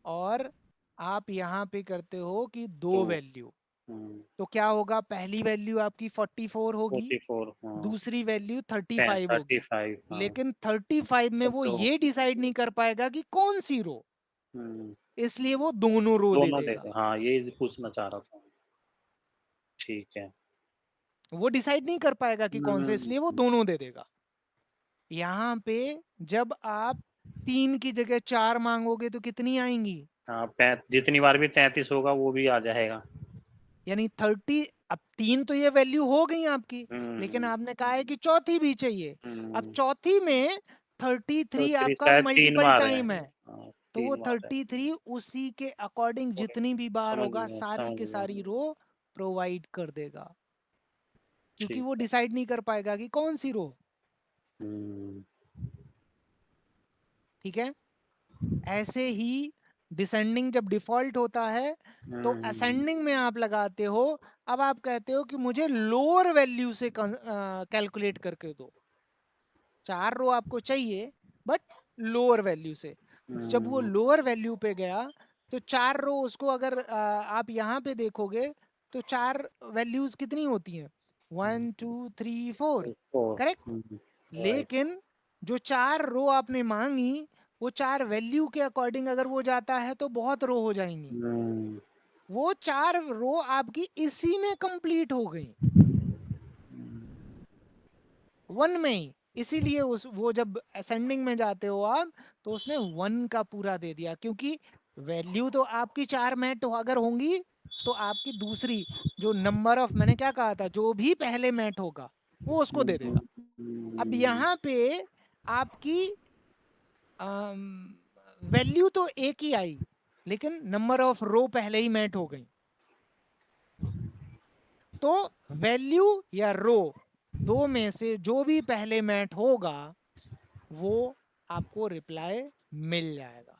और आप यहाँ पे करते हो कि दो तो वैल्यू, तो क्या होगा? पहली वैल्यू आपकी 44 होगी, 44, हाँ, दूसरी वैल्यू 35 होगी। 35, हाँ। लेकिन 35 में वो तो ये डिसाइड नहीं कर पाएगा कि कौन सी रो, हम्म, इसलिए वो दोनों रो दे दोनों देगा। देते, हाँ, ये पूछना चाह रहा था। ठीक है। वो डिसाइड नहीं कर पाएगा कि कौन से, इसलिए वो दोनों दे देगा। यहाँ पे जब आप 3 की जगह 4 मांगोगे तो कितनी आएंगी? हाँ, जितनी बार भी 33 होगा वो भी आ जाएगा। यानी 30। अब 3 तो ये वैल्यू हो गई आपकी, लेकिन हम्म, आपने कहा है कि चौथी भी चाहिए। अब चौथी में 33 तो आपका शायद 3 मल्टीपल बार है। टाइम है, हाँ, तो वो 3 बार है। 33 उसी के अकॉर्डिंग जितनी भी बार समझ होगा गया, सारी समझ के गया। सारी रो प्रोवाइड कर देगा, क्योंकि ठीक वो है। डिसाइड नहीं कर पाएगा कि कौन सी रो। हम्म, ठीक है। ऐसे ही डिसेंडिंग जब डिफॉल्ट होता है तो असेंडिंग में आप लगाते हो। अब आप कहते हो कि मुझे लोअर वैल्यू से कैलकुलेट करके दो। 4 रो आपको चाहिए बट लोअर वैल्यू से। जब वो लोअर वैल्यू पे गया तो 4 रो उसको अगर आप यहाँ पे देखोगे तो 4 वैल्यूज कितनी होती हैं? 1 2 3 4, 4, करेक्ट। राइट। लेकिन जो 4 रो आपने मांगी वो 4 वैल्यू के अकॉर्डिंग अगर वो जाता है तो बहुत रो हो जाएंगी। वो 4 रो आपकी इसी में कंप्लीट हो गई, 1 में ही। इसीलिए उस वो जब असेंडिंग में जाते हो आप तो उसने 1 का पूरा दे दिया, क्योंकि वैल्यू तो आपकी 4 मैट अगर होंगी तो आपकी दूसरी जो नंबर ऑफ, मैंने क्या कहा था, जो भी पहले मैट होगा वो उसको दे देगा। अब यहाँ पे आपकी वैल्यू तो एक ही आई, लेकिन नंबर ऑफ रो पहले ही मैट हो गई। तो वैल्यू या रो दो में से जो भी पहले मैट होगा वो आपको रिप्लाई मिल जाएगा।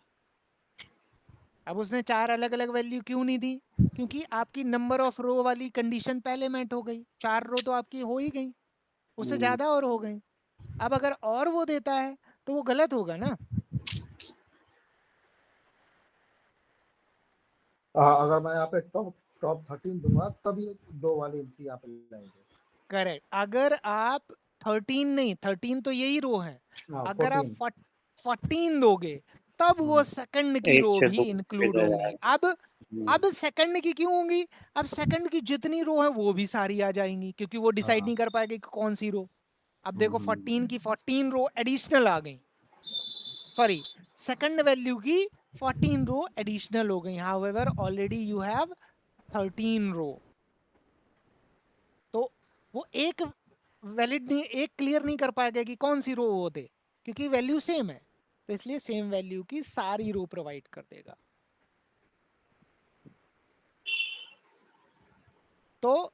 अब उसने 4 अलग अलग वैल्यू क्यों नहीं दी? क्योंकि आपकी नंबर ऑफ रो वाली कंडीशन पहले मैट हो गई। 4 रो तो आपकी हो ही गई, उससे ज्यादा और हो गई। अब अगर और वो देता है तो वो गलत होगा ना। अगर मैं यहाँ पे टॉप टॉप 13 दूंगा तब ये 2 वाली एंट्री यहाँ पे लाएंगे। करेक्ट। अगर आप 13 नहीं, 13 तो यही रो है, हाँ, अगर आप 14। 14 दोगे तब वो सेकंड की एक रो से भी 2 पे इंक्लूड होंगी। जाएगा। अब सेकंड की क्यों होंगी? अब सेकंड की जितनी रो है वो भी सारी आ जाएंगी, क्योंकि वो डिसाइड नहीं कर पाएगा कि कौन सी रो। अब देखो 14 की 14 रो एडिशनल आ गई, सॉरी, सेकंड वैल्यू की 14 रो एडिशनल हो गई। हाउएवर ऑलरेडी यू हैव 13 रो, तो वो एक वैलिड नहीं, एक क्लियर नहीं कर पाएगा कि कौन सी रो वो दे, क्योंकि वैल्यू सेम है। तो इसलिए सेम वैल्यू की सारी रो प्रोवाइड कर देगा। तो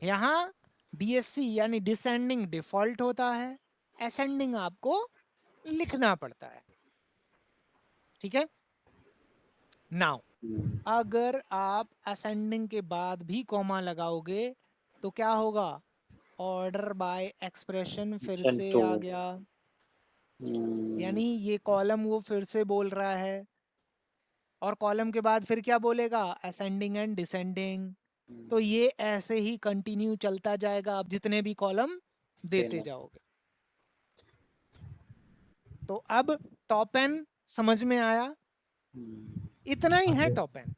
यहां डीएससी यानी डिसेंडिंग डिफॉल्ट होता है, असेंडिंग आपको लिखना पड़ता है। ठीक है। नाउ अगर आप असेंडिंग के बाद भी कॉमा लगाओगे तो क्या होगा? ऑर्डर बाय एक्सप्रेशन फिर से तो आ गया, यानी ये कॉलम वो फिर से बोल रहा है, और कॉलम के बाद फिर क्या बोलेगा? Ascending and descending. तो ये ऐसे ही कंटिन्यू चलता जाएगा, आप जितने भी कॉलम देते जाओगे। तो अब टॉप एन समझ में आया? इतना ही है टॉप एन,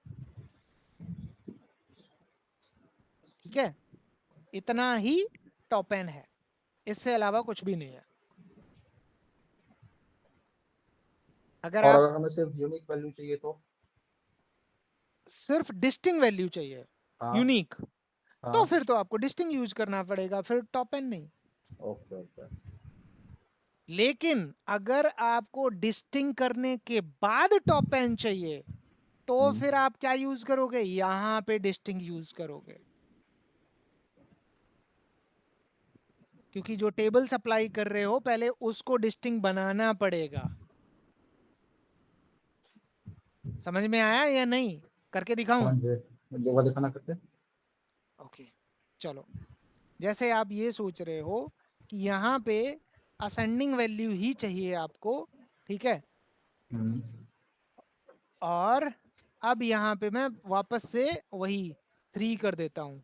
ठीक है, इतना ही टॉप एन है, इससे अलावा कुछ भी नहीं है। अगर और आप अगर हमें सिर्फ यूनिक वैल्यू चाहिए तो? सिर्फ डिस्टिंग वैल्यू चाहिए, हाँ यूनिक, तो हाँ। फिर तो आपको डिस्टिंग यूज करना पड़ेगा, फिर टॉप एन नहीं। Okay okay. लेकिन अगर आपको डिस्टिंग करने के बाद टॉप एन चाहिए तो फिर आप क्या यूज करोगे? यहां पे डिस्टिंग यूज करोगे, क्योंकि जो टेबल सप्लाई कर रहे हो पहले उसको डिस्टिंग बनाना पड़ेगा। समझ में आया या नहीं? करके दिखाऊं? हाँ जी, जो वो दिखाना करते। ओके, चलो। जैसे आप ये सोच रहे हो कि यहाँ पे असेंडिंग वैल्यू ही चाहिए आपको, ठीक है? और अब यहाँ पे मैं वापस से वही 3 कर देता हूँ,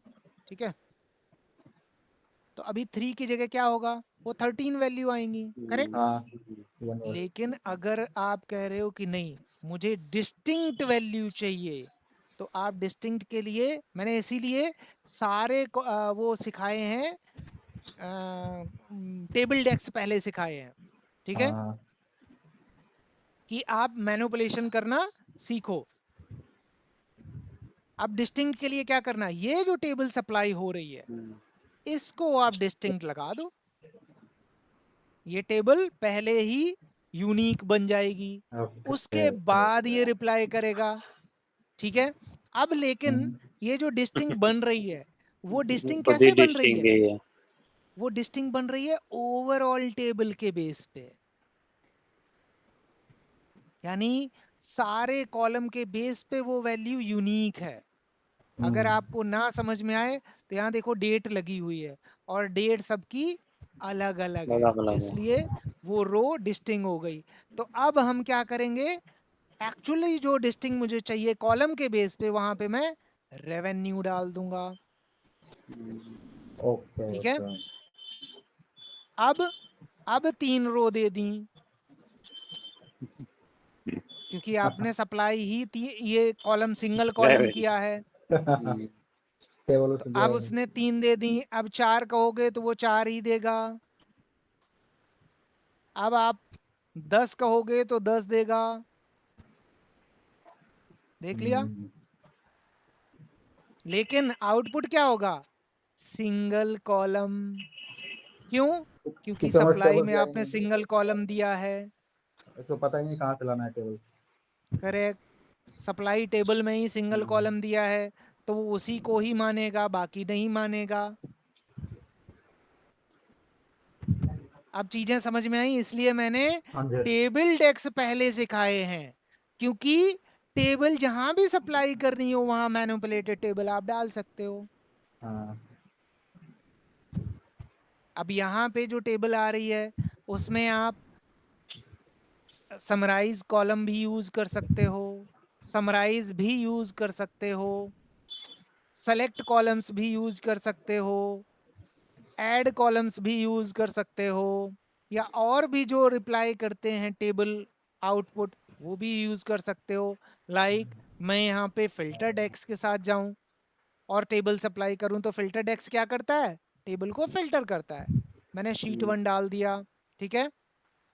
ठीक है? तो अभी 3 की जगह क्या होगा? वो 13 वैल्यू आएंगी, करेक्ट? हाँ, लेकिन अगर आप कह रहे हो कि नहीं, मुझे डिस्टिंक्ट वैल्यू चाहिए, तो आप डिस्टिंक्ट के लिए मैंने इसीलिए सारे वो सिखाए हैं, टेबल डेक्स पहले सिखाए हैं, ठीक है? हाँ, कि आप मैनिपुलेशन करना सीखो। अब डिस्टिंक्ट के लिए क्या करना, ये जो टेबल सप्लाई हो रही है इसको आप डिस्टिंक्ट लगा दो, ये टेबल पहले ही यूनिक बन जाएगी, उसके बाद ये रिप्लाई करेगा, ठीक है? अब लेकिन ये जो डिस्टिंक्ट बन रही है वो डिस्टिंक्ट बड़ी कैसे बन रही डिस्टिंग है? है। वो डिस्टिंक्ट बन रही है ओवरऑल टेबल के बेस पे, यानी सारे कॉलम के बेस पे वो वैल्यू यूनिक है। अगर आपको ना समझ में आए तो यहाँ देखो डेट लगी हुई है और डेट सबकी अलग अलग है, अलग अलग है। इसलिए वो रो डिस्टिंग हो गई। तो अब हम क्या करेंगे, एक्चुअली जो डिस्टिंग मुझे चाहिए कॉलम के बेस पे, वहां पे मैं रेवेन्यू डाल दूंगा, ओके ठीक है? ओके। अब 3 रो दे दी, क्योंकि आपने सप्लाई ही ये कॉलम सिंगल कॉलम किया है। टेबल उसे दिया अब ही उसने 3 दे दी, अब 4 कहोगे तो वो 4 ही देगा। अब आप 10 कहोगे तो 10 देगा, देख लिया? लेकिन आउटपुट क्या होगा? Single column. क्यों? क्योंकि क्योंकि हमें सप्लाई टेबल में दिया ही आपने नहीं, सिंगल कॉलम दिया है, इसको पता ही नहीं कहाँ से लाना है टेबल। करेक्ट? सप्लाई टेबल में ही सिंगल कॉलम दिया है, तो वो उसी को ही मानेगा, बाकी नहीं मानेगा। अब चीजें समझ में आई, इसलिए मैंने हाँ जी। टेबल डेक्स पहले सिखाए हैं, क्योंकि टेबल जहां भी सप्लाई करनी हो वहां मैनिपुलेटेड टेबल आप डाल सकते हो। हाँ, अब यहाँ पे जो टेबल आ रही है उसमें आप समराइज कॉलम भी यूज कर सकते हो, समराइज भी यूज कर सकते हो, सेलेक्ट कॉलम्स भी यूज कर सकते हो, ऐड कॉलम्स भी यूज कर सकते हो, या और भी जो रिप्लाई करते हैं टेबल आउटपुट वो भी यूज कर सकते हो। लाइक मैं यहाँ पे फिल्टर डेक्स के साथ जाऊं और टेबल सप्लाई करूं, तो फिल्टर डेक्स क्या करता है? टेबल को फिल्टर करता है। मैंने शीट 1 डाल दिया, ठीक है,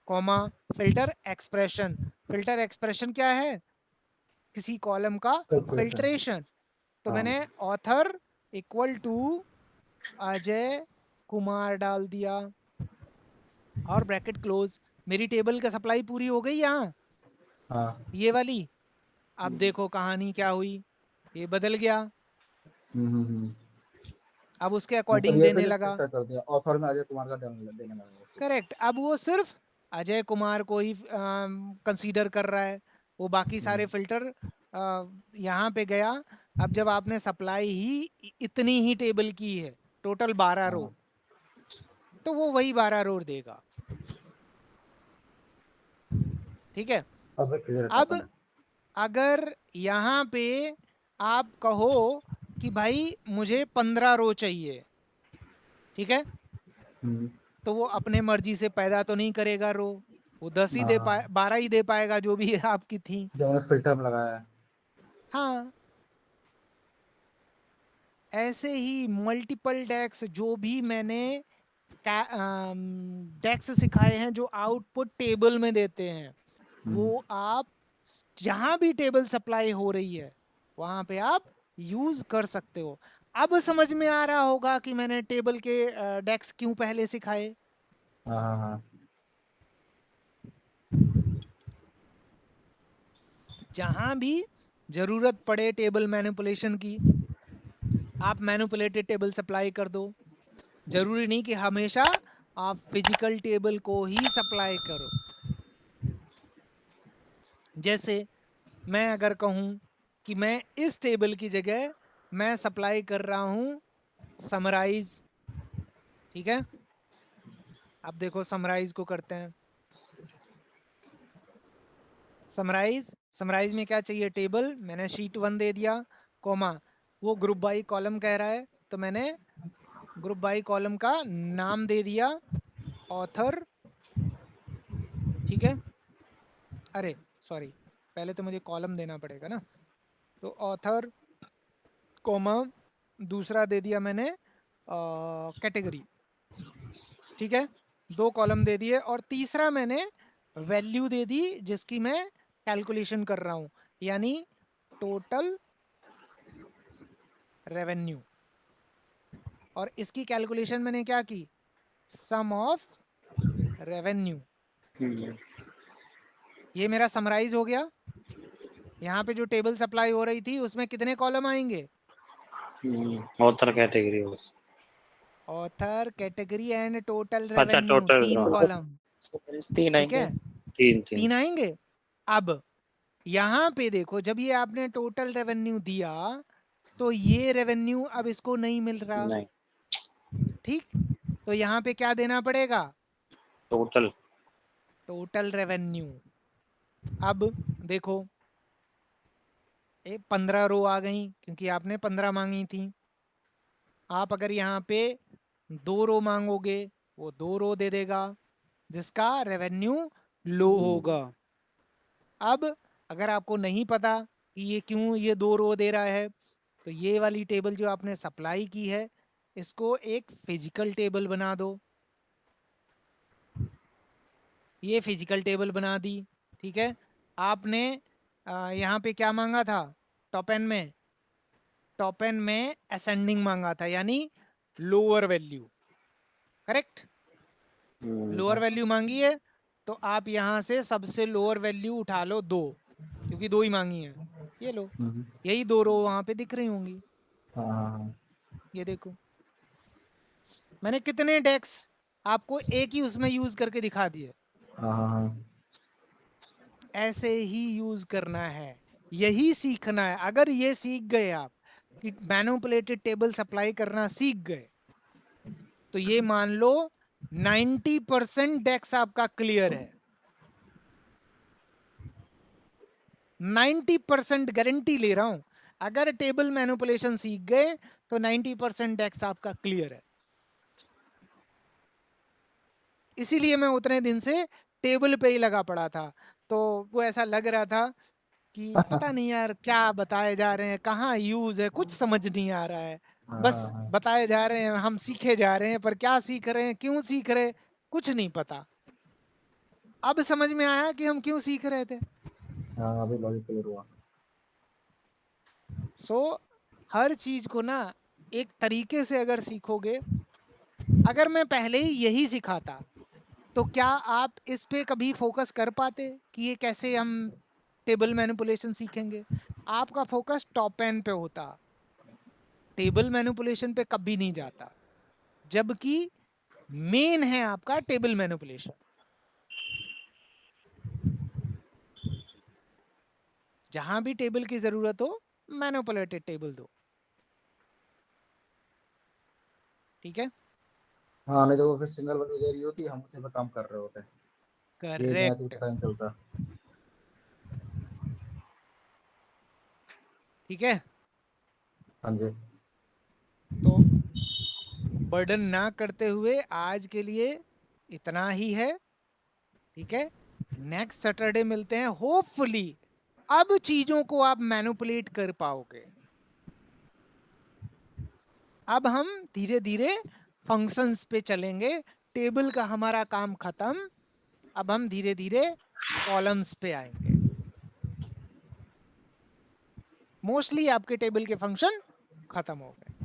comma filter expression. Filter expression क्या है? किसी कॉलम का कैलकुलेशन। फिल्ट्रेशन। तो हाँ, मैंने author equal to Ajay Kumar डाल दिया और ब्रैकेट क्लोज। मेरी टेबल का सप्लाई पूरी हो गई यहाँ, हाँ। ये वाली। अब देखो कहानी क्या हुई, ये बदल गया, हम्म। अब उसके मतलब अकॉर्डिंग ये पे देने जो लगा। फिल्टर कर दिया ऑथर में अजय कुमार का देने लगा। करेक्ट, अब वो सिर्फ अजय कुमार को ही कंसीडर कर रहा है, वो बाकी सारे फिल्टर यहाँ पे गया। अब जब आपने सप्लाई ही इतनी ही टेबल की है, टोटल 12 रो, हाँ, तो वो वही 12 रो देगा, ठीक है? अब क्लियर अब पैटर्न है। अगर यहाँ पे आप कहो कि भाई मुझे 15 रो चाहिए, ठीक है, तो वो अपने मर्जी से पैदा तो नहीं करेगा रो, वो 10 ही दे पाए, 12 ही दे पाएगा जो भी आपकी थी। जो हमने फिल्टर में लगाया है। हाँ, ऐसे ही मल्टीपल डेक्स जो भी मैंने डेक्स सिखाए हैं जो आउटपुट टेबल में देते हैं, वो आप जहां भी टेबल सप्लाई हो रही है वहां पे आप यूज कर सकते हो। अब समझ में आ रहा होगा कि मैंने टेबल के डेक्स क्यों पहले सिखाए। हाँ हाँ हाँ। जहां भी जरूरत पड़े टेबल मैनिपुलेशन की, आप मैनिपुलेटेड टेबल सप्लाई कर दो। जरूरी नहीं कि हमेशा आप फिजिकल टेबल को ही सप्लाई करो। जैसे मैं अगर कहूं कि मैं इस टेबल की जगह मैं सप्लाई कर रहा हूं समराइज, ठीक है, अब देखो समराइज को करते हैं। समराइज में क्या चाहिए, टेबल, मैंने शीट 1 दे दिया, कॉमा वो ग्रुप बाई कॉलम कह रहा है तो मैंने ग्रुप बाई कॉलम का नाम दे दिया ऑथर, ठीक है, अरे सॉरी, पहले तो मुझे कॉलम देना पड़ेगा ना, तो ऑथर कॉमा दूसरा दे दिया मैंने कैटेगरी, ठीक है, 2 कॉलम दे दिए, और तीसरा मैंने वैल्यू दे दी जिसकी मैं कैलकुलेशन कर रहा हूं, यानी टोटल रेवेन्यू, और इसकी कैलकुलेशन मैंने क्या की, सम ऑफ रेवेन्यू। ये मेरा समराइज हो गया। यहाँ पे जो टेबल सप्लाई हो रही थी उसमें कितने कॉलम आएंगे, ऑथर कैटेगरी बस। ऑथर कैटेगरी एंड टोटल अच्छा, रेवेन्यू, टोटल 3 कॉलम, तीन ठीक आएंगे। है, तीन 3 आएंगे। अब यहाँ पे देखो, जब ये आपने टोटल रेवेन्यू दिया तो ये रेवेन्यू अब इसको नहीं मिल रहा, नहीं, ठीक, तो यहाँ पे क्या देना पड़ेगा, टोटल। Total revenue. अब देखो, 15 रो आ गई क्योंकि आपने 15 मांगी थी। आप अगर यहाँ पे 2 रो मांगोगे वो 2 रो दे देगा जिसका रेवेन्यू लो होगा। अब अगर आपको नहीं पता कि ये क्यों ये 2 रो दे रहा है, तो ये वाली टेबल जो आपने सप्लाई की है इसको एक फिजिकल टेबल बना दो। ये फिजिकल टेबल बना दी, ठीक है। आपने यहाँ पे क्या मांगा था, टॉप एन में असेंडिंग मांगा था, यानी lower value, correct, lower value मांगी है, तो आप यहाँ से सबसे लोअर वैल्यू उठा लो 2, क्योंकि 2 ही मांगी है, ये लो, यही 2 रो वहां पे दिख रही होंगी, हाँ ये देखो मैंने कितने डेक्स आपको एक ही उसमें यूज करके दिखा दिए। हाँ ऐसे ही यूज करना है, यही सीखना है। अगर ये सीख गए आप कि मैनिपुलेटेड टेबल सप्लाई करना सीख गए, तो ये मान लो 90% डेक्स आपका क्लियर है, 90% गारंटी ले रहा हूं। अगर टेबल मैनिपुलेशन सीख गए तो 90% डेक्स आपका क्लियर है। इसीलिए मैं उतने दिन से टेबल पे ही लगा पड़ा था, तो वो ऐसा लग रहा था कि पता नहीं यार क्या बताए जा रहे हैं, कहाँ यूज है, कुछ समझ नहीं आ रहा है, बस बताए जा रहे हैं, हम सीखे जा रहे हैं, पर क्या सीख रहे हैं, क्यों सीख रहे हैं, कुछ नहीं पता। अब समझ में आया कि हम क्यों सीख रहे थे। हाँ, अभी लॉजिक क्लियर हुआ। सो हर चीज को ना एक तरीके से अगर सीखोगे, अगर मैं पहले ही यही सिखाता तो क्या आप इस पे कभी फोकस कर पाते कि ये कैसे हम टेबल मैनिपुलेशन सीखेंगे। आपका फोकस टॉप एन पे होता, टेबल मैनिपुलेशन पे कभी नहीं जाता, जबकि मेन है आपका टेबल मैनिपुलेशन। जहां भी टेबल की जरूरत हो मैनिपुलेटेड टेबल दो, ठीक है, हाँ, नहीं तो वो फिर सिंगल वैल्यू दे रही होती, हम उसी पे काम कर रहे होते, ये नया तो करेक्ट, पता नहीं चलता। ठीक है। हाँ जी। तो बर्डन ना करते हुए आज के लिए इतना ही है, ठीक है। नेक्स्ट सैटरडे मिलते हैं, होपफुली अब चीजों को आप मैनिपुलेट कर पाओगे। अब हम धीरे धीरे फंक्शंस पे चलेंगे, टेबल का हमारा काम खत्म, अब हम धीरे धीरे कॉलम्स पे आएंगे। मोस्टली आपके टेबल के फंक्शन खत्म हो गए।